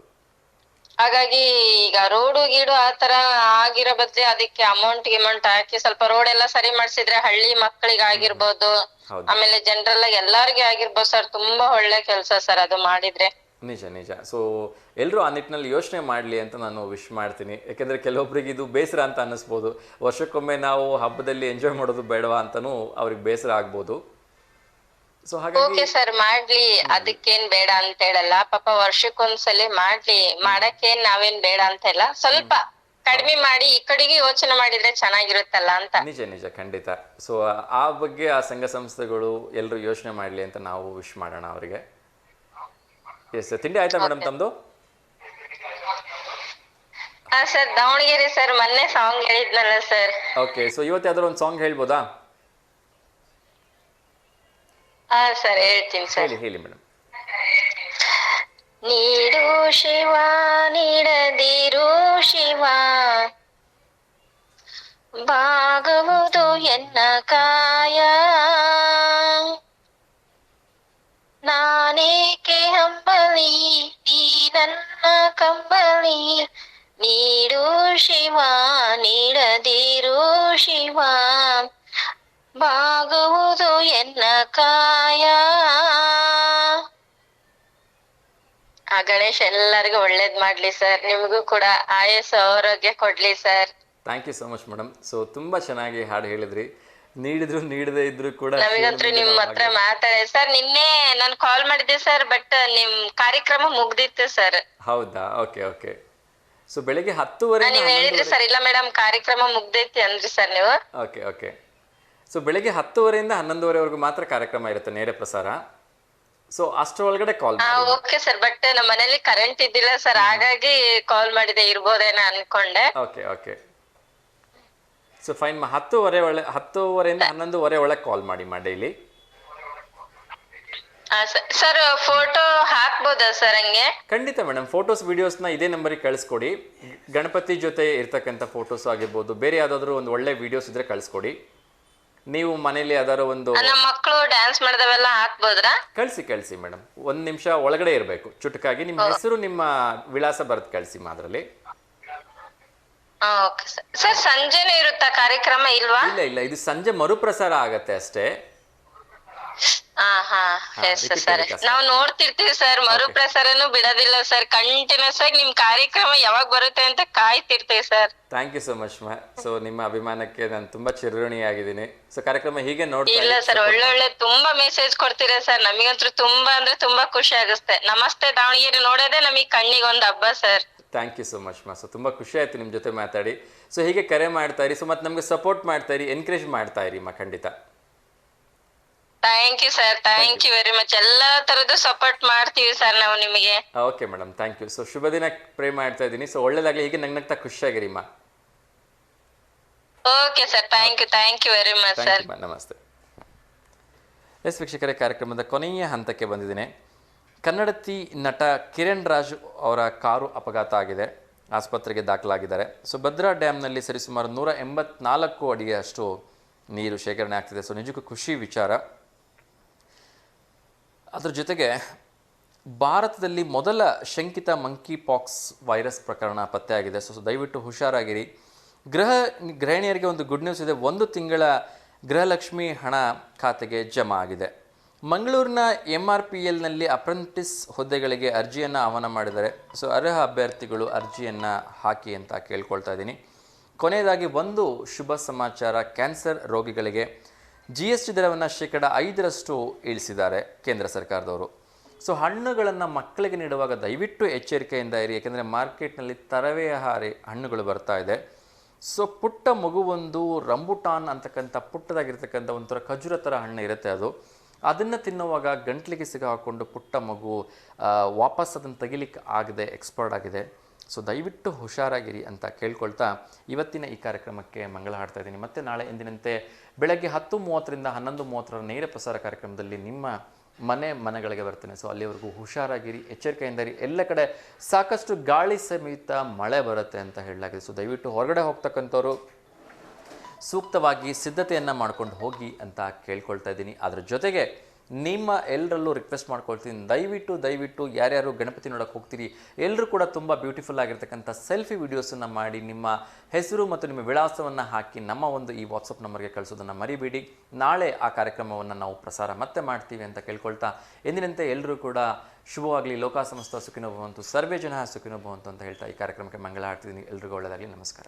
ಹಾಗಾಗಿ ಈಗ ರೋಡು ಗೀಡು ಆತರ ಆಗಿರೋ ಬದ್ಲಿ ಅದಕ್ಕೆ ಅಮೌಂಟ್ ಹಾಕಿ ಸ್ವಲ್ಪ ರೋಡ್ ಎಲ್ಲ ಸರಿ ಮಾಡ್ಸಿದ್ರೆ ಹಳ್ಳಿ ಮಕ್ಕಳಿಗೆ ಆಗಿರ್ಬೋದು, ಹೌದು. ಆಮೇಲೆ ಜನರಲ್ ಆಗಿ ಎಲ್ಲಾರ್ಗೆ ಆಗಿರ್ಬೋದು ಸರ್. ತುಂಬಾ ಒಳ್ಳೆ ಕೆಲ್ಸ ಸರ್ ಅದು ಮಾಡಿದ್ರೆ. ನಿಜ. ಸೊ ಎಲ್ಲರೂ ಆ ನಿಟ್ಟಿನಲ್ಲಿ ಯೋಚನೆ ಮಾಡಲಿ ಅಂತ ನಾನು ವಿಶ್ ಮಾಡ್ತೀನಿ. ಯಾಕೆಂದರೆ ಕೆಲವೊಬ್ಬರಿಗೆ ಇದು ಬೇಸರ ಅಂತ ಅನ್ನಿಸ್ಬೋದು, ವರ್ಷಕ್ಕೊಮ್ಮೆ ನಾವು ಹಬ್ಬದಲ್ಲಿ ಎಂಜಾಯ್ ಮಾಡೋದು ಬೇಡವಾ ಅಂತಲೂ ಅವ್ರಿಗೆ ಬೇಸರ ಆಗ್ಬೋದು. ಸೊ ಹಾಗಾಗಿ ಓಕೆ ಸರ್, ಮಾಡ್ಲಿ, ಅದಕ್ಕೇನ್ ಬೇಡ ಅಂತ ಹೇಳಲ್ಲ. ಪಾಪ ವರ್ಷಕ್ಕೊಂದ್ಸಲಿ ಮಾಡ್ಲಿ, ಮಾಡಕ್ಕೇನ್ ನಾವೇನ್ ಬೇಡ ಅಂತ ಇಲ್ಲ. ಸ್ವಲ್ಪ ಕಡಿಮೆ ಮಾಡಿ ಈ ಕಡೆಗೆ ಯೋಚನೆ ಮಾಡಿದ್ರೆ ಚೆನ್ನಾಗಿರುತ್ತಲ್ಲ ಅಂತ. ನಿಜ ಖಂಡಿತ. ಸೊ ಆ ಬಗ್ಗೆ ಆ ಸಂಘ ಸಂಸ್ಥೆಗಳು ಎಲ್ಲರೂ ಯೋಚನೆ ಮಾಡಲಿ ಅಂತ ನಾವು ವಿಶ್ ಮಾಡೋಣ ಅವರಿಗೆ. ಎಸ್, ತಿಂಡಿ ಆಯ್ತಾ ಮೇಡಮ್ ತಮ್ಮದು? ಹಾ ಸರ್, ದಾವಣಗೆರೆ ಸರ್. ಮೊನ್ನೆ ಸಾಂಗ್ ಹೇಳಿದ್ನಲ್ಲ ಸರ್. ಓಕೆ, ಸೊ ಇವತ್ತು ಯಾವ್ದಾದ್ರು ಒಂದು ಸಾಂಗ್ ಹೇಳ್ಬೋದಾ? ಹಾ ಸರ್, ಹೇಳ್ತೀನಿ ಸರ್. ಹೇಳಿ ಮೇಡಮ್. ನೀಡು ಶಿವ, ನೀಡದಿರು ಶಿವ, ಬಾಗುವುದು ಎನ್ನ ಕಾಯ, ನಾನೇಕೆ ಹಂಬಲಿ, ನೀ ನನ್ನ ಕಂಬಲಿ, ನೀಡು ಶಿವ, ನೀಡದಿರು ಶಿವ, ಬಾಗುವುದು ಎನ್ನ ಕಾಯ. ಆ ಗಣೇಶ್ ಎಲ್ಲರಿಗೂ ಒಳ್ಳೇದ್ ಮಾಡ್ಲಿ ಸರ್. ನಿಮಗೂ ಕೂಡ ಆಯಸ್ಸು ಆರೋಗ್ಯ ಕೊಡ್ಲಿ sir. Thank you so much madam. So ತುಂಬಾ ಚೆನ್ನಾಗಿ ಹಾಡು ಹೇಳಿದ್ರಿ. ನೀಡಿದ್ರು ನೀಡದೇ ಇದ್ರು ಕೂಡ ನಮಗಂತೂ ನಿಮ್ ಹತ್ರ ಮಾತಾಡಿ ಸರ್. ನಿನ್ನೆ ನಾನು ಕಾಲ್ ಮಾಡಿದ್ದೆ ಸರ್, ಬಟ್ ನಿಮ್ ಕಾರ್ಯಕ್ರಮ ಮುಗ್ದಿತ್ತು ಸರ್. ಹೌದಾ? ಓಕೆ. ಸೊ ಬೆಳಿಗ್ಗೆ 10:30 ನೀವ್ ಹೇಳಿದ್ರಿ ಸರ್, ಇಲ್ಲ ಮೇಡಮ್ ಕಾರ್ಯಕ್ರಮ ಮುಗ್ದೈತಿ ಅಂದ್ರಿ ಸರ್ ನೀವು. ಓಕೆ. ಸೊ ಬೆಳಿಗ್ಗೆ 10:30 11:00ವರೆಗೂ ಮಾತ್ರ ಕಾರ್ಯಕ್ರಮ ಇರುತ್ತೆ, ನೇರ ಪ್ರಸಾರ. ಸೊ ಅಷ್ಟರೊಳಗಡೆ ಕಾಲ್ ಮಾಡಿ. ಓಕೆ ಸರ್, ಬಟ್ ನಮ್ಮ ಮನೇಲಿ ಕರೆಂಟ್ ಇದ್ದಿಲ್ಲ ಸರ್, ಹಾಗಾಗಿ ಕಾಲ್ ಮಾಡಿದೆ, ಇರ್ಬೋದೇನೋ ಅನ್ಕೊಂಡೆ. ಓಕೆ. So fine. 10:30 11:00 ಒಳಗೆ ಕಾಲ್ ಮಾಡಿ ಡೈಲಿ. ಸರ್ ಫೋಟೋ ಹಾಕ್ಬೋದಾ ಸರ್ ಹಂಗೆ? ಖಂಡಿತ ಮೇಡಮ್. ಫೋಟೋಸ್ ವಿಡಿಯೋಸ್ನ ಇದೇ ನಂಬರಿಗೆ ಕಳಿಸ್ಕೊಡಿ. ಗಣಪತಿ ಜೊತೆ ಇರ್ತಕ್ಕಂಥ ಫೋಟೋಸ್ ಆಗಿರ್ಬೋದು, ಬೇರೆ ಯಾವ್ದಾದ್ರು ಒಂದು ಒಳ್ಳೆ ವಿಡಿಯೋಸ್ ಇದ್ರೆ ಕಳಿಸ್ಕೊಡಿ. ನೀವು ಮನೇಲಿ ಯಾವ್ದಾದ್ರು ಒಂದು ನಮ್ಮ ಮಕ್ಕಳು ಡ್ಯಾನ್ಸ್ ಮಾಡಿದವೆಲ್ಲ ಹಾಕ್ಬೋದ್ರಾ? ಕಳಿಸಿ ಮೇಡಮ್. 1 ನಿಮಿಷ ಒಳಗಡೆ ಇರಬೇಕು ಚುಟುಕಾಗಿ. ನಿಮ್ಮ ಹೆಸರು, ನಿಮ್ಮ ವಿಳಾಸ ಬರೆದು ಕಳಿಸಿ ಮಾದ್ರಲ್ಲಿ. Okay sir. ಸರ್ ಸಂಜೆನೂ ಇರುತ್ತಾ ಕಾರ್ಯಕ್ರಮ ಇಲ್ವಾ? ಇಲ್ಲ, ಇದು ಸಂಜೆ ಮರುಪ್ರಸಾರ ಆಗತ್ತೆ ಅಷ್ಟೇ. ಸರ್ ನಾವು ನೋಡ್ತಿರ್ತೀವಿ ಸರ್, ಮರುಪ್ರಸಾರನು ಬಿಡೋದಿಲ್ಲ ಸರ್. ಕಂಟಿನ್ಯೂಸ್ ಆಗಿ ನಿಮ್ ಕಾರ್ಯಕ್ರಮ ಯಾವಾಗ ಬರುತ್ತೆ ಅಂತ ಕಾಯ್ತಿರ್ತೀವಿ sir. Thank you so much ಮಾ. ಸೊ ನಿಮ್ಮ ಅಭಿಮಾನಕ್ಕೆ ನಾನು ತುಂಬಾ ಚಿರಋಣಿಯಾಗಿದ್ದೀನಿ. ಸೊ ಕಾರ್ಯಕ್ರಮ ಹೀಗೆ ನೋಡ್ತಾ ಇಲ್ಲ ಸರ್, ಒಳ್ಳೊಳ್ಳೆ ತುಂಬಾ ಮೆಸೇಜ್ ಕೊಡ್ತೀರಾ ಸರ್. ನಮಗಂತೂ ತುಂಬಾ ಅಂದ್ರೆ ತುಂಬಾ ಖುಷಿ ಆಗುತ್ತೆ. ನಮಸ್ತೆ ದಾವಣಗೆರೆ ನೋಡೋದೇ ನಮಗ್ ಕಣ್ಣಿಗೆ ಒಂದ್ ಹಬ್ಬ sir. Thank you so much ಮಾ. ಸೊ ತುಂಬ ಖುಷಿ ಆಯ್ತು ನಿಮ್ಮ ಜೊತೆ ಮಾತಾಡಿ. ಸೊ ಹೀಗೆ ಕರೆ ಮಾಡ್ತಾ ಇರಿ. ಸೊ ಮತ್ತೆ ನಮಗೆ ಸಪೋರ್ಟ್ ಮಾಡ್ತಾ ಇರಿ, ಎನ್ಕರೇಜ್ ಮಾಡ್ತಾ ಇರಿ ಮಾ. ಖಂಡಿತ. Thank you sir, thank you very much. ಎಲ್ಲಾ ತರದ್ದು ಸಪೋರ್ಟ್ ಮಾಡ್ತೀವಿ ಸರ್ ನಾವು ನಿಮಗೆ. Okay madam, thank you. So ಶುಭ ದಿನ ಪ್ರೇ ಮಾಡ್ತಾ ಇದ್ದೀನಿ. ಸೊ ಒಳ್ಳೇದಾಗಲಿ, ಹೀಗೆ ನಗ್ನಗ್ತಾ ಖುಷಿಯಾಗಿರಿ ಮಾ. Okay sir, thank you very much sir. ನಮಸ್ತೆ. ಎಸ್ ವೀಕ್ಷಕರೇ, ಕಾರ್ಯಕ್ರಮದ ಕೊನೆಯ ಹಂತಕ್ಕೆ ಬಂದಿದ್ದೀನಿ. ಕನ್ನಡತಿ ನಟ ಕಿರಣ್ ರಾಜ್ ಅವರ ಕಾರು ಅಪಘಾತ ಆಗಿದೆ, ಆಸ್ಪತ್ರೆಗೆ ದಾಖಲಾಗಿದ್ದಾರೆ. ಸೊ ಭದ್ರಾ ಡ್ಯಾಮ್ನಲ್ಲಿ ಸರಿಸುಮಾರು 184 ಅಡಿಯಷ್ಟು ನೀರು ಶೇಖರಣೆ ಆಗ್ತಿದೆ. ಸೊ ನಿಜಕ್ಕೂ ಖುಷಿ ವಿಚಾರ. ಅದ್ರ ಜೊತೆಗೆ ಭಾರತದಲ್ಲಿ ಮೊದಲ ಶಂಕಿತ ಮಂಕಿ ಪಾಕ್ಸ್ ವೈರಸ್ ಪ್ರಕರಣ ಪತ್ತೆಯಾಗಿದೆ. ಸೊ ದಯವಿಟ್ಟು ಹುಷಾರಾಗಿರಿ. ಗೃಹಿಣಿಯರಿಗೆ ಒಂದು ಗುಡ್ ನ್ಯೂಸ್ ಇದೆ. 1 ತಿಂಗಳ ಗೃಹಲಕ್ಷ್ಮಿ ಹಣ ಖಾತೆಗೆ ಜಮಾ ಆಗಿದೆ. ಮಂಗಳೂರಿನ MRPLನಲ್ಲಿ ಅಪ್ರೆಂಟಿಸ್ ಹುದ್ದೆಗಳಿಗೆ ಅರ್ಜಿಯನ್ನು ಆಹ್ವಾನ ಮಾಡಿದ್ದಾರೆ. ಸೊ ಅರ್ಹ ಅಭ್ಯರ್ಥಿಗಳು ಅರ್ಜಿಯನ್ನು ಹಾಕಿ ಅಂತ ಕೇಳ್ಕೊಳ್ತಾ ಇದ್ದೀನಿ. ಕೊನೆಯದಾಗಿ ಒಂದು ಶುಭ ಸಮಾಚಾರ. ಕ್ಯಾನ್ಸರ್ ರೋಗಿಗಳಿಗೆ GST ದರವನ್ನು 5% ಇಳಿಸಿದ್ದಾರೆ ಕೇಂದ್ರ ಸರ್ಕಾರದವರು. ಸೊ ಹಣ್ಣುಗಳನ್ನು ಮಕ್ಕಳಿಗೆ ನೀಡುವಾಗ ದಯವಿಟ್ಟು ಎಚ್ಚರಿಕೆಯಿಂದ ಇರಿ, ಯಾಕೆಂದರೆ ಮಾರ್ಕೆಟ್ನಲ್ಲಿ ತರವೇಹಾರಿ ಹಣ್ಣುಗಳು ಬರ್ತಾ ಇದೆ. ಸೊ ಪುಟ್ಟ ಮಗುವೊಂದು ರಂಬುಟಾನ್ ಅಂತಕ್ಕಂಥ ಪುಟ್ಟದಾಗಿರ್ತಕ್ಕಂಥ ಒಂಥರ ಖಜೂರ ಥರ ಹಣ್ಣು ಇರುತ್ತೆ, ಅದನ್ನು ತಿನ್ನುವಾಗ ಗಂಟ್ಲಿಗೆ ಸಿಗಾಕೊಂಡು ಪುಟ್ಟ ಮಗು ವಾಪಸ್ ಅದನ್ನು ತೆಗಿಲಿಕ್ಕೆ ಆಗದೆ ಎಕ್ಸ್ಪರ್ಟ್ ಆಗಿದೆ. ಸೊ ದಯವಿಟ್ಟು ಹುಷಾರಾಗಿರಿ ಅಂತ ಕೇಳ್ಕೊಳ್ತಾ ಇವತ್ತಿನ ಈ ಕಾರ್ಯಕ್ರಮಕ್ಕೆ ಮಂಗಳ ಹಾಡ್ತಾ ಇದ್ದೀನಿ. ಮತ್ತೆ ನಾಳೆ ಎಂದಿನಂತೆ ಬೆಳಗ್ಗೆ 10:30ರಿಂದ 11:30 ನೇರ ಪ್ರಸಾರ ಕಾರ್ಯಕ್ರಮದಲ್ಲಿ ನಿಮ್ಮ ಮನೆಗಳಿಗೆ ಬರ್ತೇನೆ. ಸೊ ಅಲ್ಲಿವರೆಗೂ ಹುಷಾರಾಗಿರಿ, ಎಚ್ಚರಿಕೆಯಿಂದ ಇರಿ. ಎಲ್ಲ ಕಡೆ ಸಾಕಷ್ಟು ಗಾಳಿ ಸಮೇತ ಮಳೆ ಬರುತ್ತೆ ಅಂತ ಹೇಳಲಾಗಿದೆ. ಸೊ ದಯವಿಟ್ಟು ಹೊರಗಡೆ ಹೋಗ್ತಕ್ಕಂಥವ್ರು ಸೂಕ್ತವಾಗಿ ಸಿದ್ಧತೆಯನ್ನು ಮಾಡ್ಕೊಂಡು ಹೋಗಿ ಅಂತ ಕೇಳ್ಕೊಳ್ತಾ ಇದ್ದೀನಿ. ಅದ್ರ ಜೊತೆಗೆ ನಿಮ್ಮ ಎಲ್ಲರಲ್ಲೂ ರಿಕ್ವೆಸ್ಟ್ ಮಾಡ್ಕೊಳ್ತೀನಿ, ದಯವಿಟ್ಟು ಯಾರ್ಯಾರು ಗಣಪತಿ ನೋಡೋಕೆ ಹೋಗ್ತೀರಿ ಎಲ್ಲರೂ ಕೂಡ ತುಂಬ ಬ್ಯೂಟಿಫುಲ್ ಆಗಿರ್ತಕ್ಕಂಥ ಸೆಲ್ಫಿ ವಿಡಿಯೋಸನ್ನು ಮಾಡಿ ನಿಮ್ಮ ಹೆಸರು ಮತ್ತು ನಿಮ್ಮ ವಿಳಾಸವನ್ನು ಹಾಕಿ ನಮ್ಮ ಒಂದು ಈ ವಾಟ್ಸಪ್ ನಂಬರ್ಗೆ ಕಳಿಸೋದನ್ನು ಮರಿಬೇಡಿ. ನಾಳೆ ಆ ಕಾರ್ಯಕ್ರಮವನ್ನು ನಾವು ಪ್ರಸಾರ ಮತ್ತೆ ಮಾಡ್ತೀವಿ ಅಂತ ಕೇಳ್ಕೊಳ್ತಾ ಎಂದಿನಂತೆ ಎಲ್ಲರೂ ಕೂಡ ಶುಭವಾಗಲಿ, ಲೋಕ ಸಮಸ್ತ ಸುಖಿನೋ ಭವಂತು, ಸರ್ವೇ ಜನ ಸುಖಿನೋ ಭವಂತು ಅಂತ ಹೇಳ್ತಾ ಈ ಕಾರ್ಯಕ್ರಮಕ್ಕೆ ಮಂಗಳ ಹಾಡ್ತಿದ್ದೀನಿ. ಎಲ್ರಿಗೂ ಒಳ್ಳೆಯದಾಗಲಿ. ನಮಸ್ಕಾರ.